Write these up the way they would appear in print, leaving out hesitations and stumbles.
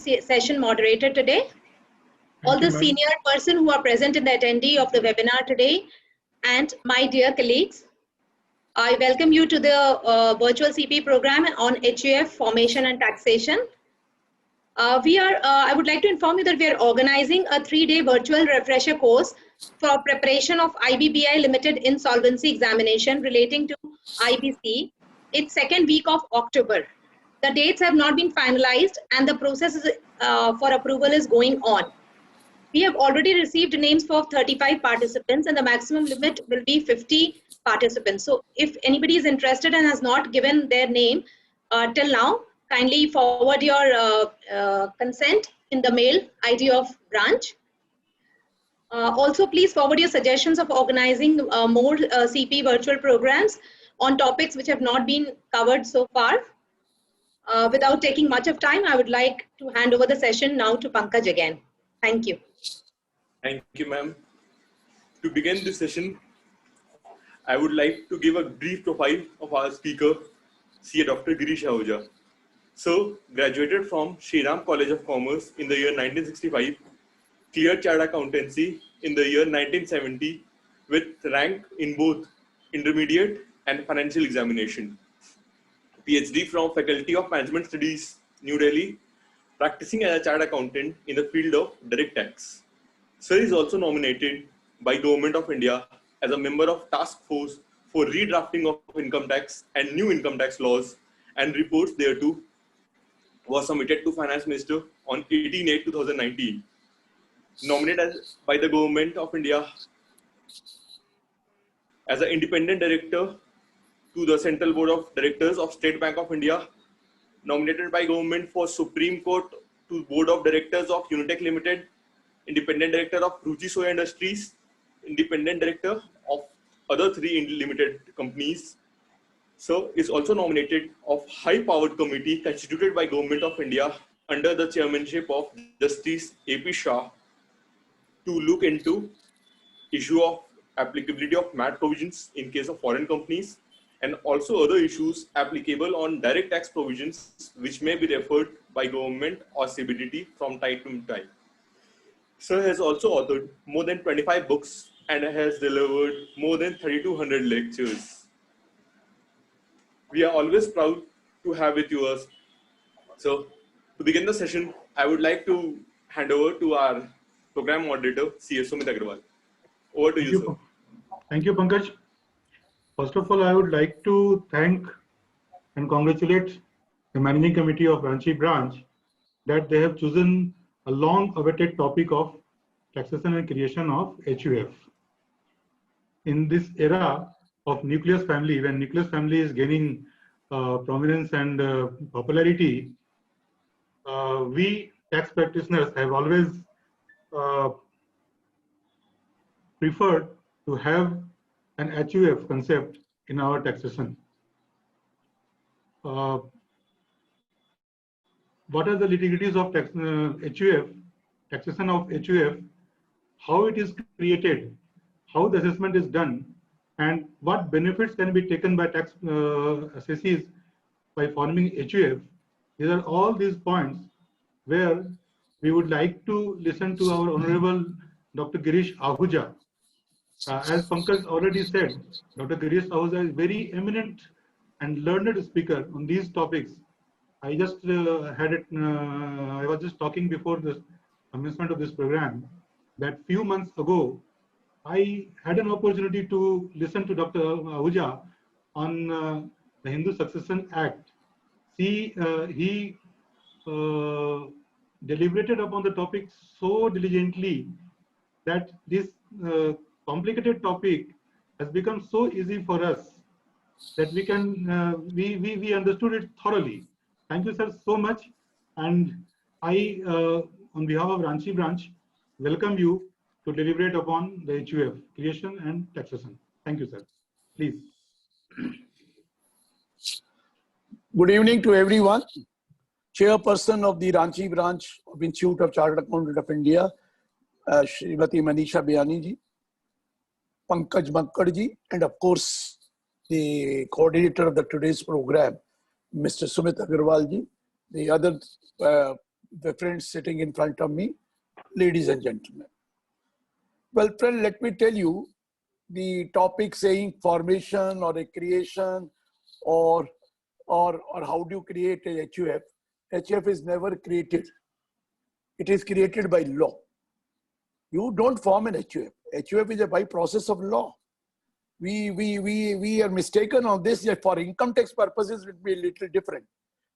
session moderator today. All the senior person who are present in the attendee of the webinar today, and my dear colleagues, I welcome you to the virtual CP program on HUF formation and taxation. I would like to inform you that we are organizing a 3-day virtual refresher course for preparation of IBBI Limited Insolvency Examination relating to IBC. It's second week of October. The dates have not been finalized and the process for approval is going on. We have already received names for 35 participants and the maximum limit will be 50 participants. So if anybody is interested and has not given their name till now, kindly forward your consent in the mail ID of branch. Also, please forward your suggestions of organizing more CP virtual programs on topics which have not been covered so far. Without taking much of time, I would like to hand over the session now to Pankaj again. Thank you. Thank you, ma'am. To begin this session, I would like to give a brief profile of our speaker, CA Dr. Girish Ahuja. So, graduated from Shri Ram College of Commerce in the year 1965, cleared Chartered Accountancy in the year 1970 with rank in both intermediate and financial examination. PhD from Faculty of Management Studies, New Delhi, practicing as a chartered accountant in the field of direct tax. Sir is also nominated by Government of India as a member of Task Force for redrafting of income tax and new income tax laws, and reports thereto was submitted to Finance Minister on 18/8/2019. Nominated by the Government of India as an independent director to the Central Board of Directors of State Bank of India, nominated by Government for Supreme Court to Board of Directors of Unitech Limited, independent director of Ruchi Soya Industries, independent director of other 3 limited companies. So is also nominated of high-powered committee constituted by Government of India under the chairmanship of Justice A.P. Shah to look into issue of applicability of MAT provisions in case of foreign companies, and also other issues applicable on direct tax provisions which may be referred by government or CBDT from time to time. Sir has also authored more than 25 books and has delivered more than 3,200 lectures. We are always proud to have with you us. So to begin the session, I would like to hand over to our program moderator, C.S. Sumit Agarwal. Over to you, sir. Thank you, Pankaj. First of all, I would like to thank and congratulate the Managing Committee of Ranchi branch that they have chosen a long-awaited topic of taxation and creation of HUF. In this era of nucleus family, when nucleus family is gaining prominence and popularity, we tax practitioners have always preferred to have an HUF concept in our taxation. What are the nitty-gritties of HUF, taxation of HUF, how it is created, how the assessment is done, and what benefits can be taken by tax assessees by forming HUF. These are all these points where we would like to listen to our Honorable Dr. Girish Ahuja. As Pankaj already said, Dr. Girish Ahuja is very eminent and learned speaker on these topics. I just I was just talking before the commencement of this program that few months ago, I had an opportunity to listen to Dr. Ahuja on the Hindu Succession Act. He deliberated upon the topic so diligently that this complicated topic has become so easy for us that we can we understood it thoroughly. Thank you, sir, so much. And I, on behalf of Ranchi branch, welcome you to deliberate upon the HUF creation and taxation. Thank you, sir. Please. Good evening to everyone. Chairperson of the Ranchi branch of Institute of Chartered Accountants of India, Srimati Manisha Bayani ji, Pankaj Bankad ji, and of course, the coordinator of the today's program, Mr. Sumit Agarwal ji, the other the friends sitting in front of me, ladies and gentlemen. Well, friend, let me tell you, the topic saying formation or a creation or how do you create a HUF? HUF is never created. It is created by law. You don't form an HUF. HUF is a by process of law. We are mistaken on this. For income tax purposes, it will be a little different.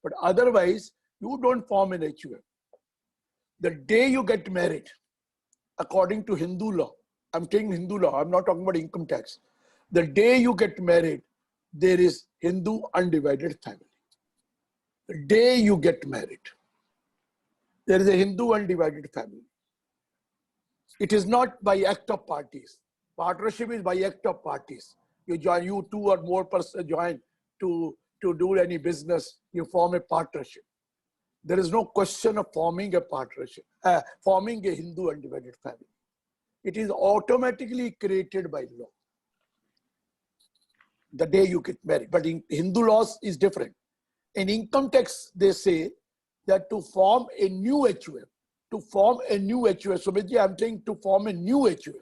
But otherwise, you don't form an HUF. The day you get married, according to Hindu law, I'm taking Hindu law, I'm not talking about income tax. The day you get married, there is Hindu undivided family. The day you get married, there is a Hindu undivided family. It is not by act of parties. Partnership is by act of parties. You join, you two or more persons join to do any business, you form a partnership. There is no question of forming a partnership, forming a Hindu undivided family. It is automatically created by law. The day you get married. But in Hindu laws is different. In income tax, they say that to form a new HUF, Sumit, I'm saying to form a new HUF,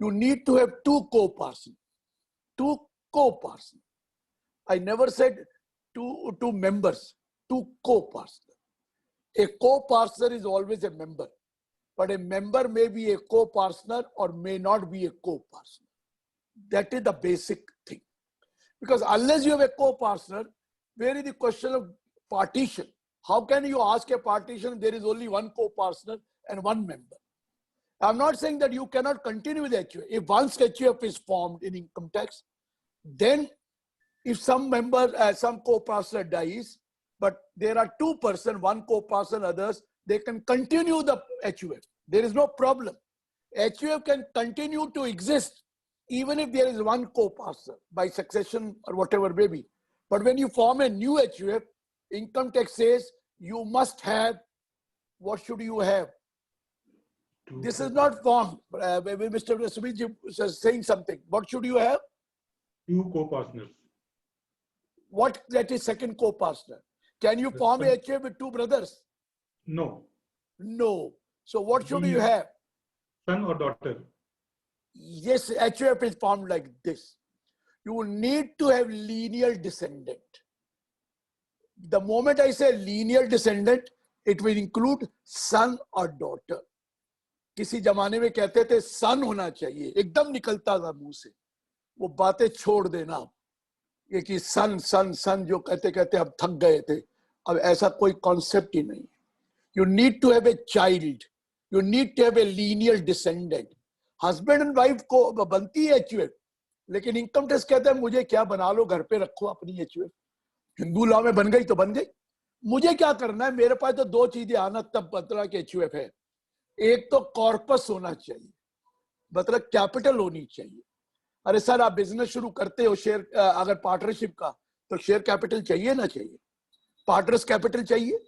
you need to have two co-partners. Two co-partners. I never said two members, two co-partners. A co-partner is always a member, but a member may be a co-partner or may not be a co-partner. That is the basic thing. Because unless you have a co-partner, where is the question of partition? How can you ask a partition if there is only one co-partner and one member? I'm not saying that you cannot continue with HUF. If once HUF is formed in income tax, then if some member, some co-partner dies, but there are two persons, one co-partner, others, they can continue the HUF. There is no problem. HUF can continue to exist even if there is one co-partner by succession or whatever may be. But when you form a new HUF, income tax says you must have, what should you have? This is not formed. Mr. Sumit is saying something. What should you have? Two co-partners. What that is second co-partner? Can you form a HUF with two brothers? No. No. So what should you have? Son or daughter? Yes, HUF is formed like this. You need to have lineal descendant. The moment I say lineal descendant, it will include son or daughter. किसी जमाने में कहते थे सन होना चाहिए, एकदम निकलता था मुंह से, वो बातें छोड़ देना। ये कि सन सन सन जो कहते कहते अब थक गए थे, अब ऐसा कोई कॉन्सेप्ट ही नहीं। You need to have a child. You need to have a lineal descendant. Husband and wife को बनती है HUF, लेकिन इनकम टैक्स कहता है मुझे क्या बना लो, घर पे रखो अपनी HUF। हिंदू लॉ में बन गई तो बन गई, मुझे क्या करना है? मेरे पास तो दो चीजें आना तब पता कि HUF है। एक तो कॉर्पस होना चाहिए, मतलब कैपिटल होनी चाहिए। अरे सर आप बिजनेस शुरू करते हो शेयर, अगर पार्टनरशिप का, तो शेयर कैपिटल चाहिए ना चाहिए? पार्टनर्स कैपिटल चाहिए।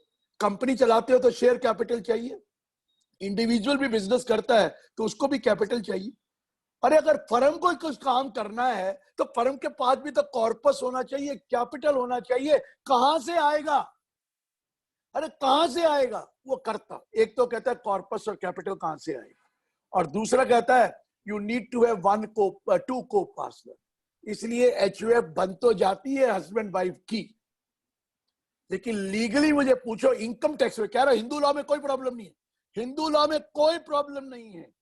कंपनी चलाते हो तो शेयर कैपिटल चाहिए। इंडिविजुअल भी बिजनेस करता है तो उसको भी कैपिटल चाहिए। अरे अगर फर्म को कुछ काम करना है तो फर्म के पास भी तो कॉर्पस होना चाहिए, कैपिटल होना चाहिए। कहां से आएगा? अरे कहां से आएगा? वो करता, एक तो कहता है कॉर्पस और कैपिटल कहां से आएगा, और दूसरा कहता है you need to have two coparcener. इसलिए HUF बन तो जाती है हस्बैंड वाइफ की, लेकिन लीगली मुझे पूछो इनकम टैक्स में, कह रहा हिंदू लॉ में कोई प्रॉब्लम नहीं है। हिंदू लॉ में कोई प्रॉब्लम नहीं है।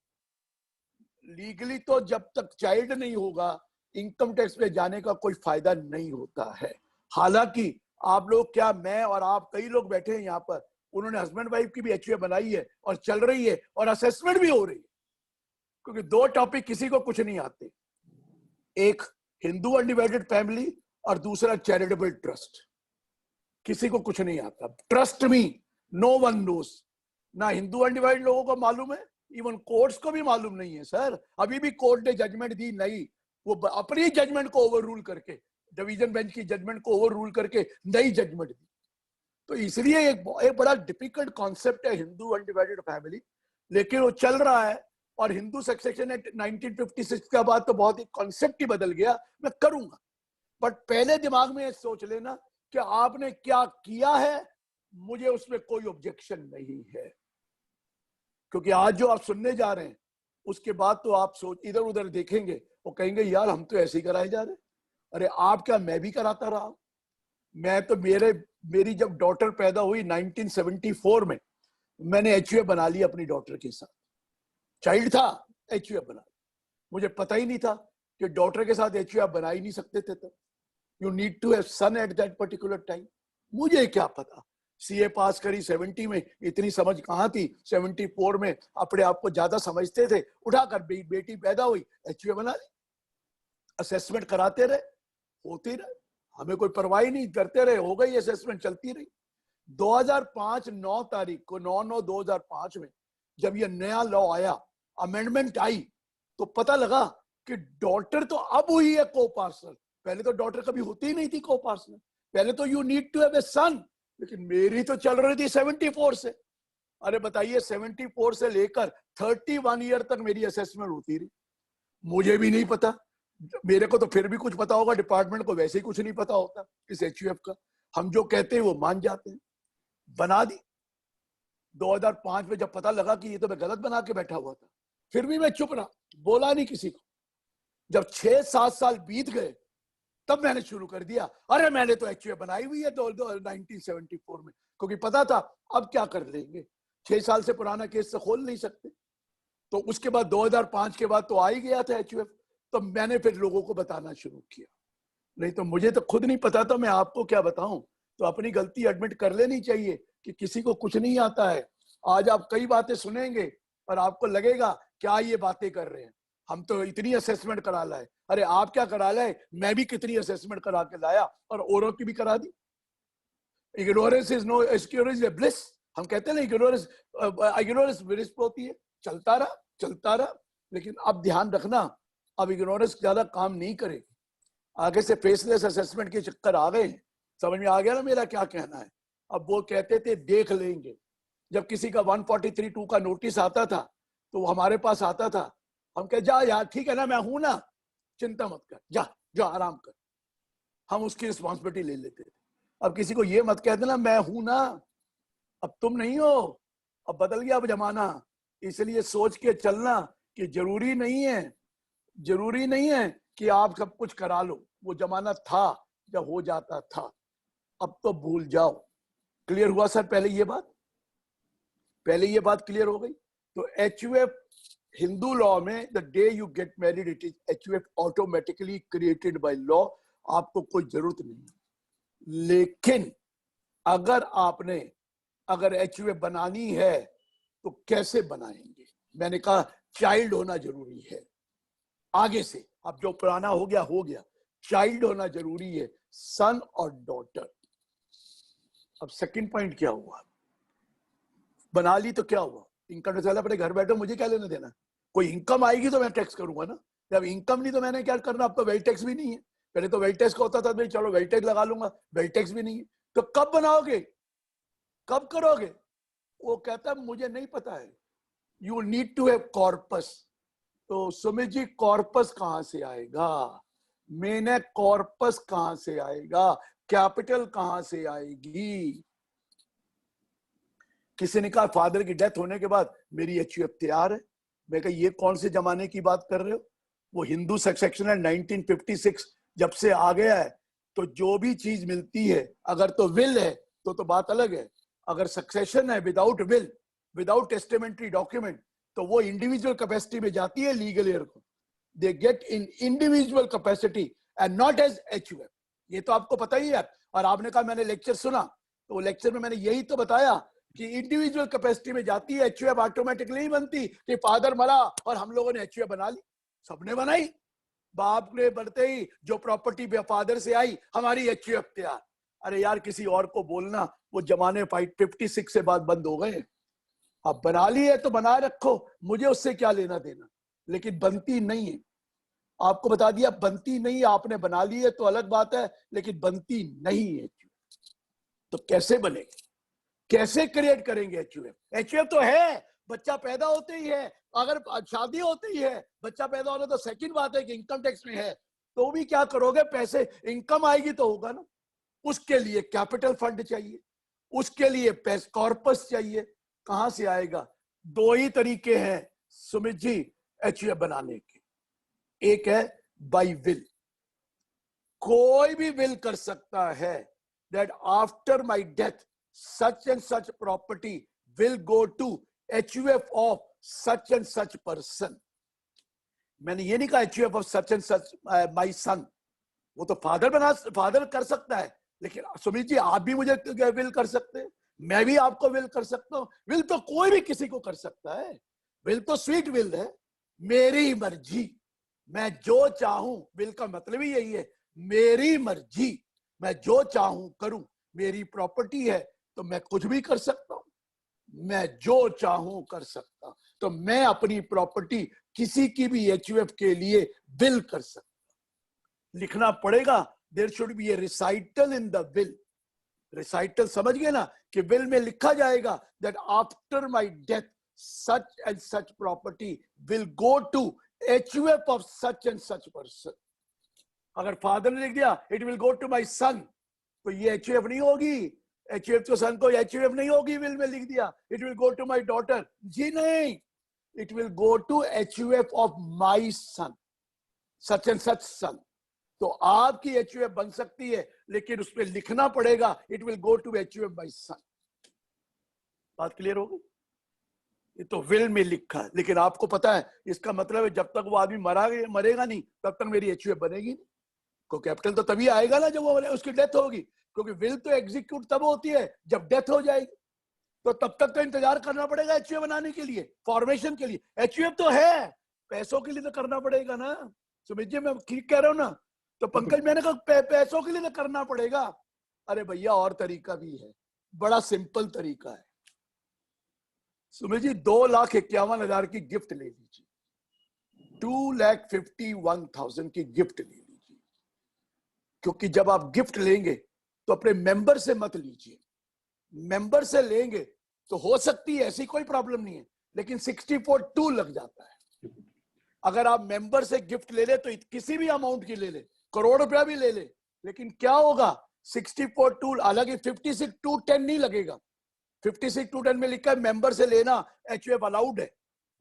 लीगली तो जब तक चाइल्ड नहीं होगा इनकम टैक्स में जाने का कोई फायदा नहीं होता है। हालांकि आप लोग क्या, मैं और आप कई लोग बैठे हैं यहाँ पर, उन्होंने हस्बैंड वाइफ की भी HUF बनाई है और चल रही है और असेसमेंट भी हो रही है, क्योंकि दो टॉपिक किसी को कुछ नहीं आते, एक हिंदू अनडिवाइडेड फैमिली और दूसरा चैरिटेबल ट्रस्ट। किसी को कुछ नहीं आता। Trust me, no one knows. ना हिंदू अनडिवाइडेड लोगों को मालूम है, इवन कोर्ट्स को भी मालूम नहीं है। सर अभी भी कोर्ट ने जजमेंट दी नहीं, वो अपनी जजमेंट को ओवर रूल करके, डिवीजन बेंच की जजमेंट को ओवर रूल करके नई जजमेंट दी। तो इसलिए एक बड़ा डिफिकल्ट कॉन्सेप्ट है हिंदू अनडिवाइडेड फैमिली, लेकिन वो चल रहा है। और हिंदू सक्सेशन एक्ट 1956 के बाद तो बहुत ही कॉन्सेप्ट ही बदल गया। मैं करूंगा, बट पहले दिमाग में सोच लेना कि आपने क्या किया है मुझे उसमें कोई ऑब्जेक्शन नहीं है, क्योंकि आज जो आप सुनने जा रहे हैं उसके बाद तो आप सोच इधर उधर देखेंगे और कहेंगे यार हम तो ऐसे ही कराए जा रहे। अरे आप क्या, मैं भी कराता रहा। मैं तो मेरी जब डॉटर पैदा हुई 1974 में, मैंने HUF बना लिया अपनी डॉटर के साथ। चाइल्ड था, HUF बना। मुझे पता ही नहीं था कि डॉटर के साथ HUF बना ही नहीं सकते थे। तो you need to have son at that particular time. मुझे क्या पता, CA पास करी 70 में, इतनी समझ कहाँ थी। 74 में अपने आप को ज्यादा समझते थे, उठाकर बेटी पैदा हुई, HUF बना ली। असेसमेंट कराते रहे, होती रहे, हमें कोई परवाह नहीं, करते रहे, हो गई असेसमेंट, चलती रही। 2005 9 तारीख को 9/9/2005 में जब ये नया लॉ आया, अमेंडमेंट आई, तो पता लगा कि डॉटर तो अब हुई है को पार्सनल। पहले तो डॉटर कभी होती ही नहीं थी को पार्सनल। पहले तो you need to have a son, लेकिन मेरी तो चल रही थी 74 से। अरे बताइए, 74 से लेकर 31 ईयर तक मेरी असेसमेंट होती रही। मुझे भी नहीं पता, मेरे को तो फिर भी कुछ पता होगा, डिपार्टमेंट को वैसे ही कुछ नहीं पता होता इस HUF का। हम जो कहते हैं वो मान जाते हैं। बना दी 2005 में, जब पता लगा कि ये तो मैं गलत बना के बैठा हुआ था, फिर भी मैं चुप रहा, बोला नहीं किसी को। जब 6-7 साल बीत गए तब मैंने शुरू कर दिया, अरे मैंने तो HUF बनाई हुई है 1974 में, क्योंकि पता था अब क्या कर लेंगे, 6 साल से पुराना केस से खोल नहीं सकते। तो उसके बाद 2005 के बाद तो आ ही गया था HUF, तो मैंने फिर लोगों को बताना शुरू किया। नहीं तो मुझे तो खुद नहीं पता था, मैं आपको क्या बताऊं। तो अपनी गलती एडमिट कर लेनी चाहिए कि किसी को कुछ नहीं आता है। आज आप कई बातें सुनेंगे और आपको लगेगा क्या ये बातें कर रहे हैं, हम तो इतनी असेसमेंट करा लाए। अरे आप क्या करा लाए, मैं भी कितनी असेसमेंट करा के लाया और औरों की भी करा दी। Ignorance is no excuse is a bliss. हम कहते हैं ना, इग्नोरेंस ब्लिस होती है। चलता रहा, लेकिन अब ध्यान रखना, अब इग्नोरेंस ज्यादा काम नहीं करेगी। आगे से फेसलेस असेसमेंट के चक्कर आ गए। समझ में आ गया ना मेरा क्या कहना है। अब वो कहते थे देख लेंगे। जब किसी का 143(2) का नोटिस आता था तो वो हमारे पास आता था, हम कहे जा यार ठीक है ना, मैं हूं ना, चिंता मत कर, जा आराम कर। हम उसकी रिस्पॉन्सिबिलिटी ले लेते थे। अब किसी को ये मत कह देना मैं हूं ना, अब तुम नहीं हो, अब बदल गया अब जमाना। इसलिए सोच के चलना कि जरूरी नहीं है कि आप सब कुछ करा लो। वो जमाना था जब हो जाता था, अब तो भूल जाओ। क्लियर हुआ सर? पहले ये बात क्लियर हो गई। तो HUF हिंदू लॉ में, the day you get married it is HUF automatically created by law. आपको कोई जरूरत नहीं। लेकिन अगर HUF बनानी है तो कैसे बनाएंगे? मैंने कहा चाइल्ड होना जरूरी है। आगे से अब जो पुराना हो गया, चाइल्ड होना जरूरी है, सन और डॉटर। अब सेकंड पॉइंट क्या हुआ, बना ली तो क्या हुआ, इनकम टैक्स वाला अपने घर बैठो, मुझे क्या लेना देना। कोई इनकम आएगी तो मैं टैक्स करूंगा ना। जब इनकम नहीं तो मैंने क्या करना। अब तो वेल्थ टैक्स भी नहीं है। पहले तो वेल्थ टैक्स का होता था, भाई चलो वेल्थ टैक्स लगा लूंगा, वेल्थ टैक्स भी नहीं है। तो कब बनाओगे, कब करोगे? वो कहता मुझे नहीं पता है। You need to have corpus. तो सुमित जी कॉर्पस कहां से आएगा, मैंने कॉर्पस कहां से आएगा, कैपिटल कहां से आएगी? किसी ने कहा फादर की डेथ होने के बाद मेरी HUF तैयार है। मैं कहा ये कौन से जमाने की बात कर रहे हो? वो हिंदू सेक्शन है 1956 जब से आ गया है। तो जो भी चीज मिलती है, अगर तो विल है तो बात अलग है। अगर सक्सेशन है without will, without testamentary document, तो वो इंडिविजुअल कैपेसिटी में जाती है लीगल एयर को। They get in individual capacity and not as HUF। ये तो आपको पता ही है। और आपने कहा मैंने लेक्चर सुना, तो लेक्चर में मैंने यही तो बताया कि इंडिविजुअल कैपेसिटी में जाती है। HUF ऑटोमेटिकली नहीं बनती कि फादर मरा और हम लोगों ने HUF बना ली। सबने बनाई, बाप ने बढ़ते ही जो प्रॉपर्टी फादर से आई हमारी HUF तैयार। अरे यार किसी और को बोलना, वो जमाने 56 से बाद बंद हो गए। अब बना ली है तो बना रखो, मुझे उससे क्या लेना देना। लेकिन बनती नहीं है, आपको बता दिया बनती नहीं। आपने बना ली है तो अलग बात है, लेकिन बनती नहीं है। तो कैसे बनेगी, कैसे क्रिएट करेंगे HUF? HUF तो है, बच्चा पैदा होते ही है। अगर शादी होती है, बच्चा पैदा होना तो सेकंड बात है कि इनकम टैक्स में है, तो भी क्या करोगे? पैसे इनकम आएगी तो होगा ना। उसके लिए कैपिटल फंड चाहिए, उसके लिए पैस कॉर्पस चाहिए। कहां से आएगा? दो ही तरीके हैं सुमित जी एचयूएफ बनाने के, एक है बाय विल, कोई भी विल कर सकता है that after my death such and such property will go to HUF of such and such person। मैंने ये नहीं कहा HUF of such and such my son, वो तो फादर कर सकता है, लेकिन सुमित जी आप भी मुझे विल कर सकते हैं, मैं भी आपको विल कर सकता हूं। विल तो कोई भी किसी को कर सकता है, विल तो स्वीट विल है, मेरी मर्जी, मैं जो चाहूं। विल का मतलब ही यही है, मेरी मर्जी, मैं जो चाहूं करूं। मेरी प्रॉपर्टी है तो मैं कुछ भी कर सकता हूं, मैं जो चाहूं कर सकता हूं। तो मैं अपनी प्रॉपर्टी किसी की भी एचयूएफ के लिए विल कर सकता हूं। लिखना पड़ेगा, there should be a recital in the will. Recital समझ गए ना, कि विल में लिखा जाएगा that after my death such and such property will go to HUF of such and such person. अगर फादर ने लिख दिया it will go to my son, तो ये एचयूएफ नहीं होगी। एचयूएफ तो सन को एचयूएफ नहीं होगी, विल में लिख दिया it will go to my daughter, जी नहीं, it will go to HUF of my son, such and such son. तो आपकी एचयूएफ बन सकती है, लेकिन उसमें लिखना पड़ेगा it will go to HUF by son. बात क्लियर होगी? ये तो विल में लिखा है, लेकिन आपको पता है इसका मतलब है जब तक वो आदमी मरेगा नहीं तब तक मेरी एचयूएफ बनेगी नहीं। को कैपिटल तो तभी आएगा ना जब वो उसकी डेथ होगी, क्योंकि विल तो एग्जीक्यूट तब होती है जब डेथ हो जाएगी। तो तब तक तो इंतजार करना पड़ेगा एचयूएफ बनाने के लिए, फॉर्मेशन के लिए। एचयूएफ तो है, पैसों के लिए तो करना पड़ेगा ना। सुमित जी मैं ठीक कह रहा हूं ना? तो पंकज मैंने कहा पैसों के लिए तो करना पड़ेगा। अरे भैया और तरीका भी है, बड़ा सिंपल तरीका है। सुमित जी 2,51,000 की गिफ्ट ले लीजिए, 2,51,000 की गिफ्ट ले लीजिए। क्योंकि जब आप गिफ्ट लेंगे तो अपने मेंबर से मत लीजिए, मेंबर से लेंगे तो हो सकती है ऐसी कोई प्रॉब्लम नहीं है, लेकिन 64(2) लग जाता है। अगर आप मेंबर से गिफ्ट ले ले तो किसी भी अमाउंट की ले ले, करोड़ रुपया भी ले ले, लेकिन क्या होगा 64(2), हालांकि 56(2)(10) नहीं लगेगा। 56(2)(10) में लिखा है मेंबर से लेना एचयूएफ अलाउड है,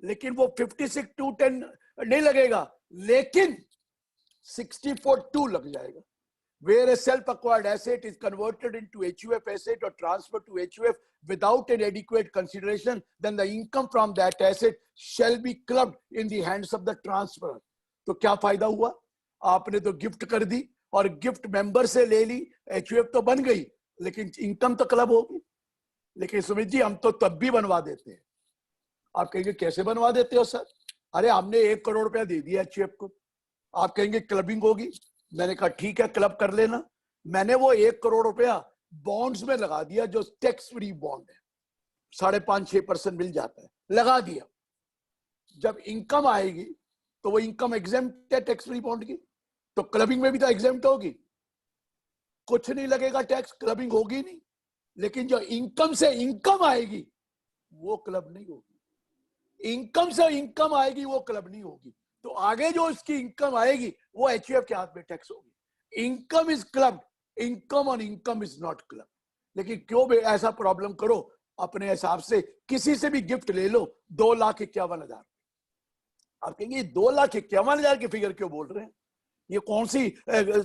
लेकिन वो 56(2)(10) नहीं लगेगा, लेकिन 64(2) लग जाएगा। Where a self-acquired asset is converted into HUF asset or transferred to HUF without an adequate consideration, then the income from that asset shall be clubbed in the hands of the transferor। तो क्या फायदा हुआ? आपने तो gift कर दी और gift member से ले ली, HUF तो बन गई, लेकिन इनकम तो क्लब होगी। लेकिन सुमित जी हम तो तब भी बनवा देते हैं। आप कहेंगे कैसे बनवा देते हो सर? अरे हमने 1 करोड़ रुपया दे दिया HUF को, आप कहेंगे क्लबिंग होगी। मैंने कहा ठीक है क्लब कर लेना। मैंने वो 1 करोड़ रुपया बॉन्ड्स में लगा दिया, जो टैक्स फ्री बॉन्ड है, 5.5-6% मिल जाता है, लगा दिया। जब इनकम आएगी तो वो इनकम एग्जेम्प्ट है टैक्स फ्री बॉन्ड की, तो क्लबिंग में भी तो एग्जेम्प्ट होगी, कुछ नहीं लगेगा टैक्स, क्लबिंग होगी नहीं। लेकिन जो इनकम से इनकम आएगी वो क्लब नहीं होगी, इनकम से इनकम आएगी वो क्लब नहीं होगी। तो आगे जो इसकी इनकम आएगी वो एचयूएफ के हाथ में टैक्स होगी। Income is club, income on income is not club. लेकिन क्यों भी ऐसा प्रॉब्लम करो, अपने हिसाब से किसी से भी गिफ्ट ले लो 2,51,000। आप कहेंगे 2,51,000 की फिगर क्यों बोल रहे हैं, ये कौन सी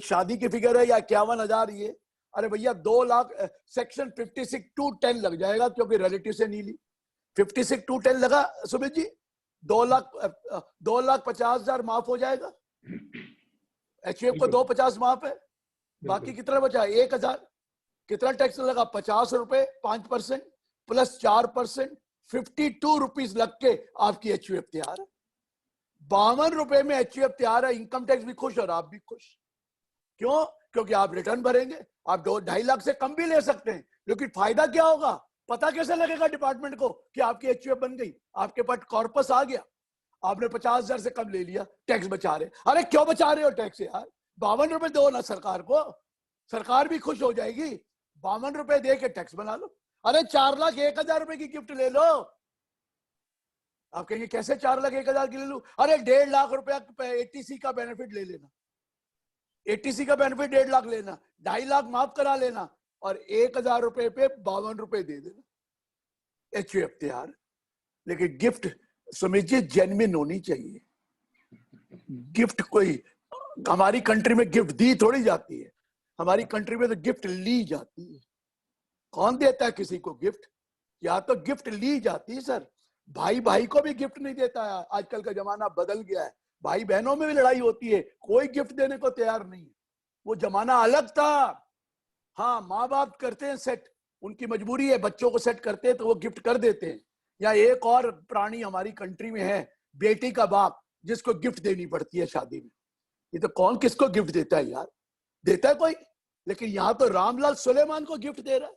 शादी की फिगर है या 51,000 ये? अरे भैया 2 लाख सेक्शन 56(2)(10) लग जाएगा, क्योंकि रिलेटिव से नहीं ली। 56(2)(10) लगा सुमित जी, 2,50,000 माफ हो जाएगा। एचयूएफ को 250 माफ है, बाकी कितना बचा? 1,000। कितना टैक्स लगा? 50 रुपए, 5% प्लस 4%, 52 रुपीज लग के आपकी एचयूएफ तैयार है। 52 रुपए में एचयूएफ तैयार है। इनकम टैक्स भी खुश और आप भी खुश। क्यों? क्योंकि आप रिटर्न भरेंगे। आप 2-2.5 लाख से कम भी ले सकते हैं, लेकिन फायदा क्या होगा? पता कैसे लगेगा डिपार्टमेंट को कि आपकी एचयूएफ बन गई? आपके पास कॉर्पस आ गया, आपने 50,000 से कम ले लिया, टैक्स बचा रहे। अरे क्यों बचा रहे हो टैक्स यार? 52 रुपए दो ना सरकार को, सरकार भी खुश हो जाएगी। 52 रुपए दे के टैक्स बना लो। अरे 4,01,000 रुपए की गिफ्ट ले लो। आप कहेंगे कैसे 4,01,000 की ले लूं? अरे 1.5 लाख रुपया एटीसी का बेनिफिट ले लेना, एटीसी का बेनिफिट 1.5 लाख लेना, 2.5 लाख माफ करा लेना, और 1000 रुपए पे 52 रुपए दे देना, HUF तैयार। लेकिन गिफ्ट सुमित जी जेन्युइन होनी चाहिए। गिफ्ट कोई हमारी कंट्री में गिफ्ट दी थोड़ी जाती है, हमारी कंट्री में तो गिफ्ट ली जाती है। कौन देता है किसी को गिफ्ट? या तो गिफ्ट ली जाती है सर। भाई भाई को भी गिफ्ट नहीं देता है, आजकल का जमाना बदल गया है, भाई बहनों में भी लड़ाई होती है, कोई गिफ्ट देने को तैयार नहीं है। वो जमाना अलग था। हाँ, माँ बाप करते हैं सेट, उनकी मजबूरी है, बच्चों को सेट करते हैं तो वो गिफ्ट कर देते हैं। या एक और प्राणी हमारी कंट्री में है, बेटी का बाप, जिसको गिफ्ट देनी पड़ती है शादी में। ये तो कौन किसको गिफ्ट देता है यार? देता है कोई? लेकिन यहाँ तो रामलाल सुलेमान को गिफ्ट दे रहा है,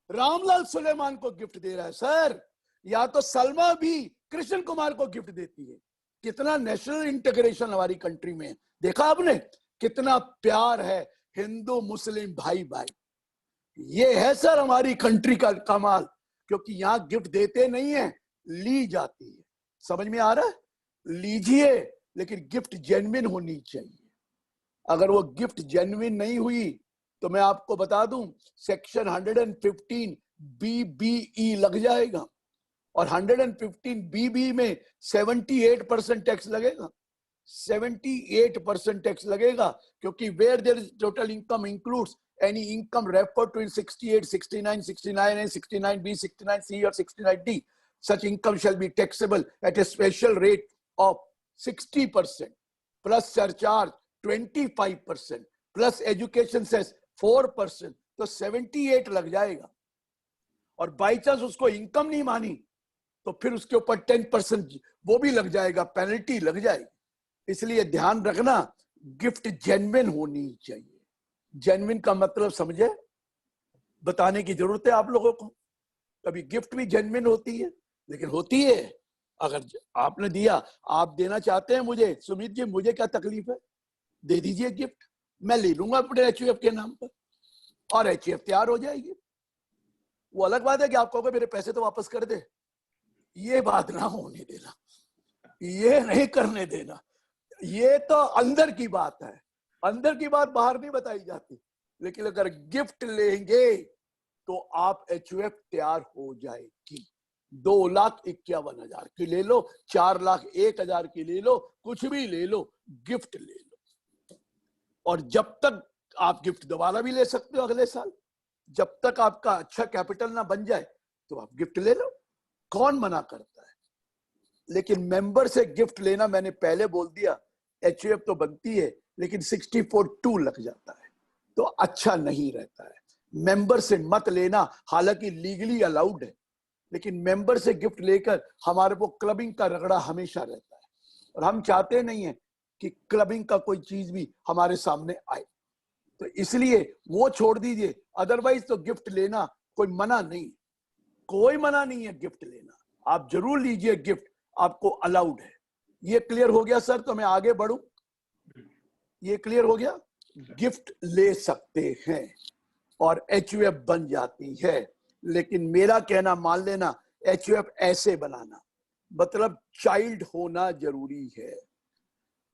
रामलाल सुलेमान को गिफ्ट दे रहा है सर। या तो सलमा भी कृष्ण कुमार को गिफ्ट देती है। कितना नेशनल इंटीग्रेशन हमारी कंट्री में है, देखा आपने? कितना प्यार है हिंदू मुस्लिम भाई भाई। ये है सर हमारी कंट्री का कमाल, क्योंकि यहाँ गिफ्ट देते नहीं है, ली जाती है। समझ में आ रहा है? लीजिए, लेकिन गिफ्ट जेन्युइन होनी चाहिए। अगर वो गिफ्ट जेन्युइन नहीं हुई तो मैं आपको बता दूं, सेक्शन 115 BBE लग जाएगा, और 115 BB में 78% टैक्स लगेगा। 78% टैक्स लगेगा, क्योंकि where there is total income includes any income referred to in 68, 69, 69A, 69B, 69C or 69D, such income shall be taxable at a special rate of 60% plus surcharge 25% plus education cess 4%, तो 78 लग जाएगा। और by chance उसको income नहीं मानी तो फिर उसके ऊपर 10% वो भी लग जाएगा, पेनल्टी लग जाएगी। इसलिए ध्यान रखना, गिफ्ट जेन्युइन होनी चाहिए। जेन्युइन का मतलब समझे? बताने की जरूरत है आप लोगों को। कभी गिफ्ट भी जेन्युइन होती है, लेकिन होती है। अगर आपने दिया, आप देना चाहते हैं मुझे, सुमित जी मुझे क्या तकलीफ है, दे दीजिए गिफ्ट, मैं ले लूंगा अपने HUF के नाम पर और HUF तैयार हो जाएगी। वो अलग बात है कि आप कहोगे मेरे पैसे तो वापस कर दे, ये बात ना होने देना, ये नहीं करने देना। ये तो अंदर की बात है, अंदर की बात बाहर नहीं बताई जाती। लेकिन अगर गिफ्ट लेंगे तो आप HUF तैयार हो जाएगी। 2,51,000 की ले लो, 4,01,000 की ले लो, कुछ भी ले लो, गिफ्ट ले लो। और जब तक आप गिफ्ट दोबारा भी ले सकते हो अगले साल, जब तक आपका अच्छा कैपिटल ना बन जाए तो आप गिफ्ट ले लो, कौन मना करता है। लेकिन मेंबर से गिफ्ट लेना, मैंने पहले बोल दिया, HUF तो बनती है लेकिन 64(2) लग जाता है, तो अच्छा नहीं रहता है। मेंबर से मत लेना, हालांकि लीगली अलाउड है, लेकिन मेंबर से गिफ्ट लेकर हमारे को क्लबिंग का रगड़ा हमेशा रहता है, और हम चाहते नहीं है कि क्लबिंग का कोई चीज भी हमारे सामने आए। तो इसलिए वो छोड़ दीजिए, अदरवाइज तो गिफ्ट लेना कोई मना नहीं, कोई मना नहीं है गिफ्ट लेना, आप जरूर लीजिए गिफ्ट, आपको अलाउड है। ये क्लियर हो गया सर? तो मैं आगे बढ़ूं? ये क्लियर हो गया? गिफ्ट ले सकते हैं और HUF बन जाती है, लेकिन मेरा कहना मान लेना, HUF ऐसे बनाना, मतलब चाइल्ड होना जरूरी है।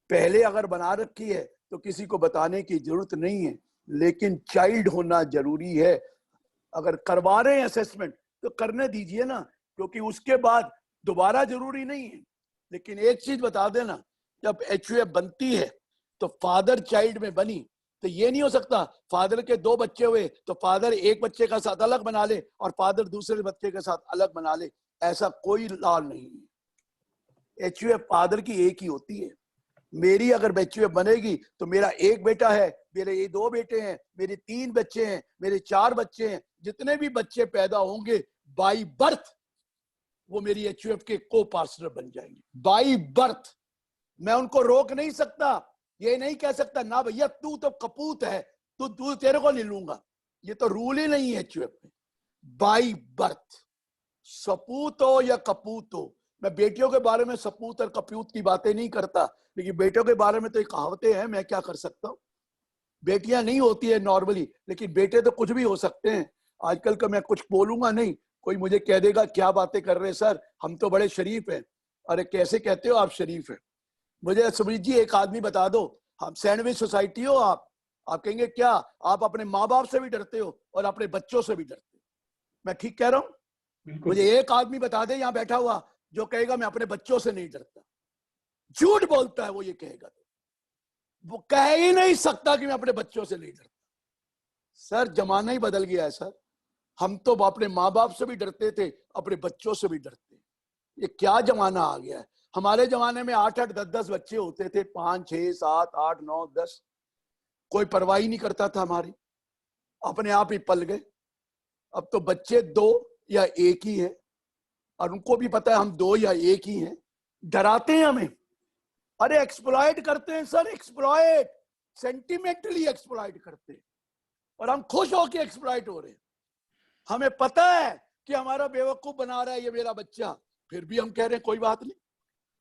पहले अगर बना रखी है तो किसी को बताने की जरूरत नहीं है, लेकिन चाइल्ड होना जरूरी है। अगर करवा रहे हैं असेसमेंट तो करने दीजिए ना, क्योंकि उसके बाद दोबारा जरूरी नहीं है। लेकिन एक चीज बता देना, जब HUF बनती है तो फादर चाइल्ड में बनी, तो ये नहीं हो सकता फादर के 2 बच्चे हुए तो फादर एक बच्चे का साथ अलग बना ले और फादर दूसरे बच्चे के साथ अलग बना ले, ऐसा कोई लॉ नहीं है। HUF फादर की एक ही होती है। मेरी अगर HUF बनेगी तो मेरा एक बेटा है, मेरे ये 2 बेटे हैं, मेरे 3 बच्चे हैं, मेरे 4 बच्चे हैं, जितने भी बच्चे पैदा होंगे बाई बर्थ वो मेरी HUF के को पार्टनर बन जाएंगे, बाई बर्थ। मैं उनको रोक नहीं सकता, ये नहीं कह सकता ना भैया तू तो कपूत है, तू तेरे को नहीं लूंगा, ये तो रूल ही नहीं है HUF में। बाई बर्थ, सपूत हो या कपूत हो, मैं बेटियों के बारे में सपूत और कपूत की बातें नहीं करता, लेकिन बेटियों के बारे में तो ये कहावतें हैं, मैं क्या कर सकता हूँ। बेटियां नहीं होती है नॉर्मली, लेकिन बेटे तो कुछ भी हो सकते हैं। आजकल का मैं कुछ बोलूंगा नहीं, कोई मुझे कह देगा क्या बातें कर रहे सर, हम तो बड़े शरीफ हैं। अरे कैसे कहते हो आप शरीफ हैं? मुझे सुमित जी एक आदमी बता दो, हम सैंडविच सोसाइटी हो आप कहेंगे क्या आप अपने माँ बाप से भी डरते हो? और अपने बच्चों से भी डरते हैं। मैं ठीक कह रहा हूं? बिल्कुल। मुझे एक आदमी बता दे यहां बैठा हुआ जो कहेगा मैं अपने बच्चों से नहीं डरता। झूठ बोलता है वो, ये कहेगा तो वो कह ही नहीं सकता कि मैं अपने बच्चों से नहीं डरता। सर जमाना ही बदल गया है सर। हम तो अपने माँ बाप से भी डरते थे, अपने बच्चों से भी डरते। ये क्या जमाना आ गया है। हमारे जमाने में 8-8 10-10 बच्चे होते थे, 5 6 7 8 9 10, कोई परवाह ही नहीं करता था हमारी, अपने आप ही पल गए। अब तो बच्चे 2 या 1 ही है और उनको भी पता है हम 2 या 1 ही हैं। डराते हैं हमें। अरे एक्सप्लॉइट करते हैं सर, एक्सप्लॉइट, सेंटिमेंटली एक्सप्लॉइट करते हैं और हम खुश होकर एक्सप्लॉइट हो रहे हैं। हमें पता है कि हमारा बेवकूफ बना रहा है ये मेरा बच्चा, फिर भी हम कह रहे हैं कोई बात नहीं,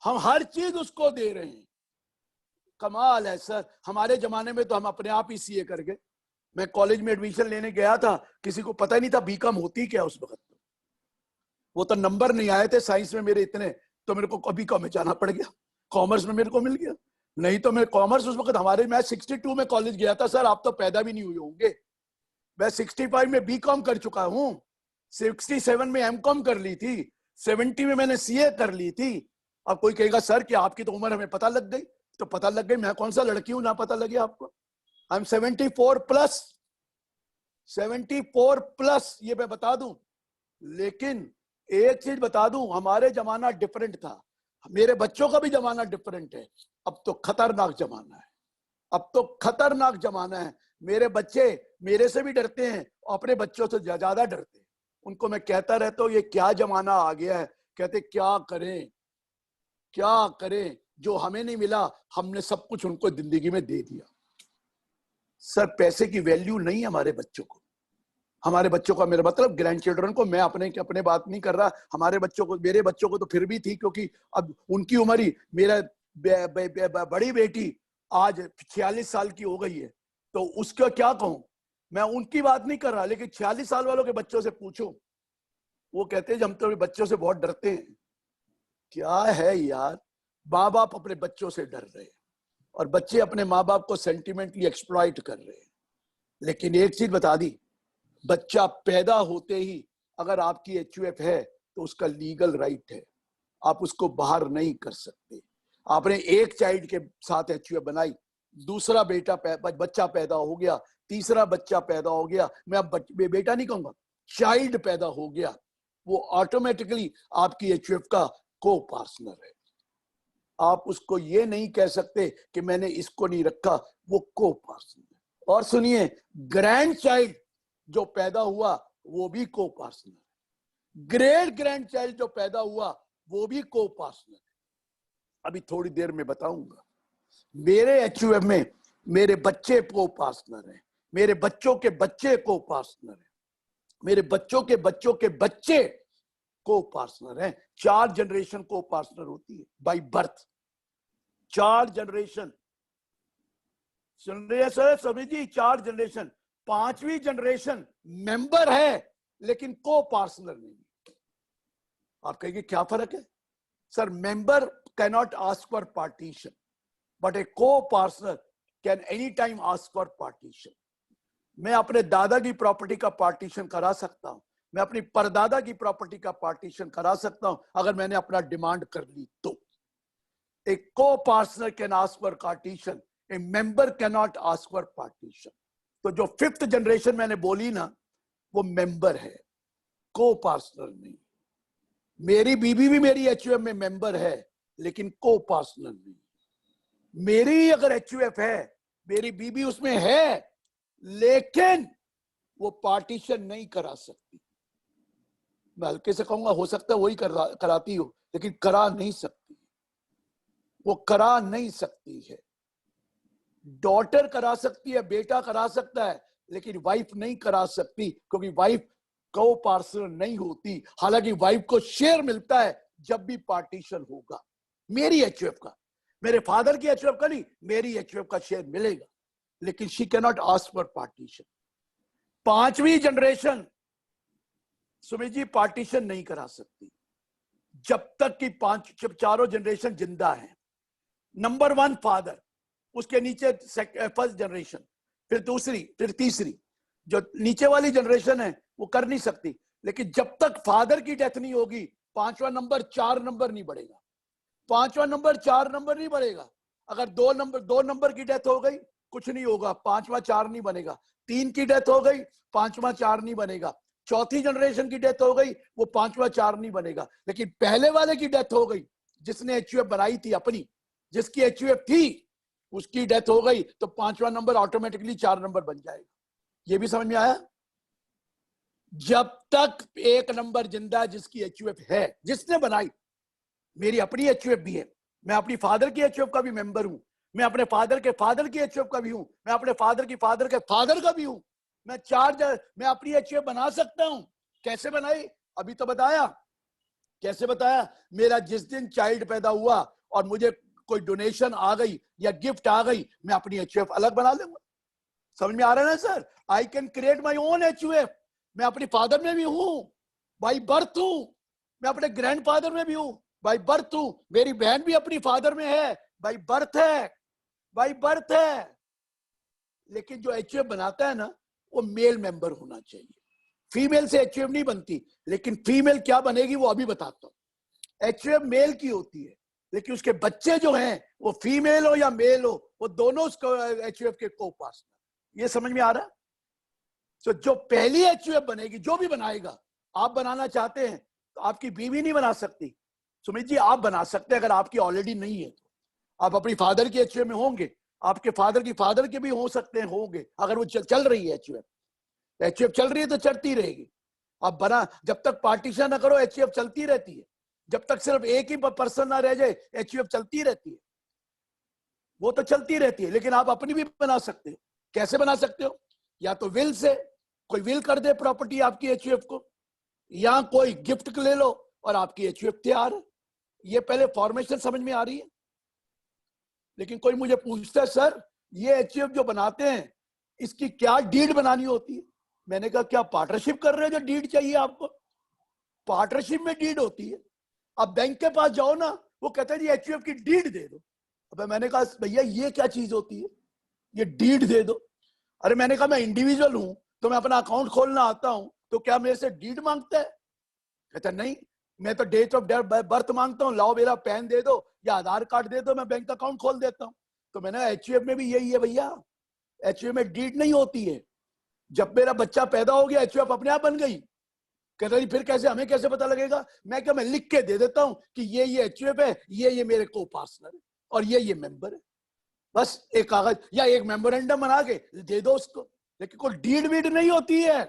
हम हर चीज उसको दे रहे हैं। कमाल है सर। हमारे जमाने में तो हम अपने आप ही सीए कर गए। मैं कॉलेज में एडमिशन लेने गया था, किसी को पता ही नहीं था बीकॉम होती क्या उस वक्त। वो तो नंबर नहीं आए थे साइंस में मेरे इतने, तो मेरे को बीकॉम में जाना पड़ गया। कॉमर्स में मेरे को मिल गया, नहीं तो मैं कॉमर्स उस वक्त हमारे, मैं 62 में कॉलेज गया था सर, आप तो पैदा भी नहीं हुए होंगे। मैं 65 में बीकॉम कर चुका हूं, 67 में एमकॉम कर ली थी, 70 में मैंने सीए कर ली थी। अब कोई कहेगा सर कि आपकी तो उम्र हमें पता लग गई, तो पता लग गई, मैं कौन सा लड़की हूं ना पता लगे आपको। आई एम 74 प्लस, 74 प्लस, ये मैं बता दूं। लेकिन एक चीज बता दूं, हमारे जमाना डिफरेंट था, मेरे बच्चों का भी जमाना डिफरेंट है। अब तो खतरनाक जमाना है, अब तो खतरनाक जमाना है। मेरे बच्चे मेरे से भी डरते हैं और अपने बच्चों से ज्यादा डरते हैं। उनको मैं कहता रहता हूं ये क्या जमाना आ गया है। कहते क्या करें, क्या करें, जो हमें नहीं मिला हमने सब कुछ उनको जिंदगी में दे दिया। सर पैसे की वैल्यू नहीं है हमारे बच्चों को। हमारे बच्चों का, मेरा मतलब ग्रैंड चिल्ड्रन को, मैं अपने बात नहीं कर रहा, हमारे बच्चों को, मेरे बच्चों को तो फिर भी थी, क्योंकि अब उनकी उम्र ही, मेरा बड़ी बेटी आज 46 साल की हो गई है, तो उसका क्या कहूं। मैं उनकी बात नहीं कर रहा, लेकिन 46 साल वालों के बच्चों से पूछो, वो कहते हैं हम तो बच्चों से बहुत डरते हैं। क्या है यार, माँ बाप अपने बच्चों से डर रहे हैं और बच्चे अपने माँ बाप को सेंटिमेंटली एक्सप्लॉइट कर रहे हैं। लेकिन एक चीज बता दी, बच्चा पैदा होते ही अगर आपकी एचयूएफ है तो उसका लीगल राइट है, आप उसको बाहर नहीं कर सकते। आपने एक चाइल्ड के साथ एचयूएफ बनाई, दूसरा बच्चा पैदा हो गया, तीसरा बच्चा पैदा हो गया, मैं अब बेटा नहीं कहूंगा, चाइल्ड पैदा हो गया, वो ऑटोमेटिकली आपकी एचयूएफ का को पार्टनर है। आप उसको ये नहीं कह सकते कि मैंने इसको नहीं रखा, वो को पार्टनर है। और सुनिए, ग्रैंड चाइल्ड जो पैदा हुआ वो भी को पार्टनर है, ग्रेट ग्रैंड चाइल्ड जो पैदा हुआ वो भी को पार्टनर है। अभी थोड़ी देर में बताऊंगा। मेरे एचयूएफ में मेरे बच्चे को पार्टनर है, मेरे बच्चों के बच्चे को पार्टनर है, मेरे बच्चों के बच्चों के बच्चे को पार्टनर है। 4 जनरेशन को पार्टनर होती है बाय बर्थ, 4 जनरेशन। सुन रहे हैं सर सभी जी, 4 जनरेशन। 5वीं जनरेशन मेंबर है लेकिन को पार्टनर नहीं। आप कहेंगे क्या फर्क है sir? Member cannot ask for partition, but a को partner can any time ask for partition. मैं अपने दादा की प्रॉपर्टी का पार्टीशन करा सकता हूं, मैं अपनी परदादा की प्रॉपर्टी का पार्टीशन करा सकता हूं अगर मैंने अपना डिमांड कर ली तो। ए को partner can ask for partition, A member can not ask for partition. तो जो 5th जनरेशन मैंने बोली ना, वो मेंबर है, को पार्टनर नहीं। मेरी बीबी भी मेरी एचयूएफ में मेंबर है लेकिन को पार्टनर नहीं। मेरी अगर एचयूएफ है, मेरी बीबी उसमें है, लेकिन वो पार्टीशन नहीं करा सकती। मैं हल्के से कहूंगा, हो सकता है वही कराती हो, लेकिन करा नहीं सकती, वो करा नहीं सकती है। डॉटर करा सकती है, बेटा करा सकता है, लेकिन वाइफ नहीं करा सकती, क्योंकि वाइफ को पार्टनर नहीं होती। हालांकि वाइफ को शेयर मिलता है जब भी पार्टीशन होगा। मेरी एचयूएफ का, मेरे फादर की एचयूएफ का नहीं, मेरी एचयूएफ का शेयर मिलेगा, लेकिन she can not ask for partition. 5वीं जनरेशन सुमित जी पार्टीशन नहीं करा सकती जब तक कि जब चारों जनरेशन जिंदा है। नंबर 1 फादर, उसके नीचे फर्स्ट जनरेशन, फिर दूसरी, फिर तीसरी, जो नीचे वाली जनरेशन है वो कर नहीं सकती। लेकिन जब तक फादर की डेथ नहीं होगी, 5वां नंबर 4 नंबर नहीं बढ़ेगा, 5वां नंबर 4 नंबर नहीं बढ़ेगा। अगर 2 नंबर की डेथ हो गई कुछ नहीं होगा, 5वां 4 नहीं बनेगा। 3 की डेथ हो गई, 5वां 4 नहीं बनेगा। चौथी जनरेशन की डेथ हो गई, वो 5वां 4 नहीं बनेगा। लेकिन पहले वाले की डेथ हो गई, जिसने एचयूएफ बनाई थी अपनी, जिसकी एचयूएफ थी, उसकी डेथ हो गई तो 5वां नंबर ऑटोमेटिकली 4 नंबर बन जाएगा। ये भी समझ में आया? जब तक 1 नंबर जिंदा जिसकी एचयूएफ है, जिसने बनाई, मेरी अपनी एचयूएफ भी है, मैं अपनी फादर की एचयूएफ का भी मेंबर हूं, मैं अपने फादर के फादर की एचयूएफ का भी हूं, मैं अपने फादर की फादर के फादर का भी हूं। मैं अपनी एचयूएफ बना सकता हूं। कैसे बनाई? अभी तो बताया। कैसे बताया? मेरा जिस दिन चाइल्ड पैदा हुआ और मुझे कोई डोनेशन आ गई या गिफ्ट आ गई, मैं अपनी एचयूएफ अलग बना लूंगा। समझ में आ रहा है ना sir? I can create my own HUF. मैं अपने फादर में भी हूं, बाई बर्थ हूं, मैं अपने ग्रैंडफादर में भी हूं, बाई बर्थ हूं। मेरी बहन भी अपनी फादर में है, बाई बर्थ है, बाई बर्थ है। लेकिन जो एचयूएफ बनाता है ना, वो मेल मेंबर होना चाहिए। फीमेल से एचयूएफ नहीं बनती, लेकिन फीमेल क्या बनेगी वो अभी बताता हूं। एचयूएफ मेल की होती है, लेकिन उसके बच्चे जो हैं वो फीमेल हो या मेल हो, वो दोनों एचयूएफ के को पार्टनर। ये समझ में आ रहा है? तो जो पहली एचयूएफ बनेगी, जो भी बनाएगा, आप बनाना चाहते हैं तो आपकी बीवी नहीं बना सकती। सुमित जी आप बना सकते हैं, अगर आपकी ऑलरेडी नहीं है तो। आप अपनी फादर की एचयूएफ में होंगे, आपके फादर की फादर के भी हो सकते हैं, होंगे, अगर वो चल रही है एचयूएफ। एचयूएफ चल रही है तो चलती रहेगी। आप बना, जब तक पार्टीशन ना करो एचयूएफ चलती रहती है। जब तक सिर्फ एक ही पर्सन ना रह जाए, एचयूएफ चलती रहती है, वो तो चलती रहती है। लेकिन आप अपनी भी बना सकते हो। कैसे बना सकते हो? या तो विल से, कोई विल कर दे प्रॉपर्टी आपकी एचयूएफ को, या कोई गिफ्ट ले लो और आपकी एचयूएफ तैयार है। ये पहले फॉर्मेशन समझ में आ रही है? लेकिन कोई मुझे पूछता है सर ये एचयूएफ जो बनाते हैं इसकी क्या डीड बनानी होती है? मैंने कहा क्या पार्टनरशिप कर रहे हो जो डीड चाहिए आपको? पार्टनरशिप में डीड होती है। अब बैंक के पास जाओ ना, वो कहते हैं जी एचयूएफ की डीड दे दो। अब मैंने कहा भैया ये क्या चीज होती है, ये डीड दे दो? अरे मैंने कहा मैं इंडिविजुअल हूं तो मैं अपना अकाउंट खोलना आता हूं, तो क्या मेरे से डीड मांगता है? कहता नहीं, मैं तो डेट ऑफ बर्थ मांगता हूं, लाओ मेरा पैन दे दो या आधार कार्ड दे दो, मैं बैंक अकाउंट खोल देता हूं। तो मैंने एचयूएफ में भी यही है भैया, एचयूएफ में डीड नहीं होती है। जब मेरा बच्चा पैदा हो गया एचयूएफ अपने आप बन गई। कहता नहीं फिर कैसे, हमें कैसे पता लगेगा? मैं क्या, मैं लिख के दे देता हूं कि ये एचयूएफ है, ये मेरे को पार्टनर है और ये मेंबर है। बस एक कागज या एक मेमोरेंडम बना के दे दो उसको। लेकिन कोई डीड वीड नहीं होती है।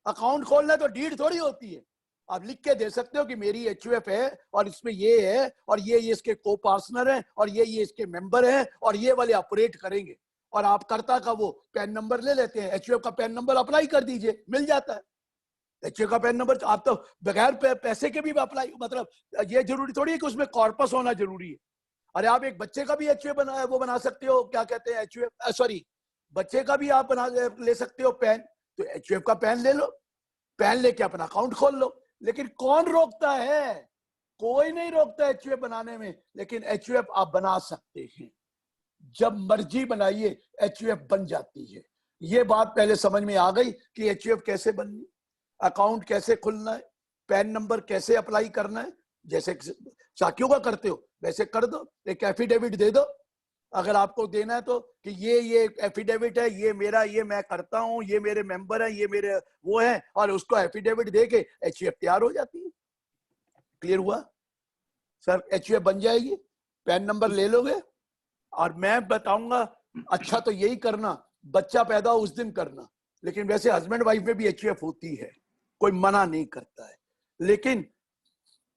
अकाउंट खोलना है तो डीड थोड़ी होती है। आप लिख के दे सकते हो कि मेरी एचयूएफ है और इसमें ये है और ये इसके को पार्टनर है और ये इसके मेंबर है और ये वाले ऑपरेट करेंगे। और आप कर्ता का वो पैन नंबर ले लेते हैं, एचयूएफ का पैन नंबर अप्लाई कर दीजिए, मिल जाता है। एचयूएफ का पैन नंबर आप तो बगैर पैसे के भी अप्लाई, मतलब ये जरूरी थोड़ी है कि उसमें कॉर्पस होना जरूरी है। अरे आप एक बच्चे का भी एचयूएफ बना सकते हो, क्या कहते हैं एचयूएफ, सॉरी बच्चे का भी आप ले सकते हो पैन। तो एचयूएफ का पैन ले लो, पैन लेके अपना अकाउंट खोल लो। लेकिन कौन रोकता है? कोई नहीं रोकता एचयूएफ बनाने में। लेकिन एचयूएफ आप बना सकते हैं, जब मर्जी बनाइए एचयूएफ बन जाती है। ये बात पहले समझ में आ गई कि एचयूएफ कैसे बननी, अकाउंट कैसे खुलना है, पैन नंबर कैसे अप्लाई करना है। जैसे साथियों का करते हो वैसे कर दो, एक एफिडेविट दे दो अगर आपको देना है तो, कि ये एफिडेविट है, ये मेरा, ये मैं करता हूं, ये मेरे मेंबर है, ये मेरे वो है, और उसको एफिडेविट दे के एचयूएफ तैयार हो जाती है। क्लियर हुआ सर? एचयूएफ बन जाएगी, पैन नंबर ले लोगे और मैं बताऊंगा अच्छा तो यही करना, बच्चा पैदा हो उस दिन करना। लेकिन वैसे हस्बैंड वाइफ में भी एचयूएफ होती है, कोई मना नहीं करता है। लेकिन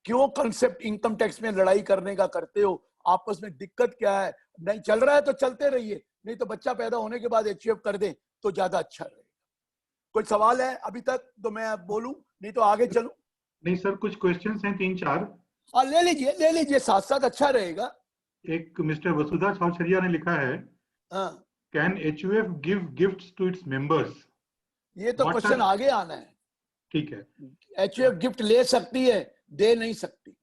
क्यों कंसेप्ट इनकम टैक्स में लड़ाई करने का करते हो? आपस में दिक्कत क्या है? नहीं चल रहा है तो चलते रहिए, नहीं तो बच्चा पैदा होने के बाद एचयूएफ कर दें तो ज्यादा अच्छा रहेगा। कोई सवाल है अभी तक तो मैं बोलूं, नहीं तो आगे चलूं? नहीं सर, कुछ क्वेश्चंस हैं 3-4। हाँ ले लीजिए साथ साथ, अच्छा रहेगा। एक मिस्टर वसुधा छावछरिया ने लिखा है, can HUF give gifts to its members? ये तो क्वेश्चन आगे आना है। ठीक है, एचयूएफ गिफ्ट ले सकती है, दे नहीं सकती।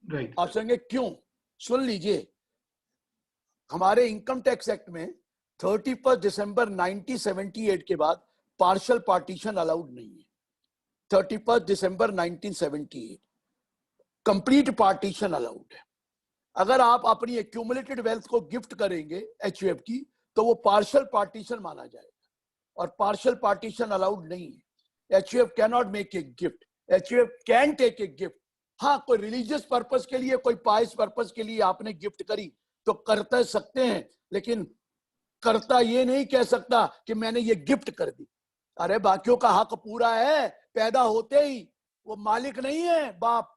राइट। आप समझेंगे क्यों? सुन लीजिए, हमारे इनकम टैक्स एक्ट में 31 दिसंबर 1978 के बाद पार्शियल पार्टीशन अलाउड नहीं है। 31 दिसंबर 1978 कंप्लीट पार्टीशन अलाउड है। अगर आप अपनी एक्यूमुलेटेड वेल्थ को गिफ्ट करेंगे एचयूएफ की, तो वो पार्शियल पार्टीशन माना जाएगा और पार्शियल पार्टीशन अलाउड नहीं है। HUF can not make a gift, HUF can take a gift. हाँ, कोई रिलीजियस पर्पस के लिए, कोई पाइस पर्पस के लिए आपने गिफ्ट करी तो करते सकते हैं, लेकिन करता ये नहीं कह सकता कि मैंने ये गिफ्ट कर दी। अरे बाकियों का हक पूरा है, पैदा होते ही। वो मालिक नहीं है, बाप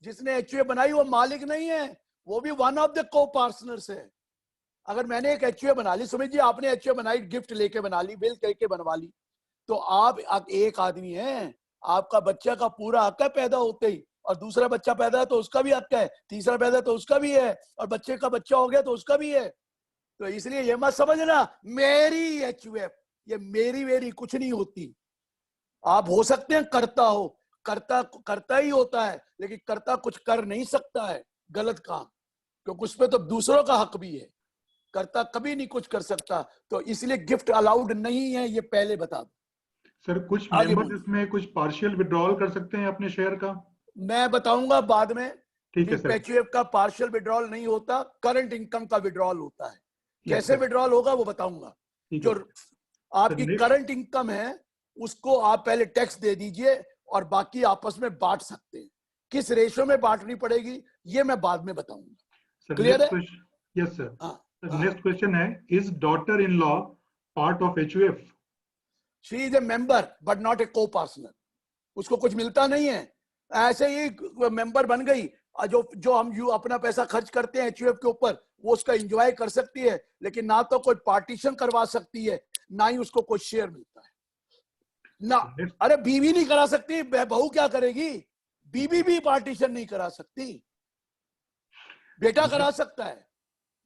जिसने एचयूए बनाई वो मालिक नहीं है, वो भी वन ऑफ द को पार्टनर्स है। अगर मैंने एक एचयूए बना ली, सुमित जी आपने एचयूए बनाई, गिफ्ट लेके बना ली, बिल करके बनवा ली, तो आप एक आदमी हैं, आपका बच्चा का पूरा हक है पैदा होते ही, और दूसरा बच्चा पैदा है तो उसका भी हक है, तीसरा पैदा तो उसका भी है, और बच्चे का बच्चा हो गया तो उसका भी है। तो इसलिए ये मत समझना मेरी एचयूएफ, ये मेरी कुछ नहीं होती। आप हो सकते हैं करता हो, करता ही होता है, लेकिन करता कुछ कर नहीं सकता है गलत काम, क्योंकि उसमें तो दूसरों का हक भी है। करता कभी नहीं कुछ कर सकता, तो इसलिए गिफ्ट अलाउड नहीं है, ये पहले बता दो। सर कुछ मेंबर्स इसमें कुछ पार्शियल विड्रॉल कर सकते हैं अपने शेयर का? मैं बताऊंगा बाद में। ठीक है सर। एचयूएफ का पार्शियल विड्रॉल नहीं होता, करंट इनकम का विड्रॉल होता है। कैसे विड्रॉल होगा वो बताऊंगा। जो आपकी करंट इनकम है उसको आप पहले टैक्स दे दीजिए और बाकी आपस में बांट सकते हैं। किस रेशो में बांटनी पड़ेगी ये मैं बाद में बताऊंगा। क्लियर है? Yes sir. नेक्स्ट क्वेश्चन है, is daughter in law part of HUF? She is a member but not a को पार्टनर। उसको कुछ मिलता नहीं है, ऐसे ही मेंबर बन गई। जो हम अपना पैसा खर्च करते हैं एचयूएफ के ऊपर, वो उसका एंजॉय कर सकती है, लेकिन ना तो कोई पार्टीशन करवा सकती है, ना ही उसको कोई शेयर मिलता है ना। अरे बीवी नहीं करा सकती, बहू क्या करेगी? बीवी भी पार्टीशन नहीं करा सकती। बेटा करा सकता है,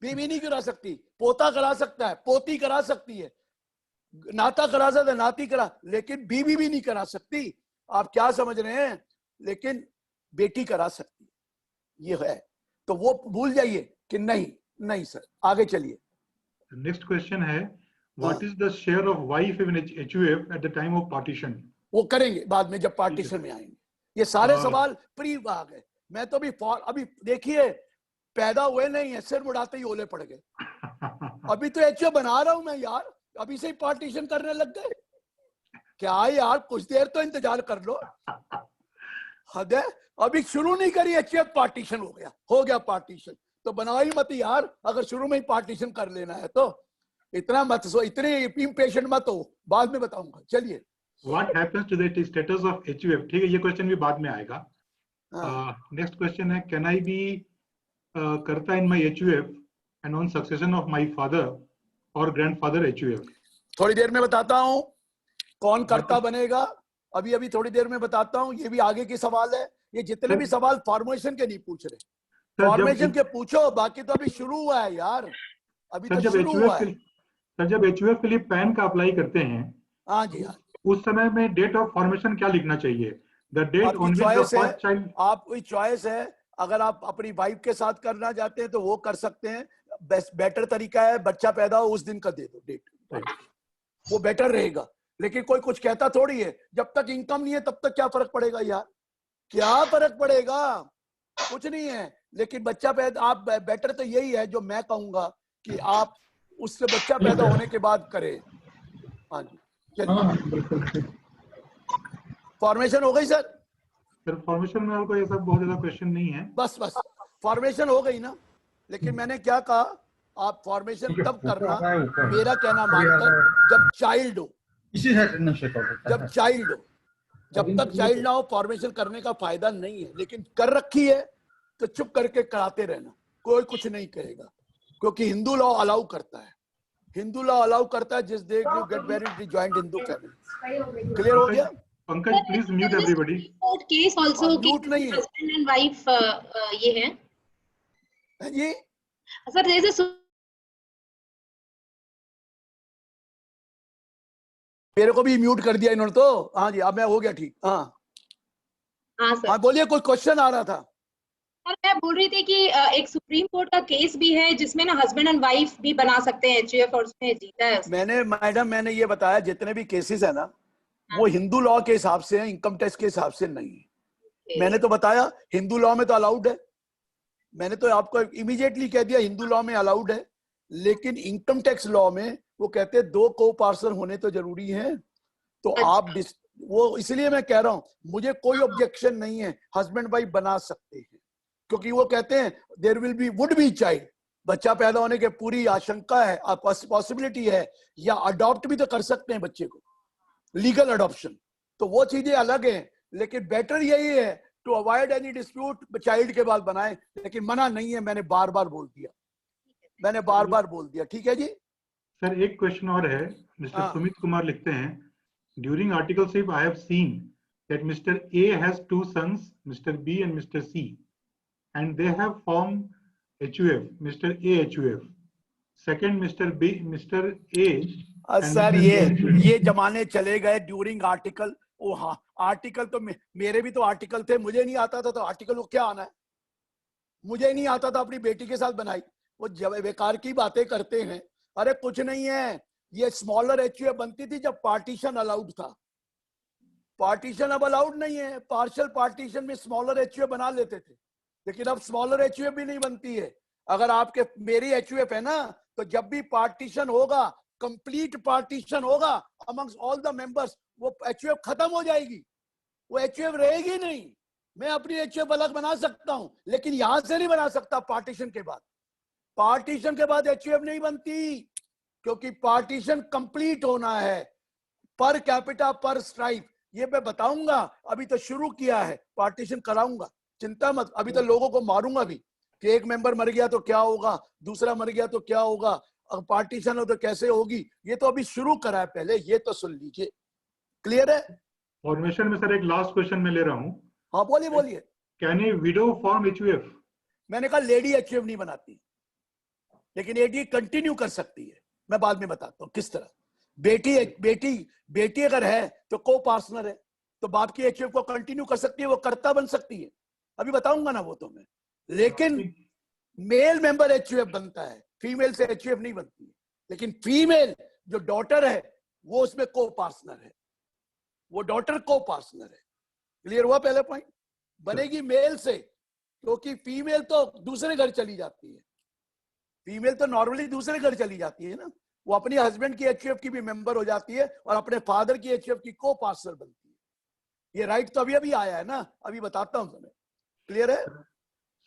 बीवी नहीं करा सकती। पोता करा सकता है, पोती करा सकती है, नाता करा सकता है, नाती करा, लेकिन बीवी भी नहीं करा सकती। आप क्या समझ रहे हैं? लेकिन बेटी करा सकती है, ये है। तो वो भूल जाइए कि नहीं सर। आगे चलिए। नेक्स्ट क्वेश्चन है, what is the share of wife in HUF at the time of partition? वो करेंगे बाद में, जब पार्टीशन में आएंगे। ये सारे सवाल प्री आ गए। मैं तो अभी देखिए, पैदा हुए नहीं है, सिर उड़ाते ही ओले पड़ गए। अभी तो एचयूएफ बना रहा हूं मैं यार, अभी से ही पार्टीशन करने लग गए। क्या यार, कुछ देर तो इंतजार कर लो। हद है, अभी शुरू नहीं करी एचयूएफ, पार्टीशन हो गया पार्टीशन। तो बनाओ ही मत यार, अगर शुरू में ही पार्टीशन कर लेना है तो। इतना मत सो, इतने इम्पेशेंट मत हो, बाद में बताऊंगा। चलिए। What happens to the status of HUF? ठीक है, ये क्वेश्चन भी बाद में आएगा। नेक्स्ट क्वेश्चन है, कैन आई बी करता इन माई HUF and on succession of my father और ग्रैंडफादर HUF? थोड़ी देर में बताता हूँ कौन करता बनेगा। अभी थोड़ी देर में बताता हूँ। ये भी आगे की सवाल है। ये जितने भी सवाल फॉर्मेशन के नहीं पूछ रहे, फॉर्मेशन के पूछो, बाकी तो अभी शुरू हुआ है यार, अभी तो शुरू हुआ है। सर जब HUF के लिए पैन का अप्लाई करते हैं, हाँ जी, हाँ, उस समय में डेट ऑफ फॉर्मेशन क्या लिखना चाहिए? The date on which the first child. आपकी चॉइस है। अगर आप अपनी वाइफ के साथ करना चाहते हैं तो वो कर सकते हैं। बेटर तरीका है बच्चा पैदा हो उस दिन का दे दो डेट, वो बेटर रहेगा। लेकिन कोई कुछ कहता थोड़ी है, जब तक इनकम नहीं है तब तक क्या फर्क पड़ेगा यार? क्या फर्क पड़ेगा? कुछ नहीं है। लेकिन बच्चा पैदा, आप बेटर तो यही है जो मैं कहूंगा कि आप उससे बच्चा पैदा होने के बाद करें। हाँ जी, फॉर्मेशन हो गई सर? सर फॉर्मेशन में और कोई ऐसा बहुत ज्यादा क्वेश्चन नहीं है। बस फॉर्मेशन हो गई ना। लेकिन मैंने क्या कहा, आप फॉर्मेशन तब करना, मेरा कहना मानकर, जब चाइल्ड हो। जब चाइल्ड हो, जब तक चाइल्ड ना हो फॉर्मेशन करने का फायदा नहीं है। लेकिन कर रखी है तो चुप करके कराते रहना, कोई कुछ नहीं कहेगा, क्योंकि हिंदू लॉ अलाउ करता है। हिंदू लॉ अलाउ करता है जिस day you get married in joint Hindu family. Clear हो गया? Pankaj please mute everybody. Court case also mute नहीं है हस्बैंड एंड वाइफ, ये है ये सर। जैसे मेरे को भी म्यूट कर दिया इन्होंने तो। हाँ जी, अब मैं हो गया ठीक। हाँ हाँ सर, हाँ, बोलिए, कोई क्वेश्चन आ रहा था? और मैं बोल रही थी कि एक सुप्रीम कोर्ट का केस भी है जिसमें ना हस्बैंड एंड वाइफ भी बना सकते हैं एचयूएफ, और उसमें जीता है उसने। मैंने ये बताया जितने भी केसेस है ना वो हिंदू लॉ के हिसाब से है, इनकम टैक्स के हिसाब से नहीं है। मैंने तो बताया हिंदू लॉ में तो अलाउड है, मैंने तो आपको इमीडिएटली कह दिया हिंदू लॉ में अलाउड है, लेकिन इनकम टैक्स लॉ में वो कहते हैं 2 को पार्सन होने तो जरूरी है। तो आप वो इसलिए मैं कह रहा हूं मुझे कोई ऑब्जेक्शन नहीं है, हस्बैंड वाइफ बना सकते हैं, क्योंकि वो कहते हैं there will be would be child, बच्चा पैदा होने की पूरी आशंका है, पॉसिबिलिटी है, या अडॉप्ट भी तो कर सकते हैं बच्चे को, लीगल अडॉप्शन, तो वो चीजें अलग हैं। लेकिन बेटर यही है to avoid any dispute child के बाद बनाए, लेकिन मना नहीं है, मैंने बार बार बोल दिया, ठीक है जी। सर एक क्वेश्चन और है, मिस्टर सुमित कुमार लिखते हैं, during articleship I have seen that mister A has 2 sons, mister B and mister C, and they have formed HUF, Mr. A HUF. Second, Mr. B, Mr. A. Sir ये जमाने चले गए during article. ओ हाँ, article तो मेरे भी तो article थे, मुझे नहीं आता था तो आर्टिकल को क्या आना है, मुझे नहीं आता था, अपनी बेटी के साथ बनाई। वो जब बेकार की बातें करते हैं, अरे कुछ नहीं है, ये स्मॉलर HUF बनती थी जब पार्टीशन अलाउड था, पार्टीशन अब अलाउड नहीं है, पार्शियल पार्टीशन में स्मॉलर HUF बना लेते थे, लेकिन अब स्मॉलर HUF भी नहीं बनती है। अगर आपके मेरी HUF है ना, तो जब भी पार्टीशन होगा, कंप्लीट पार्टीशन होगा अमंग्स ऑल द मेंबर्स, वो HUF खत्म हो जाएगी, वो HUF रहेगी नहीं। मैं अपनी HUF अलग बना सकता हूं, लेकिन यहां से नहीं बना सकता पार्टीशन के बाद। पार्टीशन के बाद HUF नहीं बनती, क्योंकि पार्टीशन कंप्लीट होना है, पर कैपिटा पर स्ट्राइप। ये मैं बताऊंगा, अभी तो शुरू किया है, पार्टीशन कराऊंगा, चिंता मत। अभी तो लोगों को मारूंगा भी कि एक मेंबर मर गया तो क्या होगा, दूसरा मर गया तो क्या होगा, अगर पार्टीशन हो तो कैसे होगी, ये तो अभी शुरू करा है, पहले ये तो सुन लीजिए। क्लियर है? फॉर्मेशन में सर एक लास्ट क्वेश्चन मैं ले रहा हूँ। हाँ बोलिए। Can a window form HUF? मैंने कहा लेडी HUF नहीं बनाती, लेकिन एडी कंटिन्यू कर सकती है, मैं बाद में बताता हूँ किस तरह। बेटी अगर है तो को पार्टनर है, तो बाप की HUF को कंटिन्यू कर सकती है, वो कर्ता बन सकती है, अभी बताऊंगा ना वो तो मैं। लेकिन मेल मेंबर HUF बनता है, फीमेल से HUF नहीं बनती है। लेकिन फीमेल जो डॉटर है वो उसमें को पार्टनर है, वो डॉटर को पार्टनर है। क्लियर हुआ पहले पॉइंट? बनेगी मेल से, क्योंकि फीमेल तो दूसरे घर चली जाती है, फीमेल तो नॉर्मली दूसरे घर चली जाती है ना, वो अपनी हस्बैंड की HUF की भी मेंबर हो जाती है और अपने फादर की HUF की को पार्टनर बनती है। ये राइट तो अभी आया है ना, अभी बताता हूं तुम्हें। क्लियर है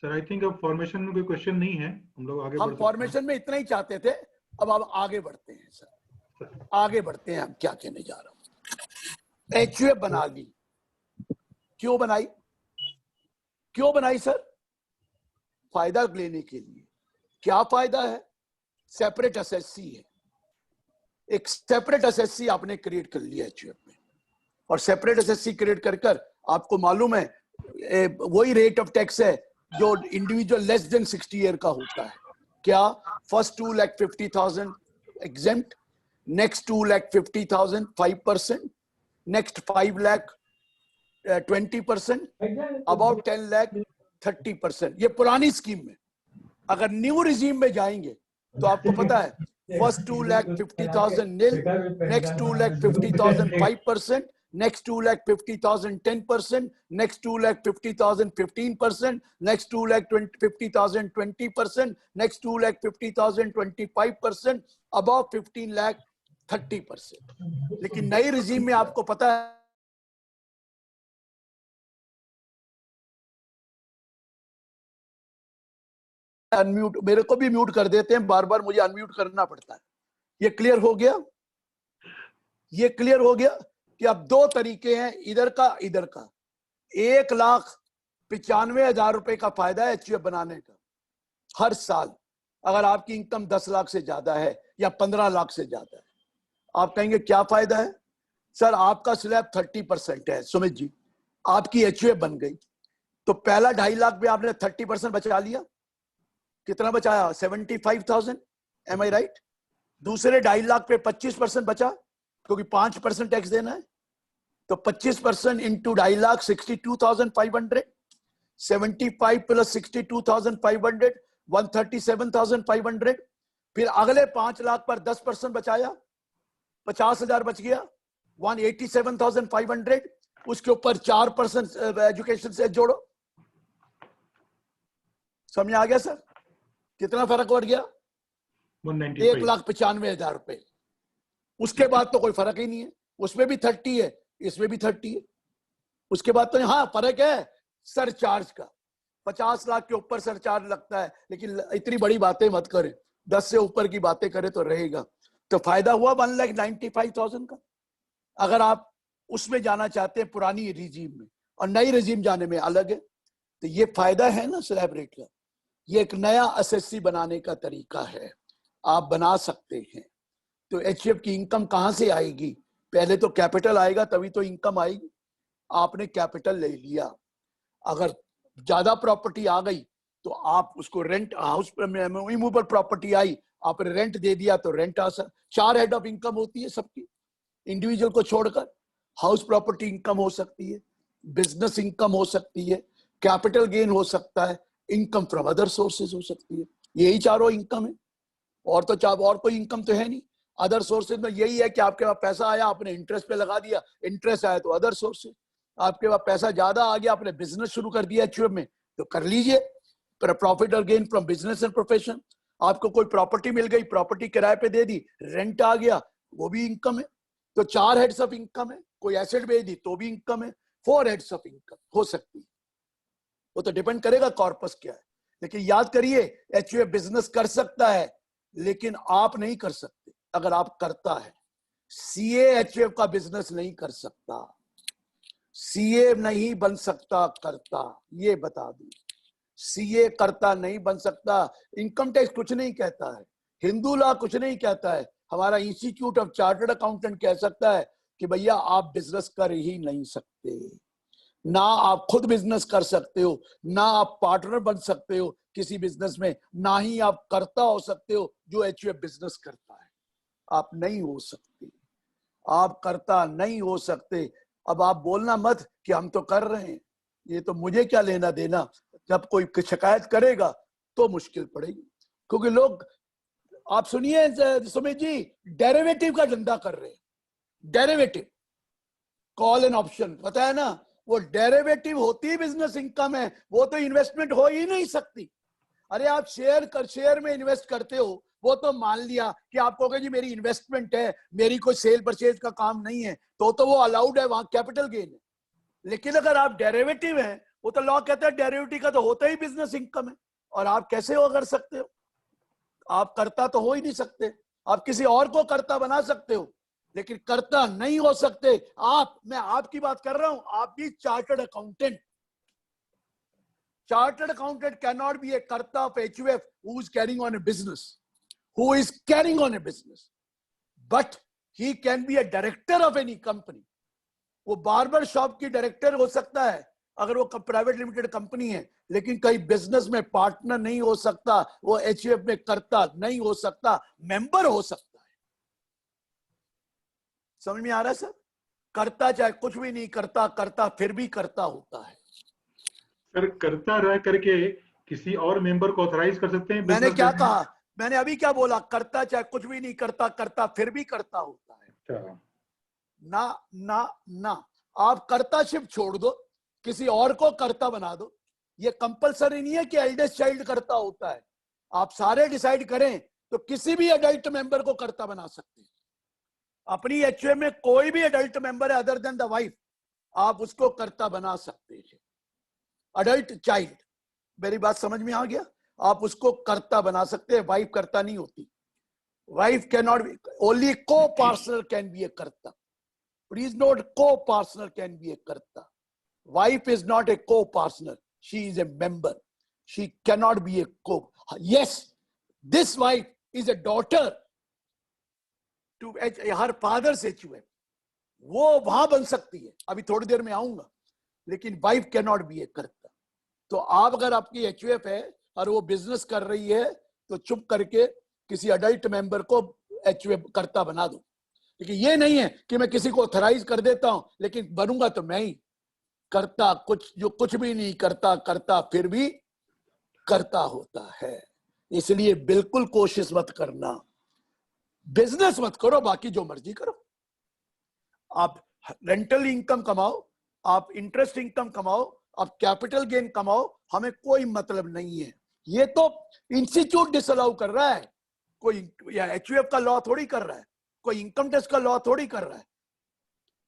सर? आई थिंक अब फॉर्मेशन में कोई क्वेश्चन नहीं है, हम लोग आगे हम फॉर्मेशन में इतना ही चाहते थे, अब आगे बढ़ते हैं सर, आगे बढ़ते हैं। हम क्या कहने जा रहा हूं, HUF बना ली, क्यों बनाई सर? फायदा लेने के लिए। क्या फायदा है? सेपरेट एसएससी है, एक सेपरेट एसएससी आपने क्रिएट कर लिया HUF में, और सेपरेट एसएससी क्रिएट कर आपको मालूम है वही रेट ऑफ टैक्स है जो इंडिविजुअल लेस देन 60 ईयर का होता है। क्या? First 2,50,000 exempt, next 2,50,000 5%, next 5 lakh 20%, about 10 lakh 30%। ये पुरानी स्कीम में। अगर न्यू रिजीम में जाएंगे तो आपको पता है फर्स्ट 2,50,000 नील, next 2,50,000 5%, next 2,50,000 10%, next 2,50,000 15%, next 2,50,000 20%, next 2,50,000 25%, above 15 lakh 30%। लेकिन नई रिजीम में आपको पता है अनम्यूट, मेरे को भी म्यूट कर देते हैं, बार बार मुझे अनम्यूट करना पड़ता है। ये क्लियर हो गया? ये क्लियर हो गया कि अब 2 तरीके हैं, इधर का 1,95,000 रुपए का फायदा है HUF बनाने का हर साल, अगर आपकी इनकम 10 लाख से ज्यादा है या 15 लाख से ज्यादा है। आप कहेंगे क्या फायदा है सर? आपका स्लैब 30% है सुमित जी, आपकी HUF बन गई तो पहला 2.5 लाख में आपने 30% बचा लिया। कितना बचाया? 75,000। एम आई राइट? दूसरे 2.5 लाख पे 25% बचा, क्योंकि 5% टैक्स देना है, तो 25% इंटू 2.5 लाख 62,500, 75 प्लस 62,500 137,500। फिर अगले 5 लाख पर 10% बचाया, 50,000 बच गया, 187,500। उसके ऊपर 4% एजुकेशन से जोड़ो। समझ आ गया सर? कितना फर्क बढ़ गया? 1,95,000 रुपए। उसके बाद तो कोई फर्क ही नहीं है, उसमें भी 30 है, इसमें भी 30 है। उसके बाद तो हाँ फर्क है सरचार्ज का, 50 लाख के ऊपर सरचार्ज लगता है, लेकिन इतनी बड़ी बातें मत करें, 10 से ऊपर की बातें करें तो रहेगा। तो फायदा हुआ 1,95,000 का। अगर आप उसमें जाना चाहते हैं पुरानी रिजीम में, और नई रिजीम जाने में अलग है, तो ये फायदा है ना स्लैब रेट का। ये एक नया एसएससी बनाने का तरीका है, आप बना सकते हैं। तो एचयूएफ की इनकम कहां से आएगी? पहले तो कैपिटल आएगा, तभी तो इनकम आएगी। आपने कैपिटल ले लिया, अगर ज्यादा प्रॉपर्टी आ गई तो आप उसको रेंट, हाउस इमूवेबल प्रॉपर्टी आई, आपने रेंट दे दिया तो रेंट आ सकता। 4 हेड ऑफ इनकम होती है सबकी, इंडिविजुअल को छोड़कर। हाउस प्रॉपर्टी इनकम हो सकती है, बिजनेस इनकम हो सकती है, कैपिटल गेन हो सकता है, इनकम फ्रॉम अदर सोर्सेज हो सकती है। यही चारों इनकम है, और कोई इनकम तो है नहीं। अदर सोर्सेज में यही है कि आपके पास पैसा आया, आपने इंटरेस्ट पे लगा दिया, इंटरेस्ट आया तो अदर सोर्सेज। आपके पास पैसा ज्यादा आ गया, आपने बिजनेस शुरू कर दिया एचयूएफ में, तो कर लीजिए प्रॉफिट और gain from business and profession. आपको कोई प्रॉपर्टी मिल गई, प्रॉपर्टी किराए पे दे दी, रेंट आ गया, वो भी इनकम है। तो 4 हेड्स ऑफ इनकम है। कोई एसेट बेच दी तो भी इनकम है। 4 हेड्स ऑफ इनकम हो सकती है, वो तो डिपेंड करेगा कॉर्पस क्या है। लेकिन याद करिए, एचयूएफ बिजनेस कर सकता है, लेकिन आप नहीं कर सकते। अगर आप करता है, सीए एचयूएफ का बिजनेस नहीं कर सकता, सीए नहीं बन सकता करता, ये बता दूं। सीए करता नहीं बन सकता। इनकम टैक्स कुछ नहीं कहता है, हिंदू लॉ कुछ नहीं कहता है, हमारा इंस्टीट्यूट ऑफ चार्टर्ड अकाउंटेंट कह सकता है कि भैया आप बिजनेस कर ही नहीं सकते। ना आप खुद बिजनेस कर सकते हो, ना आप पार्टनर बन सकते हो किसी बिजनेस में, ना ही आप करता हो सकते हो जो एचयूएफ बिजनेस करता है। आप नहीं हो सकते, आप करता नहीं हो सकते। अब आप बोलना मत कि हम तो कर रहे हैं, ये तो मुझे क्या लेना देना। जब कोई शिकायत करेगा तो मुश्किल पड़ेगी, क्योंकि लोग, आप सुनिए सुमित जी, डेरिवेटिव का धंधा कर रहे हैं। डेरिवेटिव, कॉल एंड ऑप्शन, पता है ना, वो डेरिवेटिव होती बिजनेस इनकम है, वो तो इन्वेस्टमेंट हो ही नहीं सकती। अरे आप शेयर में इन्वेस्ट करते हो, वो तो मान लिया कि आप कहोगे जी मेरी इन्वेस्टमेंट है, मेरी कोई सेल परचेज का काम नहीं है, तो वो अलाउड है, वहां कैपिटल गेन है। लेकिन अगर आप डेरिवेटिव हैं, वो तो लॉ कहता है डेरिवेटिव का तो होता ही बिजनेस इनकम है, और आप कैसे वो कर सकते हो? आप करता तो हो ही नहीं सकते। आप किसी और को करता बना सकते हो, लेकिन करता नहीं हो सकते आप। मैं आपकी बात कर रहा हूं, आप भी chartered accountant. Chartered accountant cannot be a karta of HUF who is carrying on a business, but he can be a director of any company. वो बार्बर शॉप की डायरेक्टर हो सकता है अगर वो प्राइवेट लिमिटेड कंपनी है, लेकिन कई बिजनेस में पार्टनर नहीं हो सकता, वो एचयूएफ में करता नहीं हो सकता, मेंबर हो सकता है। समझ में आ रहा है सर? करता चाहे कुछ भी नहीं करता, करता फिर भी करता होता है। सर करता रह करके किसी और मेंबर को ऑथराइज कर सकते हैं? मैंने क्या कहा? मैंने अभी क्या बोला? करता चाहे कुछ भी नहीं करता, करता फिर भी करता होता है। ना ना ना, आप कर्ताशिप छोड़ दो, किसी और को करता बना दो। ये कंपलसरी नहीं है कि एल्डेस्ट चाइल्ड करता होता है। आप सारे डिसाइड करें तो किसी भी एडल्ट मेंबर को करता बना सकते हैं। अपनी एचयूएफ में कोई भी एडल्ट मेंबर है अदर देन द वाइफ, आप उसको करता बना सकते हैं। अडल्ट चाइल्ड, मेरी बात समझ में आ गया? आप उसको करता बना सकते हैं, वाइफ करता नहीं होती। Wife can not be, only को पार्टनर कैन बी ए करता। Please note, co-partner can be a karta. Wife is not a co-partner. She is a member. She cannot be a co. Yes, this wife is a daughter to her father's HUF. वो वहां बन सकती है, अभी थोड़ी देर में आऊंगा, लेकिन wife cannot be a karta. तो आप अगर आपकी HUF है और वो बिजनेस कर रही है तो चुप करके किसी अडल्ट मेंबर को HUF करता बना दो। लेकिन ये नहीं है कि मैं किसी को ऑथराइज कर देता हूं, लेकिन बनूंगा तो मैं ही। करता कुछ, जो कुछ भी नहीं करता करता फिर भी करता होता है। इसलिए बिल्कुल कोशिश मत करना, बिजनेस मत करो, बाकी जो मर्जी करो। आप रेंटल इनकम कमाओ, आप इंटरेस्ट इनकम कमाओ, आप कैपिटल गेन कमाओ, हमें कोई मतलब नहीं है। ये तो इंस्टीट्यूट डिसअलाउ कर रहा है, कोई या एचयूएफ का लॉ थोड़ी कर रहा है, कोई इनकम टैक्स का लॉ थोड़ी कर रहा है।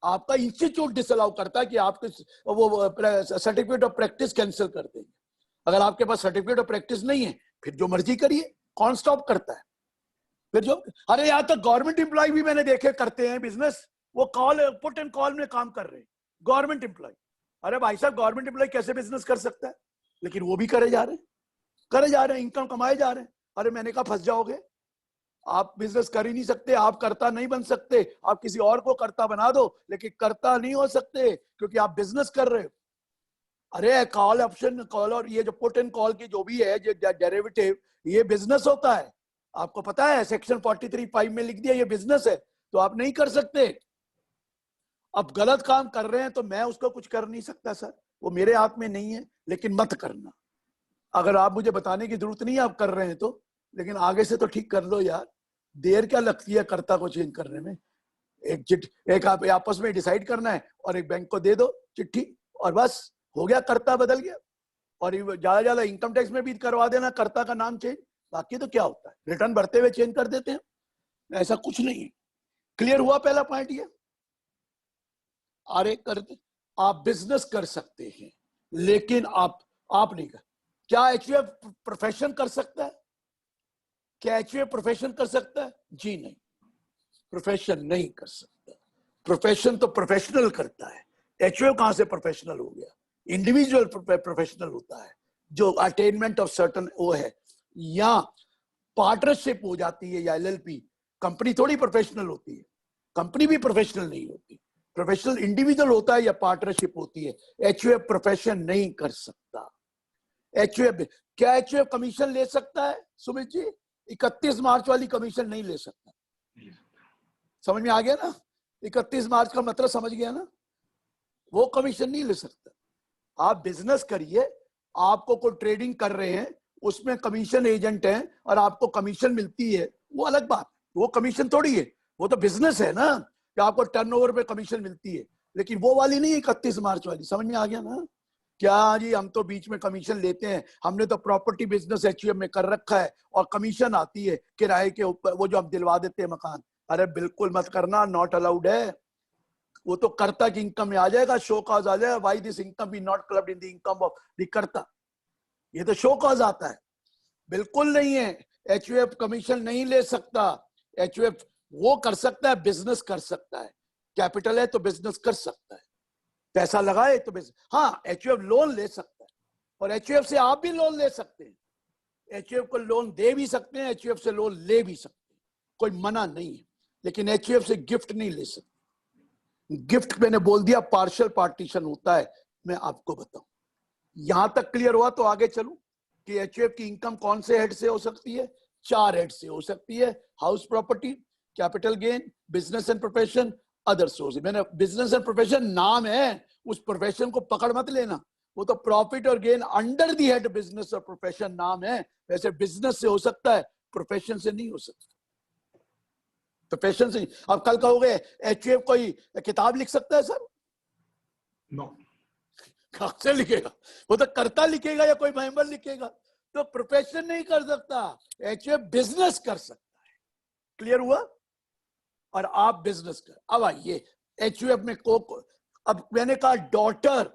आपका इंस्टीट्यूट डिसअलाउ करता है कि आपके वो सर्टिफिकेट ऑफ प्रैक्टिस कैंसिल कर देंगे। अगर आपके पास सर्टिफिकेट ऑफ प्रैक्टिस नहीं है फिर जो मर्जी करिए, कौन स्टॉप करता है? फिर जो, अरे यहाँ तो गवर्नमेंट एम्प्लॉय भी मैंने देखे करते हैं बिजनेस, वो कॉल पुट एंड कॉल में काम कर रहे हैं, गवर्नमेंट एम्प्लॉय। अरे भाई साहब, गवर्नमेंट एम्प्लॉय कैसे बिजनेस कर सकता है? लेकिन वो भी करे जा रहे हैं, इनकम कमाए जा रहे हैं। अरे मैंने कहा फंस जाओगे, आप बिजनेस कर ही नहीं सकते, आप करता नहीं बन सकते, आप किसी और को करता बना दो, लेकिन करता नहीं हो सकते क्योंकि आप बिजनेस कर रहे हो। अरे कॉल ऑप्शन, कॉल और ये जो पुट एंड कॉल की जो भी है, जो डेरिवेटिव, ये बिजनेस होता है। आपको पता है सेक्शन 43(5) में लिख दिया ये बिजनेस है, तो आप नहीं कर सकते। अब गलत काम कर रहे हैं तो मैं उसको कुछ कर नहीं सकता सर, वो मेरे हाथ में नहीं है, लेकिन मत करना। अगर आप मुझे बताने की जरूरत नहीं है आप कर रहे हैं तो, लेकिन आगे से तो ठीक कर लो यार, देर क्या लगती है कर्ता को चेंज करने में। एक आप आपस में डिसाइड करना है और एक बैंक को दे दो चिट्ठी और बस हो गया, कर्ता बदल गया। और ज्यादा इनकम टैक्स में भी करवा देना कर्ता का नाम चेंज, बाकी तो क्या होता है, रिटर्न भरते हुए चेंज कर देते हैं, ऐसा कुछ नहीं है। क्लियर हुआ पहला पॉइंट ये? अरे करते आप बिजनेस कर सकते हैं, लेकिन आप नहीं कर। क्या एचयूएफ प्रोफेशन कर सकता है? क्या एचयूएफ प्रोफेशन कर सकता है? जी नहीं, प्रोफेशन नहीं कर सकता। प्रोफेशन तो प्रोफेशनल करता है, एचयूएफ कहां से प्रोफेशनल हो गया? इंडिविजुअल प्रोफेशनल होता है जो अटेनमेंट ऑफ सर्टन वो है, या पार्टनरशिप हो जाती है या एलएलपी। कंपनी थोड़ी प्रोफेशनल होती है, कंपनी भी प्रोफेशनल नहीं होती, प्रोफेशनल इंडिविजुअल होता है या पार्टनरशिप होती है। एचयूएफ प्रोफेशन नहीं कर सकता। एचयूएफ, क्या एचयूएफ कमीशन ले सकता है सुमित जी? 31 मार्च वाली कमीशन नहीं ले सकता। समझ में आ गया ना? 31 मार्च का मतलब समझ गया ना? वो कमीशन नहीं ले सकता। आप बिजनेस करिए, आपको कोई ट्रेडिंग कर रहे हैं, उसमें कमीशन एजेंट हैं और आपको कमीशन मिलती है, वो अलग बात, वो कमीशन थोड़ी है, वो तो बिजनेस है ना कि आपको टर्नओवर पे कमीशन मिलती है, लेकिन वो वाली नहीं है 31 मार्च वाली। समझ में आ गया ना? क्या जी हम तो बीच में कमीशन लेते हैं, हमने तो प्रॉपर्टी बिजनेस एचयूएफ में कर रखा है और कमीशन आती है किराए के ऊपर, वो जो हम दिलवा देते हैं मकान। अरे बिल्कुल मत करना, नॉट अलाउड है। वो तो कर्ता की इनकम में आ जाएगा, शो कॉज आ जाएगा, why this income be not clubbed in the income of the karta, ये तो शो कॉज आता है। बिल्कुल नहीं है, एचयूएफ कमीशन नहीं ले सकता। एचयूएफ वो कर सकता है, बिजनेस कर सकता है, कैपिटल है तो बिजनेस कर सकता है, पैसा लगाए तो बिजनेस। हाँ, एचयूएफ लोन ले सकता है और एचयूएफ से आप भी लोन ले सकते हैं, एचयूएफ को लोन दे भी सकते हैं, एचयूएफ से लोन ले भी सकते हैं, कोई मना नहीं है, लेकिन एचयूएफ से गिफ्ट नहीं ले सकते। गिफ्ट मैंने बोल दिया पार्शियल पार्टीशन होता है। मैं आपको बताऊं, यहां तक क्लियर हुआ तो आगे चलूं कि एचयूएफ की इनकम कौन से हेड से हो सकती है? 4 हेड से हो सकती है, house property, capital gain, business and profession, other source. मैंने बिजनेस एंड प्रोफेशन नाम है, उस प्रोफेशन को पकड़ मत लेना, वो तो प्रॉफिट और gain under the head business और प्रोफेशन नाम है। वैसे बिजनेस से हो सकता है, प्रोफेशन से नहीं हो सकता। प्रोफेशन से अब कल कहोगे एचयूएफ कोई किताब लिख सकता है सर? नो। कहां से लिखेगा? वो तो कर्ता लिखेगा या कोई मेंबर लिखेगा, तो प्रोफेशन नहीं कर सकता। एचयूएफ बिजनेस कर सकता है। क्लियर हुआ? और आप बिजनेस कर। अब आइए एचयूएफ में अब मैंने कहा डॉटर,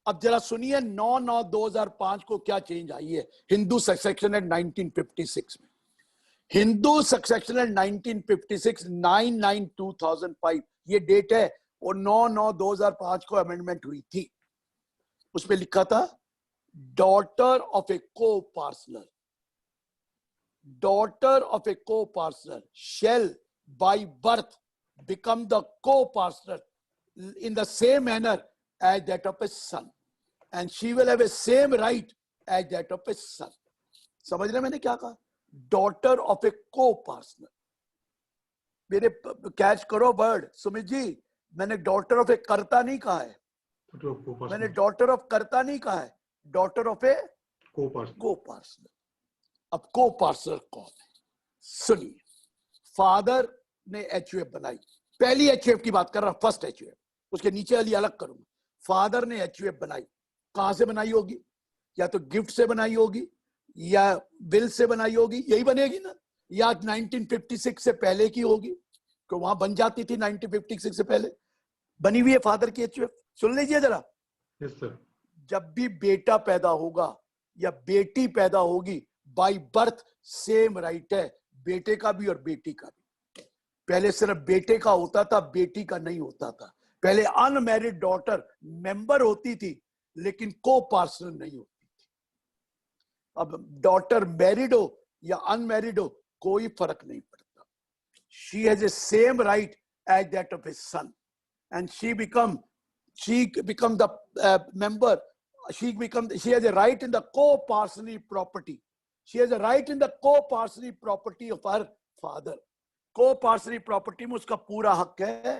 अब जरा सुनिए 9/9/2005 को क्या चेंज आई है हिंदू सक्सेशन एक्ट 1956 में। हिंदू सक्सेशन एक्ट 1956 9/9/2005 ये डेट है, और 9/9/2005 को अमेंडमेंट हुई थी। उसमें लिखा था डॉटर ऑफ ए को पार्सनर, डॉटर ऑफ ए को partner shall by birth become the co-partner in the same manner as that of a son, and she will have a same right as that of a son. समझ रहे मैंने क्या कहा? Daughter of ए को partner. मेरे catch करो word Sumit ji, मैंने daughter of ए कर्ता नहीं कहा है, मैंने डॉटर ऑफ कर्ता नहीं कहा है, डॉटर ऑफ ए को पार्सनर। अब को पार्सनर कौन है? सुनिए, फादर ने एचयूएफ बनाई, पहली एचयूएफ की बात कर रहा हूं, फर्स्ट एचयूएफ, उसके नीचे वाली अलग करूंगा। फादर ने एचयूएफ बनाई, कहां से बनाई होगी? या तो गिफ्ट से बनाई होगी या विल से बनाई होगी, यही बनेगी ना, या 1956 से पहले की होगी, तो वहां बन जाती थी 1956 से पहले बनी हुई है फादर की एचयूएफ। सुन लीजिए जरा। Yes sir. जब भी बेटा पैदा होगा या बेटी पैदा होगी, बाय बर्थ सेम राइट है बेटे का भी और बेटी का भी। पहले सिर्फ बेटे का होता था, बेटी का नहीं होता था। पहले अनमैरिड डॉटर मेंबर होती थी लेकिन को पार्सनर नहीं होती थी। अब डॉटर मैरिड हो या अनमैरिड हो कोई फर्क नहीं पड़ता। She has a same right as that of his son and she become the member, she has a right in the co-parsonage property. She has a right in the co-parsonage property of her father. Co-parsonage property में उसका पूरा हक है।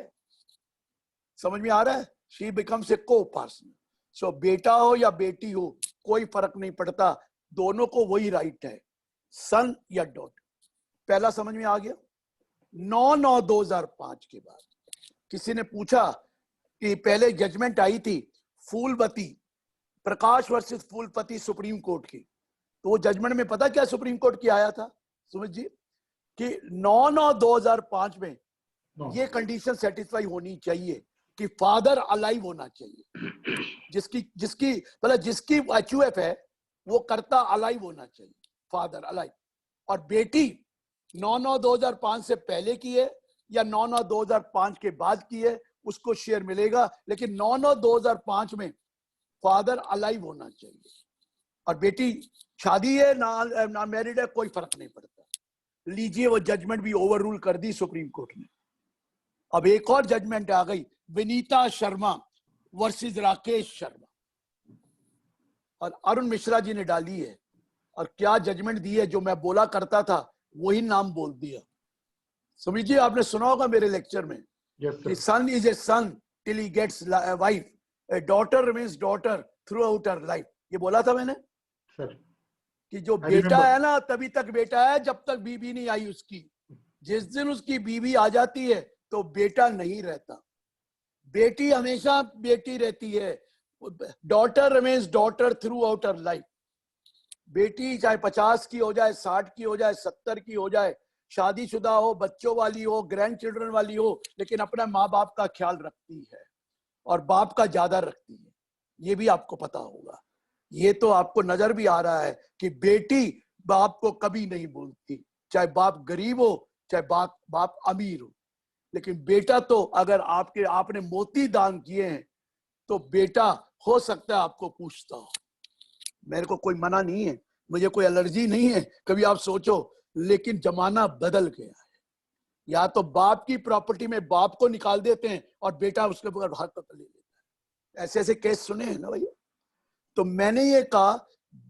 समझ में आ रहा है? She becomes a co-parsoner. So बेटा हो या बेटी हो कोई फर्क नहीं पड़ता, दोनों को वही राइट है, सन या डॉटर। पहला समझ में आ गया। 9/9/2005 के बाद किसी ने पूछा कि पहले जजमेंट आई थी फूलपति, प्रकाश वर्सेस फूलपति सुप्रीम कोर्ट की, तो वो जजमेंट में पता क्या सुप्रीम कोर्ट की आया था सुमित जी, कि 9/9/2005 में ये कंडीशन सेटिस्फाई होनी चाहिए कि फादर अलाइव होना चाहिए। जिसकी एचयूएफ है वो कर्ता अलाइव होना चाहिए, फादर अलाइव। और बेटी 9/9/2005 से पहले की है या 9/9/2005 के बाद की है उसको शेयर मिलेगा, लेकिन 9/9/2005 में फादर अलाइव होना चाहिए। और बेटी शादी है ना मैरिड है कोई फर्क नहीं पड़ता। लीजिए, वो जजमेंट भी ओवर रूल कर दी सुप्रीम कोर्ट ने। अब एक और जजमेंट आ गई, विनीता शर्मा वर्सेस राकेश शर्मा, और अरुण मिश्रा जी ने डाली है। और क्या जजमेंट दी है, जो मैं बोला करता था वही नाम बोल दिया। सुमित जी, आपने सुना होगा मेरे लेक्चर में, son is a son till he gets wife, a daughter remains daughter throughout her life. ये बोला था मैंने सर कि जो बेटा है ना तभी तक बेटा है जब तक बीवी नहीं आई उसकी। जिस दिन उसकी बीवी आ जाती है तो बेटा नहीं रहता, बेटी हमेशा बेटी रहती है। Daughter remains daughter throughout her life. बेटी चाहे 50 की हो जाए, 60 की हो जाए, 70 की हो जाए, शादीशुदा हो, बच्चों वाली हो, ग्रैंड चिल्ड्रन वाली हो, लेकिन अपना माँ बाप का ख्याल रखती है और बाप का ज्यादा रखती है। ये भी आपको पता होगा। ये तो आपको नजर भी आ रहा है कि बेटी बाप को कभी नहीं बोलती, चाहे बाप गरीब हो चाहे बाप अमीर हो। लेकिन बेटा तो अगर आपने मोती दान किए हैं तो बेटा हो सकता है आपको पूछता हो। मेरे को कोई मना नहीं है, मुझे कोई एलर्जी नहीं है, कभी आप सोचो, लेकिन जमाना बदल गया है। या तो बाप की प्रॉपर्टी में बाप को निकाल देते हैं और बेटा उसके ऊपर हाथ पकड़ ले लेता है। ऐसे ऐसे केस सुने हैं ना भैया। तो मैंने ये कहा,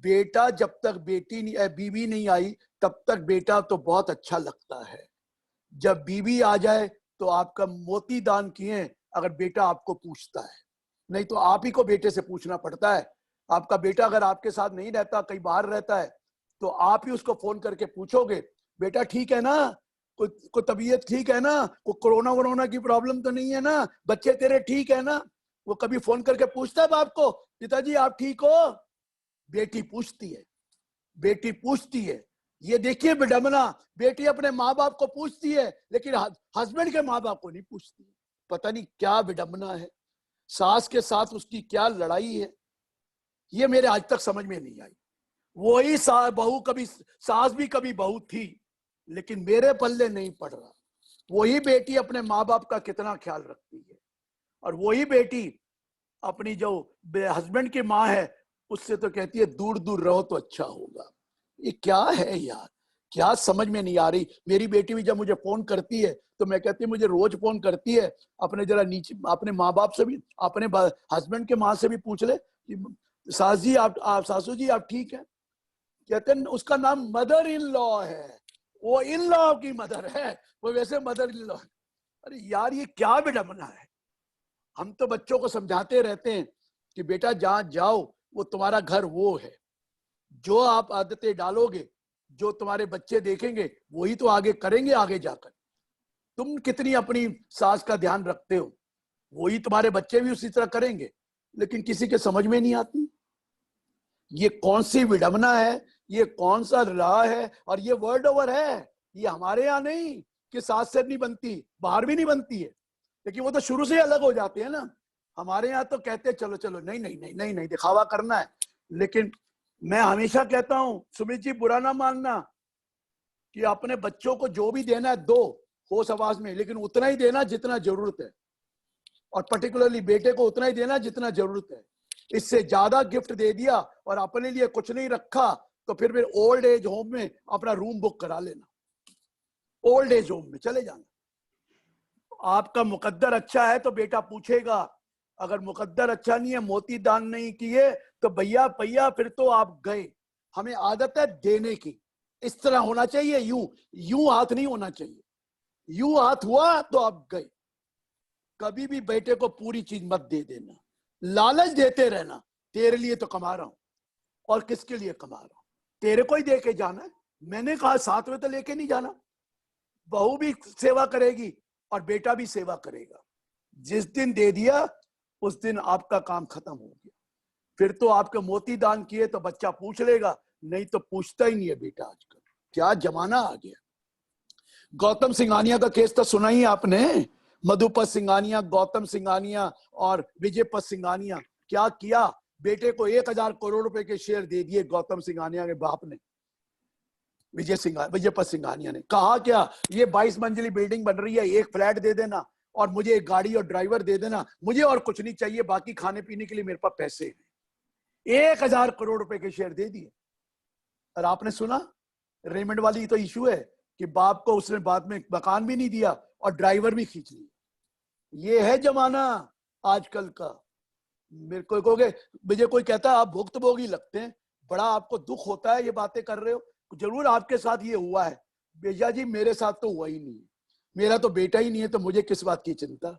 बेटा जब तक बीवी नहीं आई तब तक बेटा तो बहुत अच्छा लगता है। जब बीवी आ जाए तो आपका मोती दान किए अगर बेटा आपको पूछता है, नहीं तो आप ही को बेटे से पूछना पड़ता है। आपका बेटा अगर आपके साथ नहीं रहता, कहीं बाहर रहता है, तो आप ही उसको फोन करके पूछोगे, बेटा ठीक है ना, कोई तबीयत ठीक है ना, कोई कोरोना की प्रॉब्लम तो नहीं है ना, बच्चे तेरे ठीक है ना। वो कभी फोन करके पूछता है बाप को, पिताजी आप ठीक हो? बेटी पूछती है। ये देखिए विडंबना, बेटी अपने माँ बाप को पूछती है लेकिन हस्बैंड के माँ बाप को नहीं पूछती। पता नहीं क्या विडंबना है, सास के साथ उसकी क्या लड़ाई है, ये मेरे आज तक समझ में नहीं आई। वही बहू, कभी सास भी कभी बहू थी, लेकिन मेरे पल्ले नहीं पड़ रहा। वही बेटी अपने माँ बाप का कितना ख्याल रखती है, और वही बेटी अपनी जो हस्बैंड की माँ है उससे तो कहती है दूर दूर रहो तो अच्छा होगा। ये क्या है यार, क्या समझ में नहीं आ रही। मेरी बेटी भी जब मुझे फोन करती है तो मैं कहती हूँ, मुझे रोज फोन करती है, अपने जरा नीचे अपने माँ बाप से भी, अपने हस्बैंड के माँ से भी पूछ ले, सास जी आप सासू जी आप ठीक है? कहते हैं उसका नाम मदर इन लॉ है, वो इन लॉ की मदर है, वो वैसे मदर इन लॉ। अरे यार ये क्या विडंबना है। हम तो बच्चों को समझाते रहते हैं कि बेटा जहां जाओ वो तुम्हारा घर वो है, जो आप आदतें डालोगे, जो तुम्हारे बच्चे देखेंगे वही तो आगे करेंगे। आगे जाकर तुम कितनी अपनी सास का ध्यान रखते हो, वही तुम्हारे बच्चे भी उसी तरह करेंगे। लेकिन किसी के समझ में नहीं आती ये कौन सी विडंबना है, ये कौन सा राह है। और ये वर्ल्ड ओवर है, ये हमारे यहाँ नहीं कि सास से नहीं बनती, बाहर भी नहीं बनती है, लेकिन वो तो शुरू से अलग हो जाते हैं ना। हमारे यहाँ तो कहते हैं चलो चलो, नहीं नहीं नहीं नहीं नहीं, दिखावा करना है। लेकिन मैं हमेशा कहता हूं सुमित जी, बुरा ना मानना, कि अपने बच्चों को जो भी देना है दो होश आवाज में, लेकिन उतना ही देना जितना जरूरत है, और पर्टिकुलरली बेटे को उतना ही देना जितना जरूरत है। इससे ज्यादा गिफ्ट दे दिया और अपने लिए कुछ नहीं रखा तो फिर ओल्ड एज होम में अपना रूम बुक करा लेना, ओल्ड एज होम में चले जाना। आपका मुकद्दर अच्छा है तो बेटा पूछेगा, अगर मुकद्दर अच्छा नहीं है, मोती दान नहीं किए तो भैया भैया फिर तो आप गए। हमें आदत है देने की, इस तरह होना चाहिए, यूं यूं हाथ नहीं होना चाहिए। यूं हाथ हुआ तो आप गए। कभी भी बेटे को पूरी चीज मत दे देना, लालच देते रहना, तेरे लिए तो कमा रहा हूं। और किसके लिए कमा रहा हूं? तेरे को ही दे के जाना है। मैंने कहा साथ में तो लेके नहीं जाना। बहू भी सेवा करेगी और बेटा भी सेवा करेगा। जिस दिन दे दिया उस दिन आपका काम खत्म हो गया। फिर तो आपके मोती दान किए तो बच्चा पूछ लेगा, नहीं तो पूछता ही नहीं है बेटा। आजकल क्या जमाना आ गया। गौतम सिंघानिया का केस तो सुना ही आपने। मधुपत सिंघानिया, गौतम सिंघानिया और विजयपत सिंघानिया क्या किया, बेटे को 1000 करोड़ रुपए के शेयर दे दिए गौतम सिंघानिया के बाप ने। विजयपत सिंघानिया ने कहा क्या, ये 22 मंजिली बिल्डिंग बन रही है, एक फ्लैट दे देना और मुझे एक गाड़ी और ड्राइवर दे देना, मुझे और कुछ नहीं चाहिए, बाकी खाने पीने के लिए मेरे पास पैसे हैं। 1000 करोड़ रुपए के शेयर दे दिए। और आपने सुना रेमंड वाली तो इशू है कि बाप को उसने बाद में मकान भी नहीं दिया और ड्राइवर भी खींच लिया। ये है जमाना आजकल का। मेरे को कहोगे, मुझे कोई कहता है आप भुक्तभोगी लगते हैं, बड़ा आपको दुख होता है ये बातें कर रहे हो। जरूर आपके साथ ये हुआ है। भैया जी मेरे साथ तो हुआ ही नहीं, मेरा तो बेटा ही नहीं है, तो मुझे किस बात की चिंता।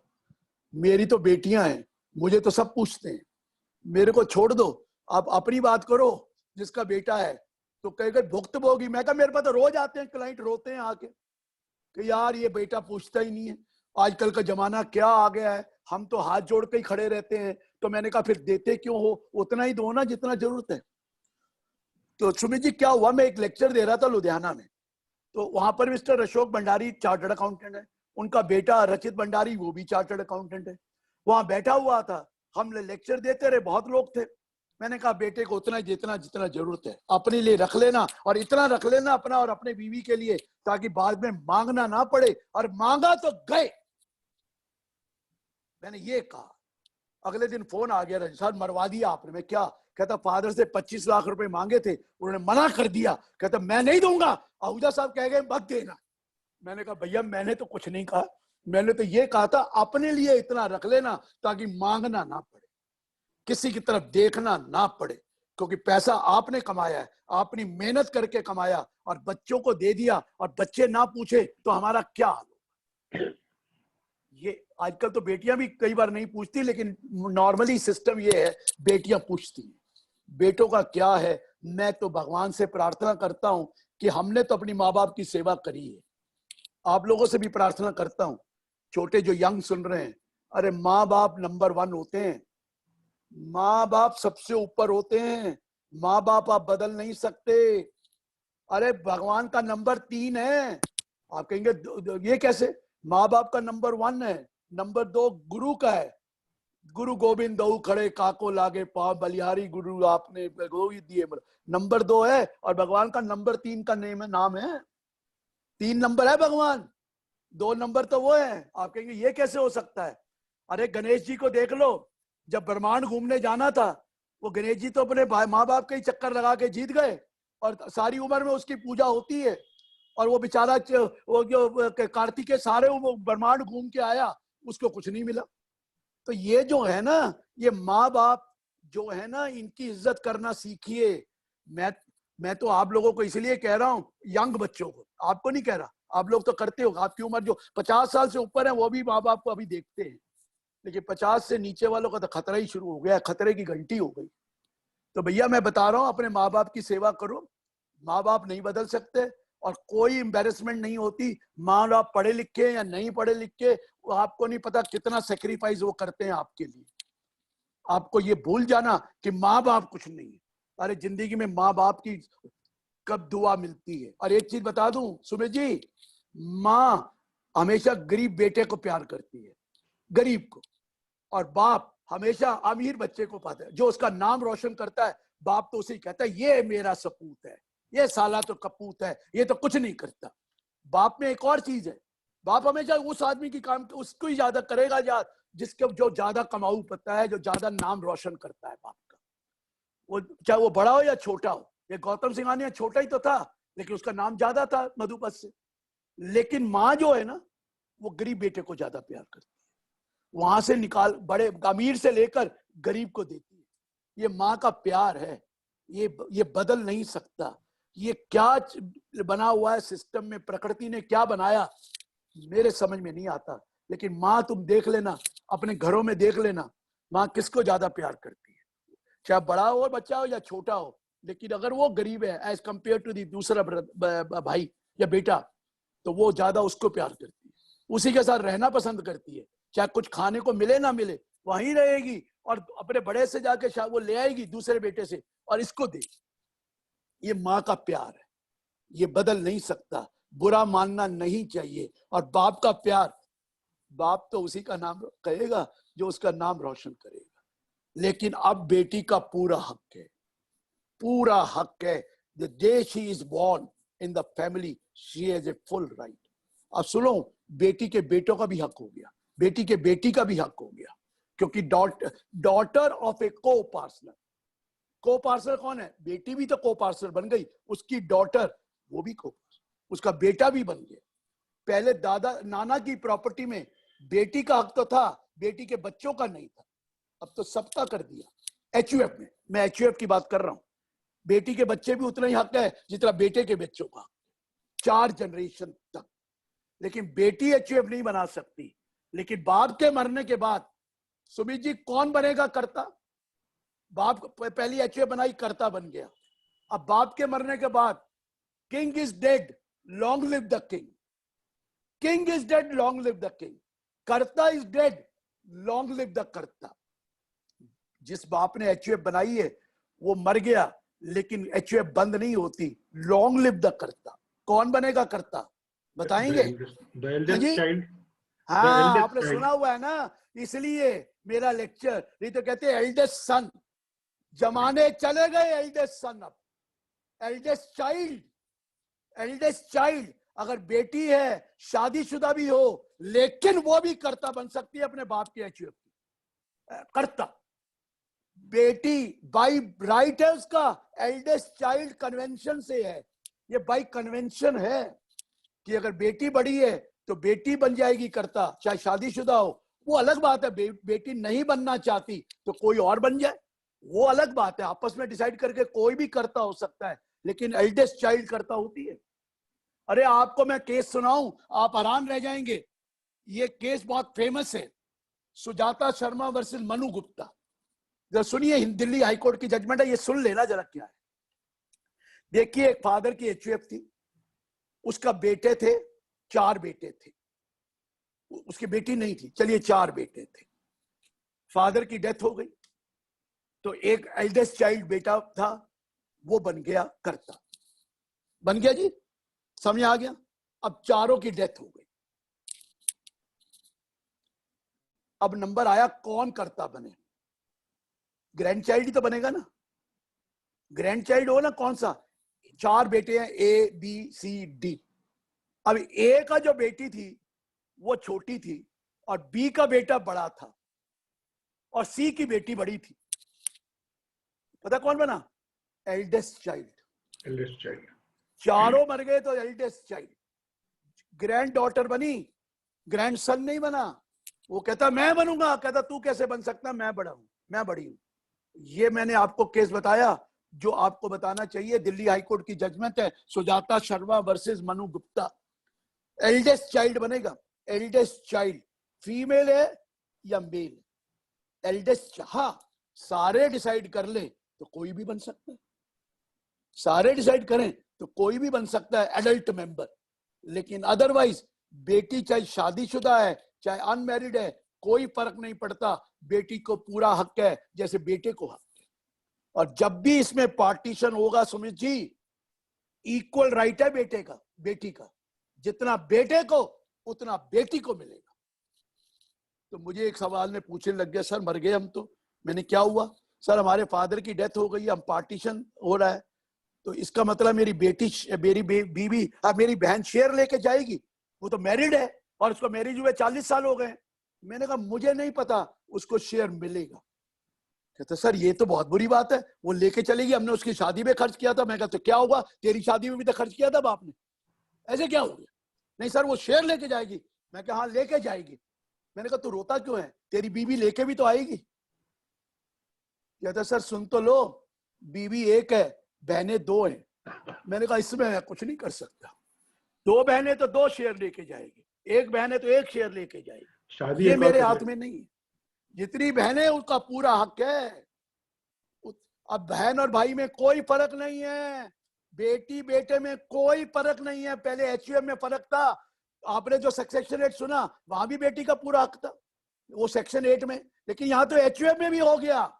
मेरी तो बेटियां हैं, मुझे तो सब पूछते हैं। मेरे को छोड़ दो, आप अपनी बात करो। जिसका बेटा है तो कहेगा भुक्तभोगी। मैं कहा मेरे पास तो रोज आते हैं क्लाइंट, रोते हैं आके कि यार ये बेटा पूछता ही नहीं है। आजकल का जमाना क्या आ गया है, हम तो हाथ जोड़ के ही खड़े रहते हैं। तो मैंने कहा फिर देते क्यों हो, उतना ही दो ना जितना जरूरत है। तो सुमित जी क्या हुआ, मैं एक लेक्चर दे रहा था लुधियाना में, तो वहां पर mister Ashok Bhandari chartered accountant है, उनका बेटा रचित भंडारी वो भी चार्टर्ड अकाउंटेंट है। वहां बैठा हुआ था, हम लेक्चर देते रहे, बहुत लोग थे। मैंने कहा बेटे को उतना जितना जितना जरूरत है अपने लिए रख लेना, और इतना रख लेना अपना और अपने बीवी के लिए, ताकि बाद में मांगना ना पड़े, और मांगा तो गए। मैंने ये कहा। अगले दिन फोन आ गया, सर मरवा दिया आपने। मैं क्या? कहता फादर से 25 लाख रुपए मांगे थे, उन्होंने मना कर दिया। कहता मैं नहीं दूंगा, आहूजा साहब कह गए मत देना। मैंने कहा भैया मैंने तो कुछ नहीं कहा, मैंने तो ये कहा था अपने लिए इतना रख लेना ताकि मांगना ना पड़े, किसी की तरफ देखना ना पड़े, क्योंकि पैसा आपने कमाया है, आपने मेहनत करके कमाया और बच्चों को दे दिया, और बच्चे ना पूछे तो हमारा क्या हाल होगा। ये आजकल तो बेटियां भी कई बार नहीं पूछती, लेकिन नॉर्मली सिस्टम ये है बेटियां पूछती हैं। बेटों का क्या है, मैं तो भगवान से प्रार्थना करता हूं कि हमने तो अपनी माँ बाप की सेवा करी है। आप लोगों से भी प्रार्थना करता हूं, छोटे जो यंग सुन रहे हैं, अरे माँ बाप नंबर 1 होते हैं, माँ बाप सबसे ऊपर होते हैं। माँ बाप आप बदल नहीं सकते। अरे भगवान का नंबर 3 है। आप कहेंगे ये कैसे? माँ बाप का नंबर 1 है, नंबर 2 गुरु का है। गुरु गोविंद दऊ खड़े काको लागे पाव, बलिहारी गुरु आपने दिए। नंबर 2 है, और भगवान का नंबर 3 का नाम है। 3 नंबर है भगवान, 2 नंबर तो वो है। आप कहेंगे ये कैसे हो सकता है? अरे गणेश जी को देख लो, जब ब्रह्मांड घूमने जाना था, वो गणेश जी तो अपने माँ बाप के ही चक्कर लगा के जीत गए, और सारी उम्र में उसकी पूजा होती है, और वो बेचारा वो जो कार्तिकेय सारे वो ब्रह्मांड घूम के आया, उसको कुछ नहीं मिला। तो ये जो है ना, ये माँ बाप जो है ना, इनकी इज्जत करना सीखिए। मैं तो आप लोगों को इसलिए कह रहा हूँ, यंग बच्चों को, आपको नहीं कह रहा, आप लोग तो करते हो। आपकी उम्र जो 50 साल से ऊपर है वो भी माँ बाप को अभी देखते हैं, लेकिन 50 से नीचे वालों का तो खतरा ही शुरू हो गया, खतरे की घंटी हो गई। तो भैया मैं बता रहा हूं, अपने माँ बाप की सेवा करो। माँ बाप नहीं बदल सकते और कोई एम्बेरसमेंट नहीं होती। माँ बाप पढ़े लिखे या नहीं पढ़े लिखे, वो आपको नहीं पता कितना सेक्रीफाइस वो करते हैं आपके लिए। आपको ये भूल जाना कि माँ बाप कुछ नहीं है। अरे जिंदगी में माँ बाप की कब दुआ मिलती है। और एक चीज बता दूं सुमित जी, माँ हमेशा गरीब बेटे को प्यार करती है, गरीब को, और बाप हमेशा अमीर बच्चे को पाता है। जो उसका नाम रोशन करता है, बाप तो उसे ही कहता है ये मेरा सपूत है, ये साला तो कपूत है, ये तो कुछ नहीं करता। बाप में एक और चीज है, बाप हमेशा उस आदमी की काम उसको ही ज्यादा करेगा जिसके जो ज्यादा कमाऊ पता है, जो ज्यादा नाम रोशन करता है बाप का, वो चाहे वो बड़ा हो या छोटा हो। ये गौतम सिंघानिया छोटा ही तो था, लेकिन उसका नाम ज्यादा था मधुपत से। लेकिन माँ जो है ना, वो गरीब बेटे को ज्यादा प्यार करती है, वहां से निकाल बड़े अमीर से लेकर गरीब को देती है। ये माँ का प्यार है, ये बदल नहीं सकता। ये क्या बना हुआ है सिस्टम में, प्रकृति ने क्या बनाया मेरे समझ में नहीं आता। लेकिन माँ तुम देख लेना, अपने घरों में देख लेना, माँ किसको ज्यादा प्यार करती है, चाहे बड़ा हो बच्चा हो या छोटा हो। लेकिन अगर वो गरीब है एज कंपेयर टू दी दूसरा भाई या बेटा, तो वो ज्यादा उसको प्यार करती है, उसी के साथ रहना पसंद करती है। चाहे कुछ खाने को मिले ना मिले, वहीं रहेगी और अपने बड़े से जाके वो ले आएगी दूसरे बेटे से और इसको दे। ये माँ का प्यार है, ये बदल नहीं सकता, बुरा मानना नहीं चाहिए। और बाप का प्यार, बाप तो उसी का नाम कहेगा जो उसका नाम रोशन करेगा। लेकिन अब बेटी का पूरा हक है, पूरा हक है। The day she is born in the family she has a full right. अब सुनो, बेटी के बेटों का भी हक हो गया, बेटी के बेटी का भी हक हो गया, क्योंकि डॉटर ऑफ ए को पार्सनर। को पार्सनर कौन है? बेटी भी तो को पार्सनर बन गई, उसकी डॉटर वो भी को, उसका बेटा भी बन गया। पहले दादा नाना की प्रॉपर्टी में बेटी का हक तो था, बेटी के बच्चों का नहीं था। अब तो सबका कर दिया। एचयूएफ में, मैं एचयूएफ की बात कर रहा हूं, बेटी के बच्चे भी उतना ही हक है जितना बेटे के बच्चों का, 4 जनरेशन तक। लेकिन बेटी एचयूएफ नहीं बना सकती। लेकिन बाप के मरने के बाद सुमित जी कौन बनेगा कर्ता? बाप पहली एचयूएफ बनाई, कर्ता बन गया। अब बाप के मरने के बाद king is dead, long live the king. King is dead, long live the king. Karta is dead, long live the karta. जिस बाप ने एचयूएफ बनाई है वो मर गया, लेकिन एचयूएफ बंद नहीं होती, लॉन्ग लिव द कर्ता। कौन बनेगा कर्ता बताएंगे? हाँ, आपने सुना हुआ है ना, इसलिए मेरा लेक्चर। नहीं तो कहते एल्डेस्ट सन, जमाने चले गए एल्डेस्ट सन, अब एल्डेस्ट चाइल्ड। एल्डेस्ट चाइल्ड अगर बेटी है, शादीशुदा भी हो, लेकिन वो भी कर्ता बन सकती है अपने बाप की एचयूएफ की। कर्ता बेटी बाई राइट है उसका, एल्डेस्ट चाइल्ड कन्वेंशन से है। ये बाई कन्वेंशन है कि अगर बेटी बड़ी है तो बेटी बन जाएगी कर्ता, चाहे शादीशुदा हो। वो अलग बात है, बेटी नहीं बनना चाहती तो कोई और बन जाए, वो अलग बात है। आपस में डिसाइड करके कोई भी कर्ता हो सकता है, लेकिन एल्डेस्ट चाइल्ड कर्ता होती है। अरे आपको मैं केस सुनाऊं, आप हैरान रह जाएंगे। ये केस बहुत फेमस है, सुजाता शर्मा वर्सेस मनु गुप्ता। जरा सुनिए, दिल्ली हाईकोर्ट की जजमेंट है, ये सुन लेना जरा क्या है। देखिए, एक फादर की एचयूएफ थी, उसका बेटे थे, 4 बेटे थे। उसकी बेटी नहीं थी, चलिए 4 बेटे थे। फादर की डेथ हो गई तो एक एल्डेस्ट चाइल्ड बेटा था, वो बन गया कर्ता। बन गया जी, समझ आ गया? अब चारों की डेथ हो गई। अब नंबर आया कौन कर्ता बने। ग्रैंड चाइल्ड ही तो बनेगा ना, ग्रैंड चाइल्ड हो ना, कौन सा? 4 बेटे हैं, ए बी सी डी। अब ए का जो बेटी थी वो छोटी थी और बी का बेटा बड़ा था और सी की बेटी बड़ी थी। पता कौन बना? Eldest child. Eldest child. चारों मर गए तो एल्डेस्ट चाइल्ड। ग्रैंड डॉटर बनी, ग्रैंड सन नहीं बना। वो कहता मैं बनूंगा, कहता तू कैसे बन सकता, मैं बड़ा हूं, मैं बड़ी हूं। ये मैंने आपको केस बताया जो आपको बताना चाहिए। दिल्ली हाईकोर्ट की जजमेंट है, Sujata Sharma versus Manu Gupta. Eldest child बनेगा, एल्डेस्ट चाइल्ड फीमेल है या मेल? एल्डेस्ट, हाँ, सारे डिसाइड कर ले तो कोई भी बन सकता है, सारे डिसाइड करें तो कोई भी बन सकता है एडल्ट मेंबर। लेकिन अदरवाइज बेटी चाहे शादीशुदा है चाहे अनमैरिड है, कोई फर्क नहीं पड़ता, बेटी को पूरा हक है जैसे बेटे को हक है। और जब भी इसमें पार्टीशन होगा सुमित जी, इक्वल राइट है बेटे का, बेटी का, जितना बेटे को उतना बेटी को मिलेगा। तो मुझे एक सवाल में पूछने लग गया, सर मर गए हम तो। मैंने क्या हुआ? सर हमारे फादर की डेथ हो गई, हम पार्टीशन हो रहा है, तो इसका मतलब मेरी बेटी, मेरी बीवी, मेरी बहन शेयर लेके जाएगी? वो तो मैरिड है और उसको मैरिज हुए 40 साल हो गए। मैंने कहा मुझे नहीं पता, उसको शेयर मिलेगा। कहते सर ये तो बहुत बुरी बात है, वो लेके चलेगी, हमने उसकी शादी में खर्च किया था। मैं कहता तो क्या होगा, तेरी शादी में भी तो खर्च किया था बाप ने, ऐसे क्या हो गया? नहीं सर वो शेयर लेके जाएगी। मैं कहा हाँ लेके जाएगी। मैंने कहा तू रोता क्यों है, तेरी बीवी लेके भी तो आएगी। कहता सर सुन तो लो, बीवी एक है, बहनें दो हैं। मैंने कहा इसमें मैं कुछ नहीं कर सकता, दो बहनें तो दो शेयर लेके जाएगी, एक बहन है तो एक शेयर लेके जाएगी, ये मेरे हाथ में नहीं है। जितनी बहनें उसका पूरा हक है। अब बहन और भाई में कोई फर्क नहीं है, बेटी बेटे में कोई फर्क नहीं है। पहले एचयूएफ में फर्क था, आपने जो सेक्शन 8 सुना वहां भी बेटी का पूरा हक था, वो सेक्शन 8 में, लेकिन यहाँ तो एचयूएफ में भी हो गया।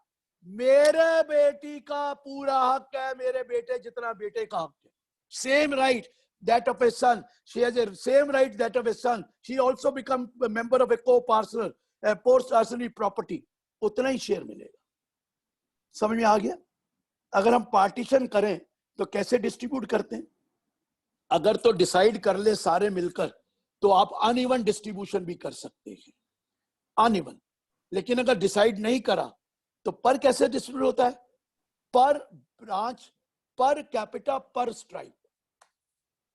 मेरे बेटी का पूरा हक है, मेरे बेटे जितना बेटे का हक है। Same right that of a son, she has a same right that of a son, she also become a member of a co-parcel, a post-parcel property, उतना ही शेयर मिलेगा। समझ में आ गया? अगर हम पार्टीशन करें तो कैसे डिस्ट्रीब्यूट करते हैं? अगर तो डिसाइड कर ले सारे मिलकर तो आप अनइवन डिस्ट्रीब्यूशन भी कर सकते हैं, अनइवन। लेकिन अगर डिसाइड नहीं करा तो पर कैसे डिस्ट्रीब्यूट होता है? पर ब्रांच, पर कैपिटा, पर स्ट्राइप,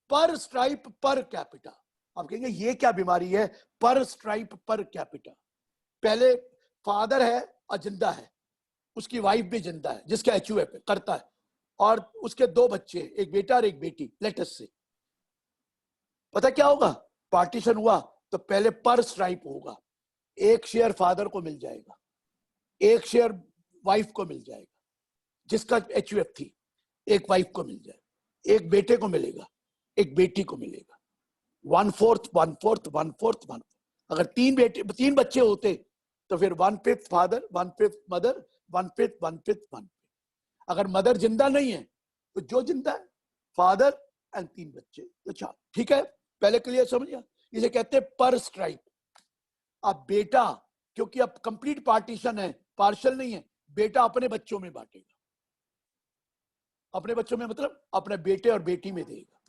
पर स्ट्राइप, पर कैपिटा। आप कहेंगे ये क्या बीमारी है, पर स्ट्राइप पर कैपिटा? पहले फादर है और जिंदा है, उसकी वाइफ भी जिंदा है जिसका एचयूएफ करता है, और उसके दो बच्चे, एक बेटा और एक बेटी, लेटेस्ट से। पता क्या होगा? पार्टीशन हुआ तो पहले पर स्ट्राइप होगा, एक शेयर फादर को मिल जाएगा, एक शेयर वाइफ को मिल जाएगा जिसका एचयूएफ थी, एक वाइफ को मिल जाएगा, एक बेटे को मिलेगा, एक बेटी को मिलेगा। 1/4 1/4 1/4 1/4। अगर तीन बच्चे होते तो फिर 1/5 फादर, 1/5 मदर, 1/5 1/5 1/5। अगर मदर जिंदा नहीं है तो जो जिंदा है फादर एंड 3 बच्चे, तो 4। ठीक है, पहले क्लियर समझ गया? इसे कहते हैं पर स्ट्राइप। अब बेटा, क्योंकि अब कंप्लीट पार्टीशन है, पार्शियल नहीं है, बेटा अपने बच्चों में बांटेगा। अपने बच्चों में मतलब अपने बेटे और बेटी में देगा,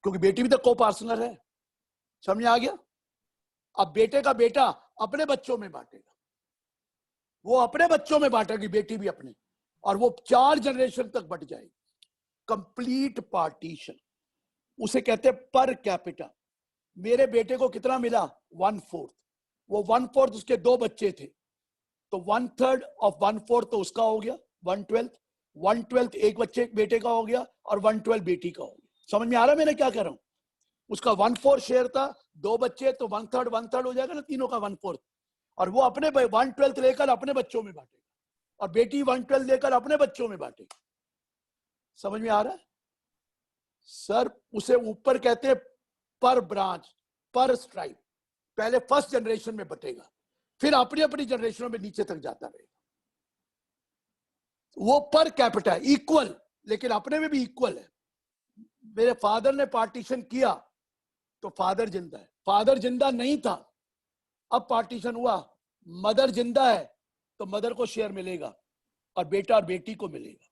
क्योंकि बेटी भी तो को पार्टनर है। समझ आ गया? अब बेटे का बेटा अपने बच्चों में बांटेगा, वो अपने बच्चों में बांटेगी, बेटी भी अपने, और वो 4 जनरेशन तक बढ़ जाएगी। कंप्लीट पार्टीशन, उसे कहते हैं पर कैपिटा। मेरे बेटे को कितना मिला? 1/4। वो 1/4 उसके 2 बच्चे थे, तो 1/3 ऑफ 1/4 तो उसका हो गया, 1/12। 1/12 एक बच्चे बेटे का हो गया और 1/12 बेटी का हो गया। समझ में आ रहा है मैंने क्या कह रहा हूं? उसका 1/4 शेयर था, 2 बच्चे तो 1/3 1/3 हो जाएगा ना, तीनों का 1/4। और वो अपने 1/12 लेकर अपने बच्चों में बांटेगा, और बेटी 1/12 लेकर अपने बच्चों में बांटेगी। समझ में आ रहा है? सर उसे ऊपर कहते हैं पर ब्रांच, पर स्ट्राइप। पहले फर्स्ट जनरेशन में बटेगा, फिर अपनी अपनी जनरेशनों में नीचे तक जाता रहेगा। वो पर कैपिटा इक्वल, लेकिन अपने में भी इक्वल है। मेरे फादर ने पार्टीशन किया तो फादर जिंदा है, फादर जिंदा नहीं था, अब पार्टीशन हुआ, मदर जिंदा है तो मदर को शेयर मिलेगा और बेटा और बेटी को मिलेगा।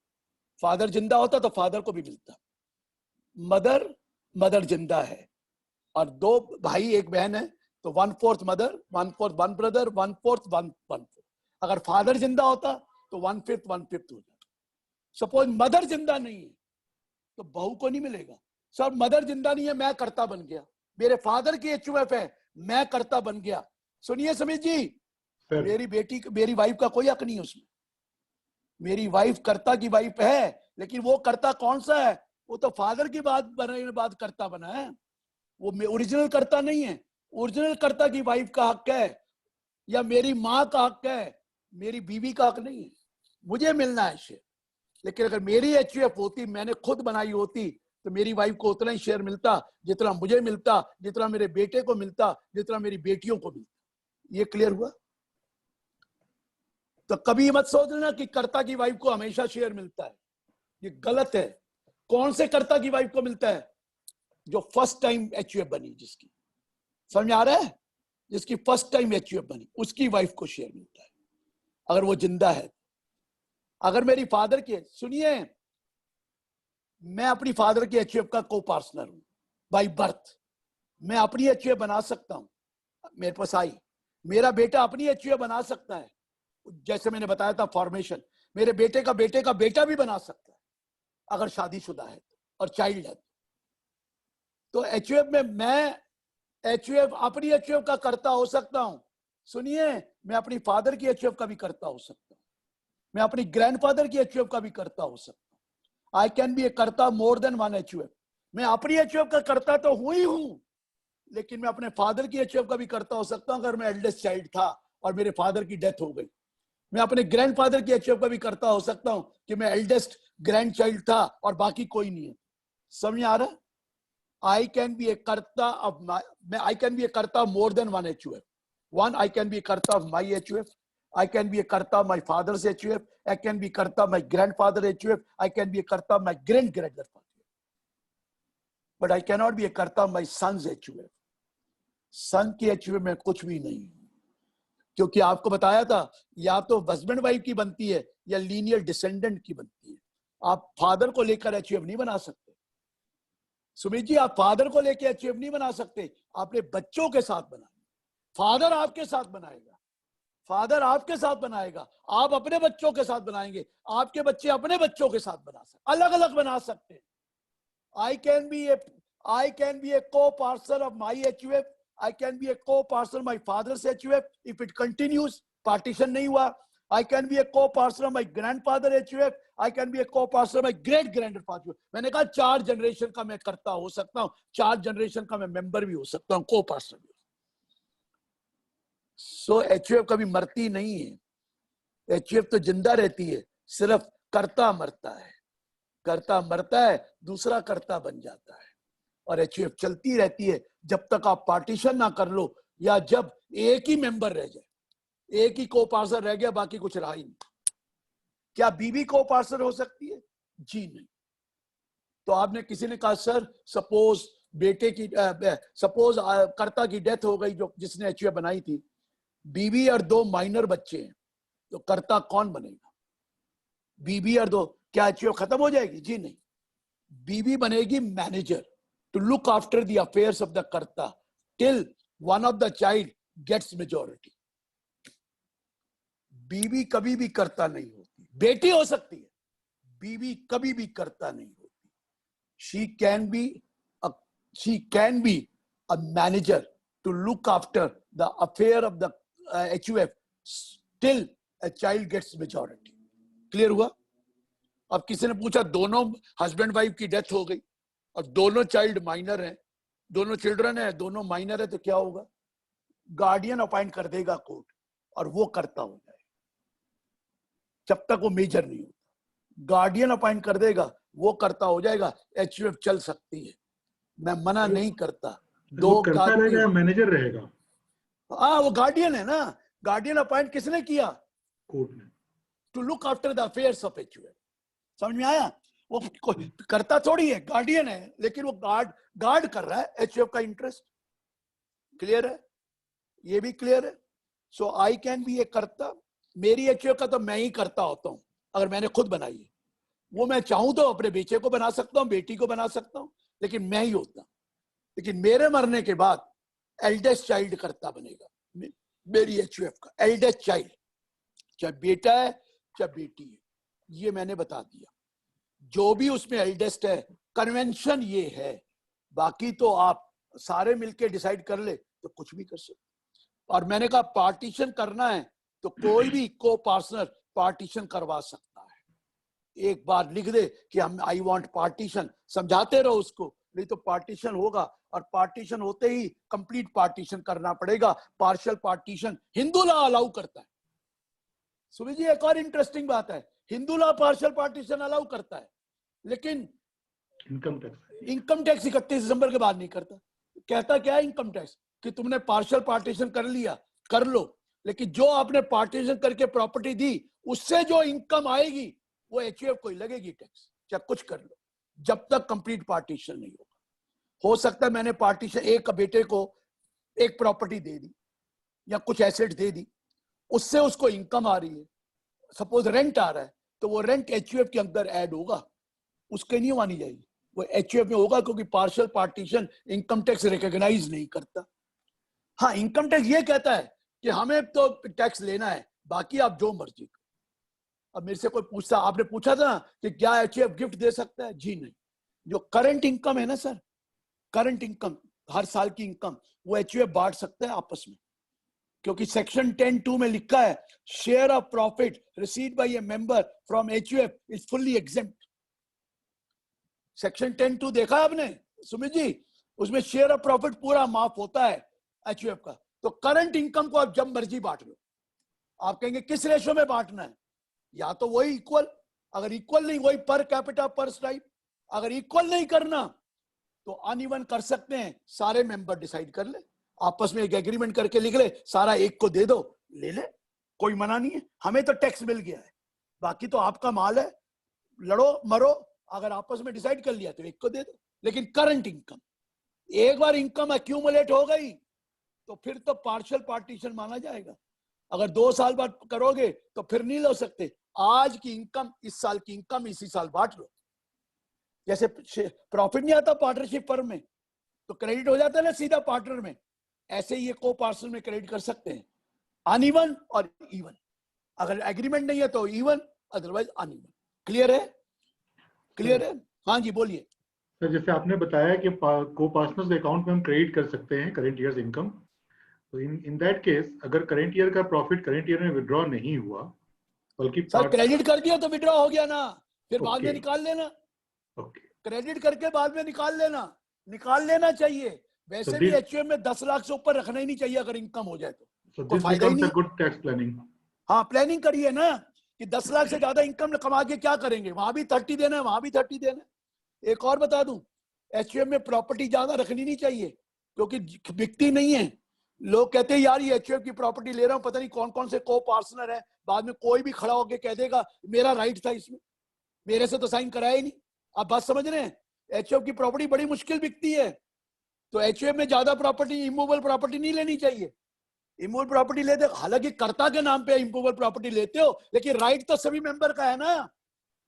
फादर जिंदा होता तो फादर को भी मिलता। मदर जिंदा है और 2 भाई 1 बहन है, तो 1/4 मदर, 1/4 1 ब्रदर, 1/4 1/4। अगर फादर जिंदा होता तो 1/5 1/5 हो जाता। सपोज मदर जिंदा नहीं है तो बहू को नहीं मिलेगा। सर मदर जिंदा नहीं है, मैं कर्ता बन गया, मेरे फादर की एचयूएफ है, मैं कर्ता बन गया। सुनिए समीर जी, मेरी वाइफ का कोई हक नहीं है उसमें। मेरी वाइफ कर्ता की वाइफ है, लेकिन वो कर्ता कौन सा है? वो तो फादर की बात कर्ता बना है, वो ओरिजिनल कर्ता नहीं है। ओरिजिनल कर्ता की वाइफ का हक है या मेरी माँ का हक है, मेरी बीवी का हक नहीं है, मुझे मिलना है शेयर। लेकिन अगर मेरी एचयूएफ होती, मैंने खुद बनाई होती, तो मेरी वाइफ को उतना ही शेयर मिलता जितना मुझे मिलता, जितना मेरे बेटे को मिलता, जितना मेरी बेटियों को मिलता। ये क्लियर हुआ? तो कभी मत सोच लेना कि कर्ता की वाइफ को हमेशा शेयर मिलता है, ये गलत है। कौन से कर्ता की वाइफ को मिलता है? जो फर्स्ट टाइम एचयूएफ बनी, जिसकी, समझ आ रहा है, जिसकी फर्स्ट टाइम एचयूएफ बनी, उसकी वाइफ को शेयर मिलता है, अगर वो जिंदा है। अगर मेरी फादर की, सुनिए, मैं अपनी फादर की एचयूएफ का को पार्टनर हूं बाय बर्थ, मैं अपनी एचयूएफ बना सकता हूं, मेरे पास आई। मेरा बेटा अपनी एचयूएफ बना सकता है, जैसे मैंने बताया था फॉर्मेशन, मेरे बेटे का बेटा भी बना सकता है अगर शादीशुदा है और चाइल्ड है। तो एचयूएफ में मैं एचयूएफ, अपनी एचयूएफ का कर्ता हो सकता हूं। सुनिए, मैं अपनी फादर की एचयूएफ का भी कर्ता हो सकता हूं, मैं अपनी ग्रैंडफादर की एचयूएफ का भी कर्ता हो सकता हूं। आई कैन बी ए कर्ता मोर देन वन एचयूएफ। मैं अपनी एचयूएफ का कर्ता तो हुई ही हूं, लेकिन मैं अपने फादर की एचयूएफ का भी कर्ता हो सकता हूं अगर मैं एल्डेस्ट चाइल्ड था और मेरे फादर की डेथ हो गई। मैं अपने ग्रैंडफादर की एचयूएफ का भी कर्ता हो सकता हूं कि मैं एल्डेस्ट ग्रैंड चाइल्ड था और बाकी कोई नहीं है। समझ आ रहा? I can be a karta of my, I can be a karta more than one HUF. One, I can be a karta of my HUF. I can be a karta of my father's HUF. I can be a karta of my grandfather's HUF. I can be a karta of my great-grandfather's. But I cannot be a karta of my son's HUF. Son की HUF में कुछ भी नहीं, क्योंकि आपको बताया था या तो हस्बैंड वाइफ की बनती है या लीनियर डिसेंडेंट की बनती है। आप फादर को लेकर HUF नहीं बना सकते। सुमित जी, आप फादर को लेके एचयूएफ नहीं बना सकते, आपने बच्चों के साथ बनाना। फादर आपके साथ बनाएगा, फादर आपके साथ बनाएगा, आप अपने बच्चों के साथ बनाएंगे, आपके बच्चे अपने बच्चों के साथ बना सकते, अलग अलग बना सकते हैं। आई can be a coparcener of my HUF, I can be a coparcener my father's HUF if it continues, partition नहीं हुआ। I can be a co-parcel of my grandfather HUF. I can be a co-parcel of my great-grandfather. मैंने कहा 4 generation का मैं करता हो सकता हूं, 4 जनरेशन का मैं मेंबर भी हो सकता हूं, को-पार्सल भी। सो HUF कभी मरती नहीं है, HUF तो जिंदा रहती है, सिर्फ कर्ता मरता है। कर्ता मरता है, दूसरा कर्ता बन जाता है, और HUF चलती रहती है जब तक आप पार्टीशन ना कर लो या जब एक ही मेंबर रह जाए, एक ही को पार्सर रह गया, बाकी कुछ रहा ही नहीं। क्या बीवी को पार्सर हो सकती है? जी नहीं। तो आपने, किसी ने कहा सर सपोज बेटे की, सपोज कर्ता की डेथ हो गई, जो जिसने एचयूएफ बनाई थी, बीवी और 2 माइनर बच्चे हैं, तो कर्ता कौन बनेगा? बीवी और 2, क्या एचयूएफ खत्म हो जाएगी? जी नहीं। बीवी बनेगी manager to look after the affairs of the karta till one of the child gets majority. बीवी कभी भी करता नहीं होती, बेटी हो सकती है, बीवी कभी भी करता नहीं होती। she can be a manager to look after the affair of the HUF till a child gets majority. Clear हुआ? अब किसी ने पूछा दोनों हस्बैंड वाइफ की डेथ हो गई और दोनों चाइल्ड माइनर हैं, दोनों चिल्ड्रन है, दोनों माइनर है, तो क्या होगा? गार्डियन अपॉइंट कर देगा कोर्ट और वो करता हो जाए जब तक वो मेजर नहीं होता। गार्डियन अपॉइंट कर देगा, वो करता हो जाएगा, एचयूएफ चल सकती है, मैं मना नहीं करता। दो करता रहेगा, मैनेजर रहेगा। हाँ, वो गार्डियन है ना, गार्डियन अपॉइंट किसने किया? कोर्ट ने, to look after the affairs of HUF. समझ में आया? वो करता थोड़ी है, गार्डियन है, लेकिन वो गार्ड कर रहा है एचयूएफ का इंटरेस्ट। क्लियर है? ये भी क्लियर है? सो आई कैन बी ए कर्ता, मेरी एचयूएफ का तो मैं ही करता होता हूं अगर मैंने खुद बनाई है। वो मैं चाहूं तो अपने बेटे को बना सकता हूं, बेटी को बना सकता हूं, लेकिन मैं ही होता। लेकिन मेरे मरने के बाद एल्डेस्ट चाइल्ड करता बनेगा मेरी एचयूएफ का, एल्डेस्ट चाइल्ड, चाहे बेटा है चाहे बेटी है, ये मैंने बता दिया। जो भी उसमें एल्डेस्ट है, कन्वेंशन ये है, बाकी तो आप सारे मिलके डिसाइड कर ले तो कुछ भी कर सकते। और मैंने कहा पार्टीशन करना है तो कोई भी को पार्टनर पार्टीशन करवा सकता है। एक बार लिख दे कि हम आई वांट पार्टीशन, समझाते रहो उसको नहीं तो पार्टीशन होगा, और पार्टीशन होते ही कंप्लीट पार्टीशन करना पड़ेगा। Partial partition Hindu law allow करता है। सुमित जी, एक और इंटरेस्टिंग बात है, Hindu law partial partition allow करता है, लेकिन इनकम टैक्स 31 दिसंबर के बाद नहीं करता। कहता क्या है इनकम टैक्स, कि तुमने पार्शियल पार्टीशन कर लिया, कर लो, लेकिन जो आपने पार्टीशन करके प्रॉपर्टी दी उससे जो इनकम आएगी वो एचयूएफ को ही लगेगी टैक्स, चाहे कुछ कर लो, जब तक कंप्लीट पार्टीशन नहीं होगा। हो सकता है मैंने पार्टीशन, एक बेटे को एक प्रॉपर्टी दे दी या कुछ एसेट दे दी, उससे उसको इनकम आ रही है, सपोज रेंट आ रहा है, तो वो रेंट एचयूएफ के अंदर ऐड होगा, उसके नहीं मानी जाएगी, वो एचयूएफ में होगा, क्योंकि partial partition income tax recognise नहीं करता। हाँ, इनकम टैक्स ये कहता है कि हमें तो टैक्स लेना है, बाकी आप जो मर्जी करो। अब मेरे से कोई पूछता, आपने पूछा था कि क्या एचयूएफ गिफ्ट दे सकता है? जी नहीं। जो करंट इनकम है ना सर, करंट इनकम, हर साल की इनकम, वो एचयूएफ बांट सकता है आपस में, क्योंकि सेक्शन 10(2) में लिखा है share of profit received by A member from HUF is fully exempt. Section 10(2) देखा है आपने सुमित जी? उसमें शेयर ऑफ प्रॉफिट पूरा माफ होता है एचयूएफ का। तो करंट इनकम को आप जब मर्जी बांट लो। आप कहेंगे किस रेशो में बांटना है? या तो वही इक्वल, अगर इक्वल नहीं वही पर कैपिटा पर स्ट्राइप, अगर इक्वल नहीं करना तो अनइवन कर सकते हैं, सारे मेंबर डिसाइड कर ले, आपस में एक एग्रीमेंट करके लिख ले, सारा एक को दे दो, ले ले, कोई मना नहीं है। हमें तो टैक्स मिल गया है, बाकी तो आपका माल है, लड़ो मरो, अगर आपस में डिसाइड कर लिया तो एक को दे दो। लेकिन करंट इनकम, एक बार इनकम एक्यूमुलेट हो गई तो फिर तो पार्शियल पार्टीशन माना जाएगा। अगर 2 साल बाद करोगे तो फिर नहीं ले सकते। आज की इनकम, इस साल की इनकम इसी साल बांट लो। जैसे प्रॉफिट नहीं आता पार्टनरशिप फर्म में तो क्रेडिट हो जाता है ना सीधा पार्टनर में, ऐसे ही ये को पार्सल में क्रेडिट कर सकते हैं, अनइवन और इवन। अगर एग्रीमेंट नहीं है तो इवन, अदरवाइज अनइवन। क्लियर है? क्लियर है? हाँ जी बोलिए सर। जैसे आपने बताया कि को पार्टनर्स अकाउंट में हम क्रेडिट कर सकते हैं करंट ईयर्स इनकम, तो इन दैट केस अगर करंट ईयर का प्रॉफिट करंट ईयर में विड्रॉ नहीं हुआ, बल्कि सर क्रेडिट कर दिया तो विड्रॉ हो गया ना, फिर बाद में निकाल लेना। ओके, क्रेडिट करके बाद में निकाल लेना, निकाल लेना चाहिए। वैसे भी एचयूएफ में 10 लाख से ऊपर रखना ही नहीं चाहिए अगर इनकम हो जाए तो कोई फायदा ही नहीं। Good tax planning. हाँ, प्लानिंग करिए ना कि 10 लाख से ज्यादा इनकम कमा के क्या करेंगे, वहां भी 30 देना है, वहां भी 30 देना है। एक और बता दूं, एचयूएफ में प्रॉपर्टी ज्यादा रखनी नहीं चाहिए, क्योंकि बिकती नहीं है। लोग कहते हैं यार ये एचयूएफ की प्रॉपर्टी ले रहा हूं, पता नहीं कौन कौन से को पार्टनर है, बाद में कोई भी खड़ा होकर कह देगा मेरा राइट था इसमें, मेरे से तो साइन कराया ही नहीं। आप बात समझ रहे हैं? एचयूएफ की प्रॉपर्टी बड़ी मुश्किल बिकती है, तो एचयूएफ में ज्यादा प्रॉपर्टी, इमूवेबल प्रॉपर्टी नहीं लेनी चाहिए। इमूवेबल प्रॉपर्टी लेते, हालांकि कर्ता के नाम पे इमूवेबल प्रॉपर्टी लेते हो, लेकिन राइट तो सभी मेंबर का है ना,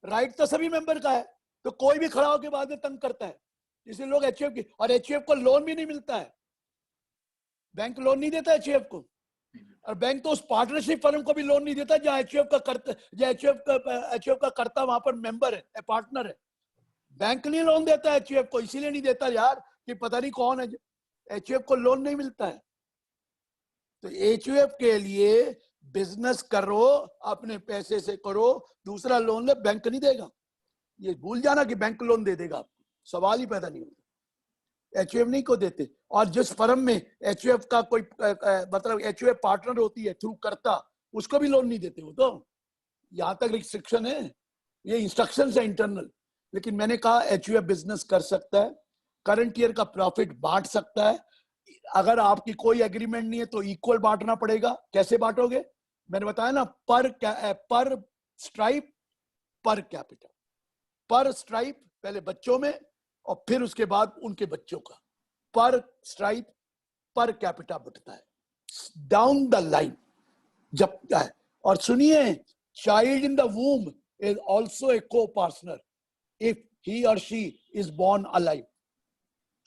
राइट तो सभी मेंबर का है, तो कोई भी खड़ा होकर बाद में तंग करता है, इसलिए लोग एचयूएफ की। और एचयूएफ को लोन भी नहीं मिलता है, बैंक लोन नहीं देता एचयूएफ को, और बैंक तो उस पार्टनरशिप फर्म को भी लोन नहीं देता जहां एचयूएफ का कर्ता, जो एचयूएफ का कर्ता वहां पर मेंबर है, पार्टनर है। बैंक नहीं लोन देता है एचयूएफ को, इसीलिए नहीं देता यार कि पता नहीं कौन है, एचयूएफ को लोन नहीं मिलता है। तो एचयूएफ के लिए बिजनेस करो, अपने पैसे से करो, दूसरा लोन ले, बैंक नहीं देगा। ये भूल जाना कि बैंक लोन दे देगा आपको, सवाल ही पैदा नहीं होता। एचयूएफ नहीं को देते। और जिस फर्म में एचयूएफ का कोई मतलब एचयूएफ पार्टनर होती है थ्रू करता, उसको भी लोन नहीं देते वो तो। यहां तक रिस्ट्रिक्शन है, ये इंस्ट्रक्शन है इंटरनल। लेकिन मैंने कहा एचयूएफ बिजनेस कर सकता है, करंट ईयर का प्रॉफिट बांट सकता है। अगर आपकी कोई एग्रीमेंट नहीं है तो इक्वल बांटना पड़ेगा। कैसे बांटोगे? मैंने बताया ना, पर स्ट्राइप पर कैपिटा। पर स्ट्राइप पहले बच्चों में और फिर उसके बाद उनके बच्चों का, पर स्ट्राइप पर कैपिटा बटता है डाउन द लाइन जब है। और सुनिए, child in the womb is also a को partner if he or she is born alive.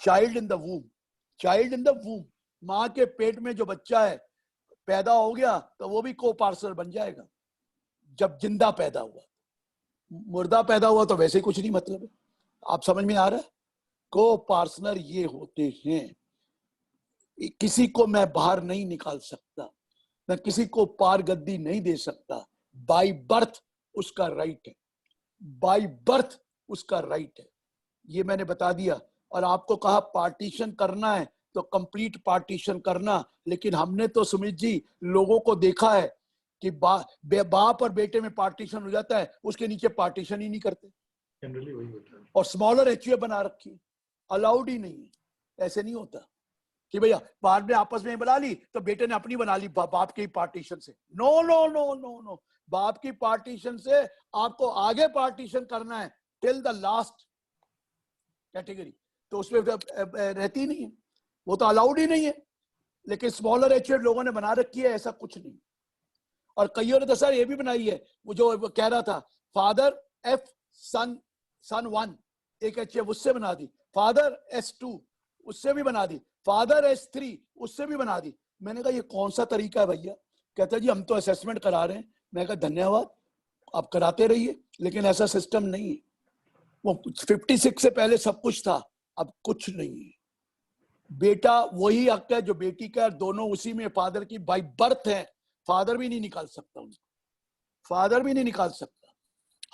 Child in the womb, child in the womb, मां के पेट में जो बच्चा है पैदा हो गया तो वो भी को पार्टनर बन जाएगा जब जिंदा पैदा हुआ। मुर्दा पैदा हुआ तो वैसे ही कुछ नहीं मतलब है। आप समझ में आ रहा है? को पार्टनर ये होते हैं, किसी को मैं बाहर नहीं निकाल सकता, मैं किसी को पार गद्दी नहीं दे सकता। बाय बर्थ उसका राइट है, बाय बर्थ उसका राइट है। ये मैंने बता दिया और आपको कहा पार्टीशन करना है तो कंप्लीट पार्टीशन करना। लेकिन हमने तो सुमित जी लोगों को देखा है कि बाप और बेटे में पार्टीशन हो जाता है, उसके नीचे पार्टीशन ही नहीं करते, जनरली वही होता है। और स्मॉलर एचयूएफ बना रखी है, अलाउड ही नहीं है। ऐसे नहीं होता कि भैया बाद में आपस में बना ली तो बेटे ने अपनी बना ली बाप की पार्टीशन से। No no no no no, बाप की पार्टीशन से आपको आगे पार्टीशन करना है टिल द लास्ट कैटेगरी, तो उसमें रहती नहीं है, वो तो अलाउड ही नहीं है। लेकिन स्मॉलर एचयूएफ लोगों ने बना रखी है, ऐसा कुछ नहीं। और कईयों ने तो सर ये भी बनाई है, वो जो कह रहा था फादर एफ सन 1 एक एचयूएफ उससे बना दी, फादर S2 उससे भी बना दी, फादर S3 उससे भी बना दी। मैंने कहा ये कौन सा तरीका है भैया? कहता जी हम तो असेसमेंट करा रहे हैं। मैं कहा धन्यवाद, आप कराते रहिए, लेकिन ऐसा सिस्टम नहीं है। वो 56 से पहले सब कुछ था, अब कुछ नहीं है। बेटा वही हक है जो बेटी का, दोनों उसी में फादर की बाई बर्थ है, फादर भी नहीं निकाल सकता उनको, फादर भी नहीं निकाल सकता।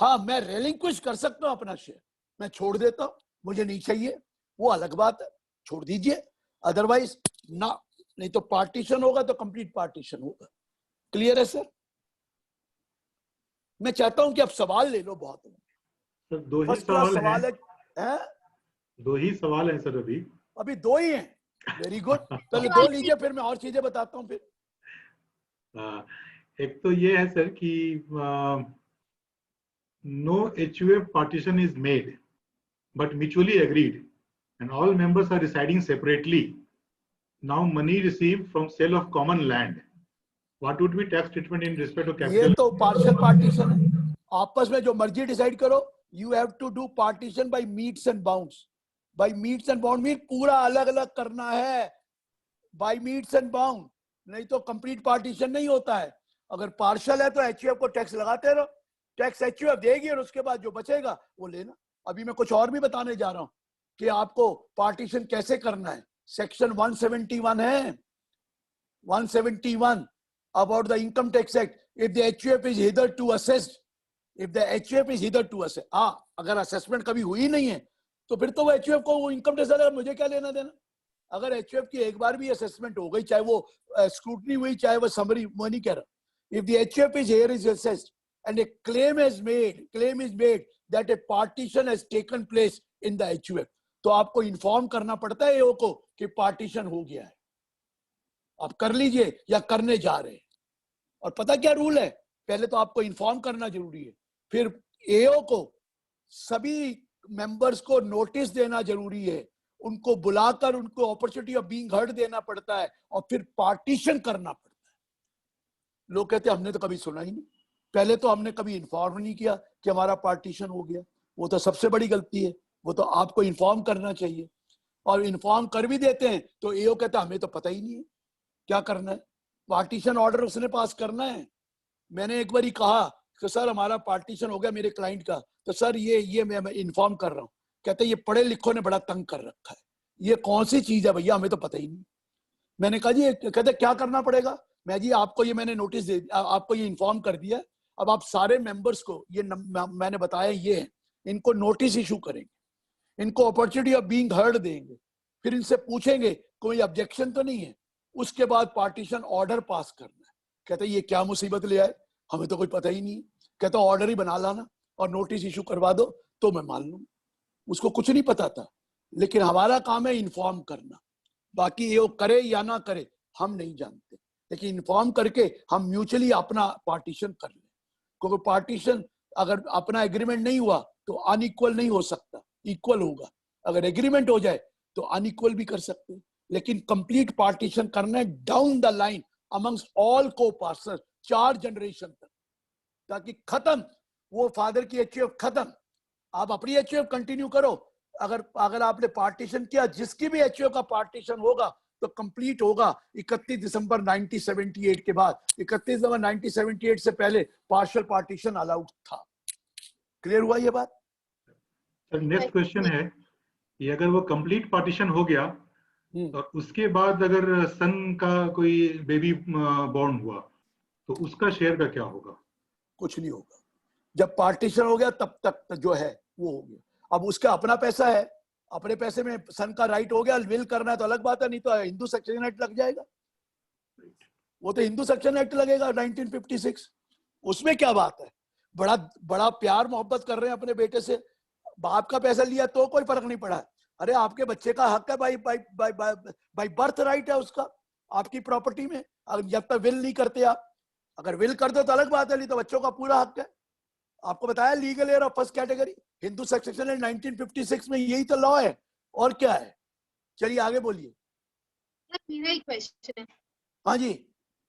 हाँ मैं रेलिंक्विश कर सकता हूं अपना शेयर, मैं छोड़ देता हूं, मुझे नहीं चाहिए, वो अलग बात है, छोड़ दीजिए, अदरवाइज ना, नहीं तो पार्टीशन होगा तो कंप्लीट पार्टीशन होगा। क्लियर है सर? मैं चाहता हूं कि आप सवाल ले लो, बहुत सर दो ही फर्स्ट क्लास सवाल सवाल है। दो ही सवाल है सर अभी दो ही हैं, वेरी गुड, पहले दो लीजिए फिर मैं और चीजें बताता हूं। फिर एक तो ये है सर कि no HUF partition is made but mutually agreed and all members are residing separately. Now money received from sale of common land, what would be tax treatment in respect to capital? ये तो partial partition है, आपस में जो मर्जी decide करो। You have to do partition by metes and bounds. By metes and bound mean पूरा अलग अलग करना है, बाय मीट्स एंड बाउंड, नहीं तो कंप्लीट पार्टीशन नहीं होता है। अगर पार्शियल है तो एचयूएफ को टैक्स लगाते रहो, टैक्स एचयूएफ देगी और उसके बाद जो बचेगा वो लेना। अभी मैं कुछ और भी बताने जा रहा हूं कि आपको पार्टीशन कैसे करना है। सेक्शन 171 है, 171 about the income tax act. If the HUF is hitherto assessed, if the HUF is hitherto assessed, अगर असेसमेंट कभी हुई नहीं है तो फिर तो वो HUF को वो इनकम टैक्स देगा, मुझे क्या लेना देना। अगर HUF की एक बार भी असेसमेंट हो गई, चाहे वो स्क्रूटनी हुई चाहे वो समरी, मैं नहीं कह रहा। If the HUF is here is assessed and a claim is made that a partition has taken place in the HUF, तो आपको इन्फॉर्म करना पड़ता है एओ को कि पार्टीशन हो गया है, आप कर लीजिए या करने जा रहे हैं। और पता क्या रूल है, पहले तो आपको इन्फॉर्म करना जरूरी है, फिर एओ को सभी मेंबर्स को नोटिस देना जरूरी है, उनको बुलाकर उनको अपॉर्चुनिटी ऑफ बीइंग हर्ड देना पड़ता है, और फिर पार्टीशन करना पड़ता है। लोग कहते हैं हमने तो कभी सुना ही नहीं, पहले तो हमने कभी इन्फॉर्म नहीं किया कि हमारा पार्टीशन हो गया। वो तो सबसे बड़ी गलती है, वो तो आपको इन्फॉर्म करना चाहिए। और इन्फॉर्म कर भी देते हैं तो एओ कहता है हमें तो पता ही नहीं है क्या करना है, पार्टीशन ऑर्डर उसने पास करना है। मैंने एक बार ही कहा कि सर हमारा पार्टीशन हो गया मेरे क्लाइंट का, तो सर ये मैं इन्फॉर्म कर रहा हूँ। कहते ये पढ़े लिखों ने बड़ा तंग कर रखा है, ये कौन सी चीज है भैया, हमें तो पता ही नहीं। मैंने कहा जी, कहते क्या करना पड़ेगा। मैं जी आपको ये मैंने नोटिस दे, आपको ये इन्फॉर्म कर दिया, अब आप सारे मेंबर्स को ये मैंने बताया ये है, इनको नोटिस इशू करेंगे, इनको अपॉर्चुनिटी ऑफ बीइंग हर्ड देंगे, फिर इनसे पूछेंगे कोई ऑब्जेक्शन तो नहीं है, उसके बाद पार्टीशन ऑर्डर पास करना है। कहते ये क्या मुसीबत ले आए, हमें तो कोई पता ही नहीं। कहता ऑर्डर ही बना लाना और नोटिस इशू करवा दो तो मैं मान लूँ। उसको कुछ नहीं पता था, लेकिन हमारा काम है इन्फॉर्म करना, बाकी ये करे या ना करे हम नहीं जानते, लेकिन इन्फॉर्म करके हम म्यूचुअली अपना पार्टीशन कर लें। क्योंकि पार्टीशन अगर अपना एग्रीमेंट नहीं हुआ तो अनइक्वल नहीं हो सकता, इक्वल होगा। अगर एग्रीमेंट हो जाए तो अनइक्वल भी कर सकते हैं, लेकिन कंप्लीट पार्टीशन करना है down the line amongst all को पार्टनर, 4 जनरेशन तक, ताकि खत्म वो फादर की एचयूएफ खत्म, आप अपनी एचयूएफ कंटिन्यू करो। अगर आपने पार्टीशन किया, जिसकी भी एचयूएफ का पार्टीशन होगा तो कंप्लीट होगा 31 दिसंबर 1978 के बाद। 31 दिसंबर 1978 से पहले पार्शियल पार्टीशन अलाउड था। क्लियर हुआ ये बात? सर नेक्स्ट क्वेश्चन है कि अगर वो कंप्लीट पार्टीशन हो गया और उसके बाद अगर सन का कोई बेबी बॉर्न हुआ तो उसका शेयर का क्या होगा? कुछ नहीं होगा। जब पार्टीशन हो गया तब तक जो है वो हो गया। अब उसका अपना पैसा है, अपने पैसे में सन का राइट हो गया, विल करना है तो अलग बात है, नहीं तो हिंदू सक्सेशन एक्ट लग जाएगा। वो तो हिंदू सक्सेशन एक्ट लगेगा 1956, उसमें क्या बात है। बड़ा बड़ा प्यार मोहब्बत कर रहे हैं अपने बेटे से, बाप का पैसा लिया तो कोई फर्क नहीं पड़ा। अरे आपके बच्चे का हक है, बाई बर्थ राइट है उसका आपकी प्रॉपर्टी में, जब तक विल नहीं करते आप। अगर विल कर दो तो अलग बात है, नहीं तो बच्चों का पूरा हक है। आपको बताया legal air of first category Hindu succession act 1956 में यही तो लॉ है, और क्या है। चलिए आगे बोलिए। मेरा एक क्वेश्चन है। हाँ जी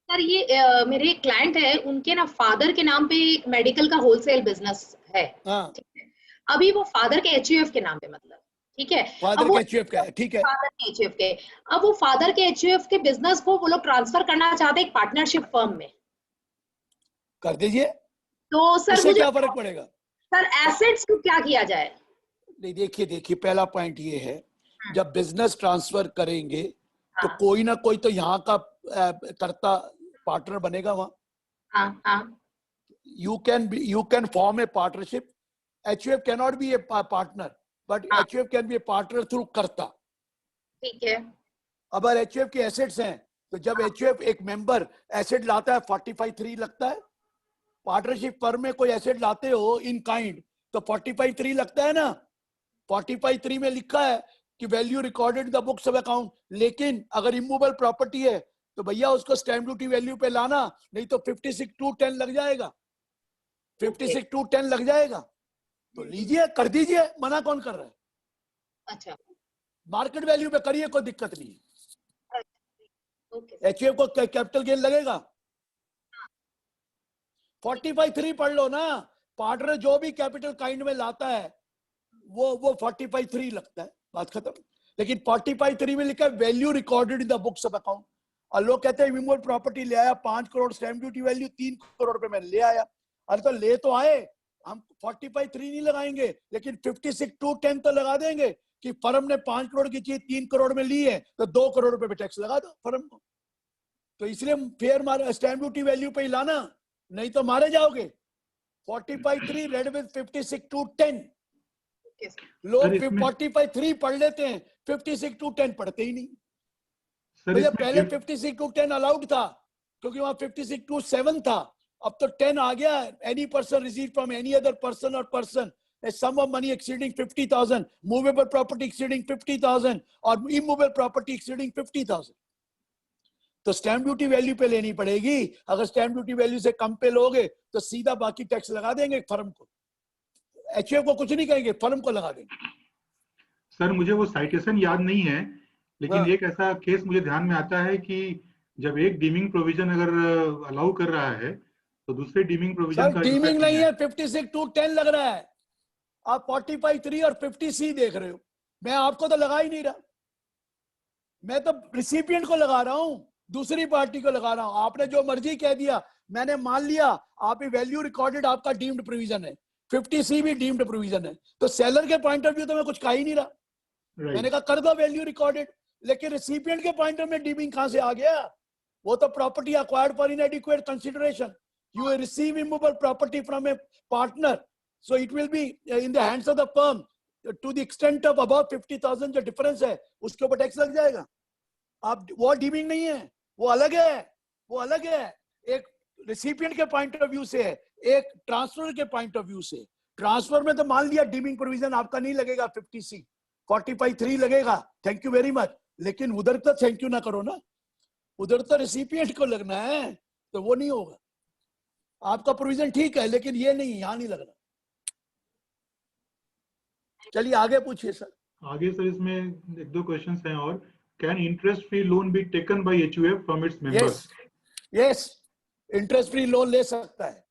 सर, ये मेरे एक क्लाइंट है, उनके ना फादर के नाम पे एक मेडिकल का होलसेल बिजनेस है। हाँ, ठीक है, अभी वो फादर के एचयूएफ के नाम पे, मतलब ठीक है, फादर के एचयूएफ का है, ठीक है। फादर के एचयूएफ के, अब वो फादर के एचयूएफ के बिजनेस को वो लोग ट्रांसफर करना चाहते हैं एक पार्टनरशिप फर्म में। कर दीजिए, तो सर उससे मुझे क्या फर्क पड़ेगा। सर एसेट्स को क्या किया जाए? नहीं देखिए पहला पॉइंट ये है, जब बिजनेस ट्रांसफर करेंगे तो हाँ। कोई ना कोई तो यहाँ का कर्ता पार्टनर बनेगा वहां। हाँ हाँ, you can form a partnership. HUF cannot be a partner, but हाँ। HUF can be a partner through कर्ता। ठीक है। अगर HUF के एसेट्स हैं तो जब HUF एक मेंबर एसेट लाता है 45(3) लगता है। पार्टनरशिप फर्म में कोई एसेट लाते हो इन काइंड तो 45(3) लगता है ना। 45(3) में लिखा है कि value recorded the books of account, लेकिन अगर इमूवेबल प्रॉपर्टी है तो भैया उसको स्टैम्प ड्यूटी वैल्यू पे लाना, नहीं तो 56(2)(10) लग जाएगा। 56(2)(10) लग जाएगा, तो लीजिए कर दीजिए, मना कौन कर रहा है। अच्छा, मार्केट वैल्यू पे करिए, कोई दिक्कत नहीं है। ओके। एचयूएफ को कैपिटल गेन लगेगा। 45(3) पढ़ लो ना, पार्टनर जो भी कैपिटल काइंड में लाता है वो 45(3) लगता है, बात खत्म। लेकिन 45(3) में लिखा है value recorded in the books of account. और लोग कहते हैं इमूवेबल प्रॉपर्टी ले आया 5 crore stamp duty value 3 crore रुपए में ले आया। अरे तो ले तो आए, हम 45(3) नहीं लगाएंगे, लेकिन 56(2)(10) तो लगा देंगे कि फर्म ने 5 करोड़ की चीज 3 करोड़ में ली है तो 2 करोड़ रुपए पे टैक्स लगा दो फर्म को। तो इसलिए फेयर स्टैम्प ड्यूटी वैल्यू पे ही लाना, नहीं तो मारे जाओगे। 45(3) रेड विद 56(2)(10। लोग 45(3) पढ़ लेते हैं, 56(2)(10) पढ़ते ही नहीं। भैया पहले 56(2)(10) अलाउड था क्योंकि वहां 56(2)(7) था, अब तो 10 आ गया। Any person receive from any other person और person a sum of money exceeding 50,000, movable property exceeding 50,000 और immovable property exceeding 50,000। तो स्टैम्प ड्यूटी वैल्यू पे लेनी पड़ेगी। अगर स्टैम्प ड्यूटी वैल्यू से कम पे लोगे तो सीधा बाकी टैक्स लगा देंगे फर्म को। एचयूएफ को कुछ नहीं कहेंगे, फर्म को लगा देंगे। सर मुझे वो साइटेशन याद नहीं है, लेकिन हाँ। एक ऐसा केस मुझे ध्यान में आता है कि जब एक डीमिंग प्रोविजन अगर अलाउ कर रहा है तो दूसरे डीमिंग प्रोविजन सर का डीमिंग नहीं है, 56(2)(10) लग रहा है। आप 45(3) और 50(c) देख रहे हो, मैं आपको तो लगा ही नहीं रहा, मैं तो रिसिपिएंट को लगा रहा हूं, दूसरी पार्टी को लगा रहा हूं। आपने जो मर्जी कह दिया, मैंने मान लिया आप वैल्यू रिकॉर्डेड आपका डीम्ड प्रोविजन है, 50(c) भी डीम्ड प्रोविजन है, तो सेलर के पॉइंट ऑफ व्यू तो मैं कुछ कहा ही नहीं रहा। मैंने कहा कर दो वैल्यू रिकॉर्डेड, लेकिन रिसिपिएंट के पॉइंट ऑफ व्यू डीमिंग कहां से आ गया। वो तो property acquired for इनएडिक्वेट consideration, you receive immovable property from a partner, so it will be in the hands of the firm to the extent of above 50,000। जो difference है उसके ऊपर tax लग जाएगा। आप वो डीमिंग नहीं है, वो अलग है, वो अलग है। एक रिसिपिएंट के पॉइंट ऑफ व्यू से है, एक ट्रांसफर के पॉइंट ऑफ व्यू से। ट्रांसफर में तो मान लिया डीमिंग प्रोविजन आपका नहीं लगेगा 50(c), 45(3) लगेगा, थैंक यू वेरी मच। लेकिन उधर तो थैंक यू ना करो ना, उधर तो रिसिपिएंट को लगना है, तो वो नहीं होगा। आपका प्रोविजन ठीक है लेकिन ये नहीं, यहां नहीं लगना। चलिए आगे पूछिए सर। आगे सर इसमें एक दो क्वेश्चंस हैं और। Can interest free loan be taken by HUF from its members? Yes, interest free loan ले सकता है,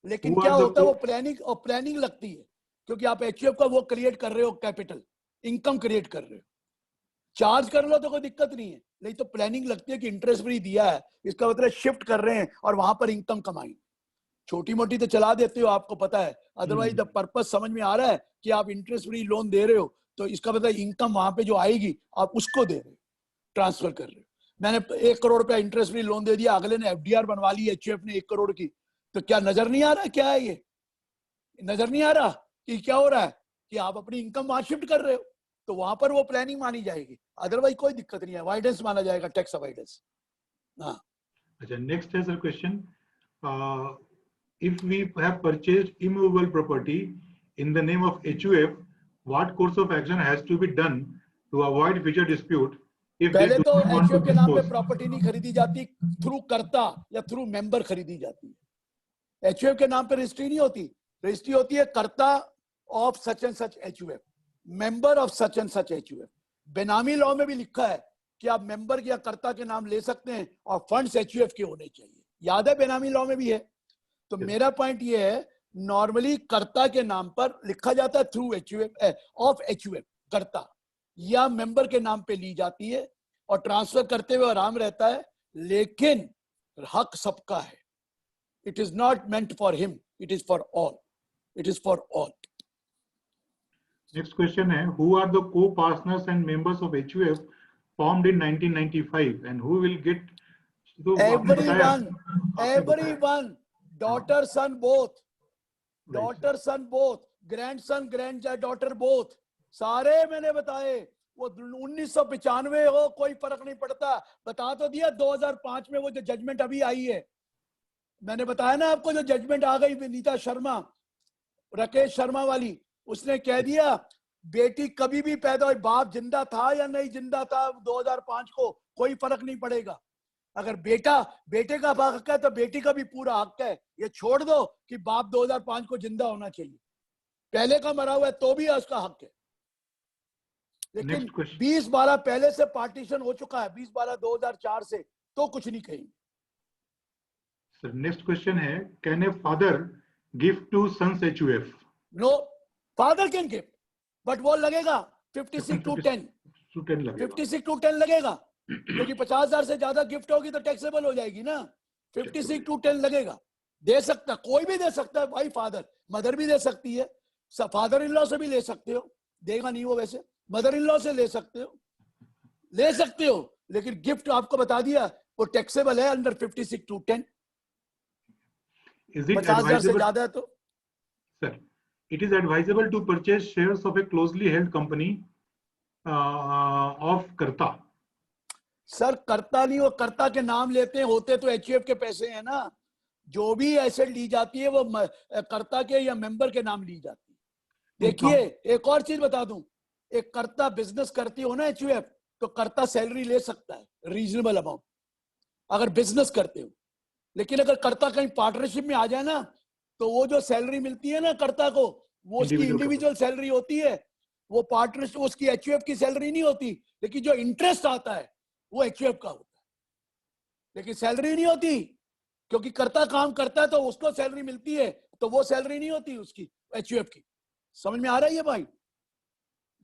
लेकिन क्या होता है वो प्लानिंग लगती है, क्योंकि आप एचयूएफ का वो क्रिएट कर रहे हो, कैपिटल इनकम क्रिएट कर रहे हो। चार्ज कर लो तो कोई दिक्कत नहीं है, नहीं तो प्लानिंग लगती है कि इंटरेस्ट फ्री दिया है, इसका मतलब शिफ्ट कर रहे हैं और वहां पर इनकम कमाई। छोटी मोटी तो चला देते हो, आपको पता है, अदरवाइज द पर्पस समझ में आ रहा है कि आप इंटरेस्ट फ्री लोन दे रहे हो तो इसका मतलब इनकम वहां पे जो आएगी आप उसको दे रहे हो, ट्रांसफर कर रहे हो। मैंने 1 करोड़ रुपया इंटरेस्ट फ्री लोन दे दिया, अगले ने एफडीआर बनवा ली एचयूएफ ने 1 करोड़ की, तो क्या नजर नहीं आ रहा क्या है ये? नजर नहीं आ रहा कि क्या हो रहा है कि आप अपनी इनकम वहां शिफ्ट कर रहे हो। तो वहां पर वो प्लानिंग मानी जाएगी, अदरवाइज कोई दिक्कत नहीं है, अवॉइडेंस माना जाएगा, टैक्स अवॉइडेंस। हाँ, अच्छा, नेक्स्ट है sir question, if we have purchased immovable property in the name of HUF, what course of action has to be done to avoid future dispute if they पहले do तो not want to HUF के नाम पे dispose? Property नहीं खरीदी जाती, through कर्ता या थ्रू मेंबर खरीदी जाती है। HUF के नाम पे रजिस्ट्री नहीं होती, रजिस्ट्री होती है कर्ता of such and such HUF, member of such and such HUF। बेनामी लॉ में भी लिखा है कि आप मेंबर या कर्ता के नाम ले सकते हैं और फंड्स HUF के होने चाहिए, याद है, बेनामी लॉ में भी है। तो मेरा पॉइंट ये है, नॉर्मली कर्ता के नाम पर लिखा जाता है थ्रू HUF ऑफ HUF, कर्ता या मेंबर के नाम पे ली जाती है और ट्रांसफर करते हुए आराम रहता है, लेकिन हक सबका है। It is not meant for him, it is for all, it is for all. Next question है, who are the co-partners and members of HUF formed in 1995 and who will get? तो आपने बताया, everyone, daughter son both, daughter son both, grandson granddaughter both, सारे मैंने बताए। वो 1995 हो कोई फर्क नहीं पड़ता, बता तो दिया 2005 में वो जो जजमेंट अभी आई है, मैंने बताया ना आपको, जो जजमेंट आ गई विनीता शर्मा, राकेश शर्मा वाली, उसने कह दिया बेटी कभी भी पैदा हुई, बाप जिंदा था या नहीं जिंदा था 2005 को कोई फर्क नहीं पड़ेगा, अगर बेटे का हक है तो बेटी का भी पूरा हक है। ये छोड़ दो कि बाप 2005 को जिंदा होना चाहिए, पहले का मरा हुआ है तो भी उसका हक है। लेकिन 2012 पहले से पार्टीशन हो चुका है, 2012 2004 से, तो कुछ नहीं कहेंगे। सर नेक्स्ट क्वेश्चन है, can a father give to sons HUF? No, father can give, but वो लगेगा 56 to 10, 56 to 10 लगेगा, क्योंकि 50,000 से ज्यादा गिफ्ट होगी तो टैक्सेबल हो जाएगी ना। 56 to 10 लगेगा, दे सकता, कोई भी दे सकता है भाई, फादर, मदर भी दे सकती है, फादर इन लॉ से भी ले सकते हो, देगा नहीं वो, वैसे मदर इन लॉ से ले सकते हो, लेकिन गिफ्ट आपको बता दिया वो टैक्सेबल है अंडर 56 to 10। 50,000 से ज्यादा है तो। Sir, it is advisable to purchase shares of a closely held company of कर्ता। सर कर्ता नहीं, वो कर्ता के नाम लेते हैं, होते तो HUF के पैसे हैं ना, जो भी एसेट ली जाती है वो कर्ता के या मेंबर के नाम ली जाती है। देखिए एक और चीज बता दूं, एक कर्ता बिजनेस करती हो ना HUF, तो कर्ता सैलरी ले सकता है रीजनेबल अमाउंट, अगर बिजनेस करते हो। लेकिन अगर कर्ता कहीं पार्टनरशिप में आ जाए ना, तो वो जो सैलरी मिलती है ना कर्ता को, वो उसकी इंडिविजुअल सैलरी होती है, वो पार्टनरशिप, उसकी HUF की सैलरी नहीं होती, लेकिन जो इंटरेस्ट आता है वो HUF का होता है, लेकिन सैलरी नहीं होती, क्योंकि कर्ता काम करता है तो उसको सैलरी मिलती है, तो वो सैलरी नहीं होती उसकी HUF की। समझ में आ रहा है ये भाई?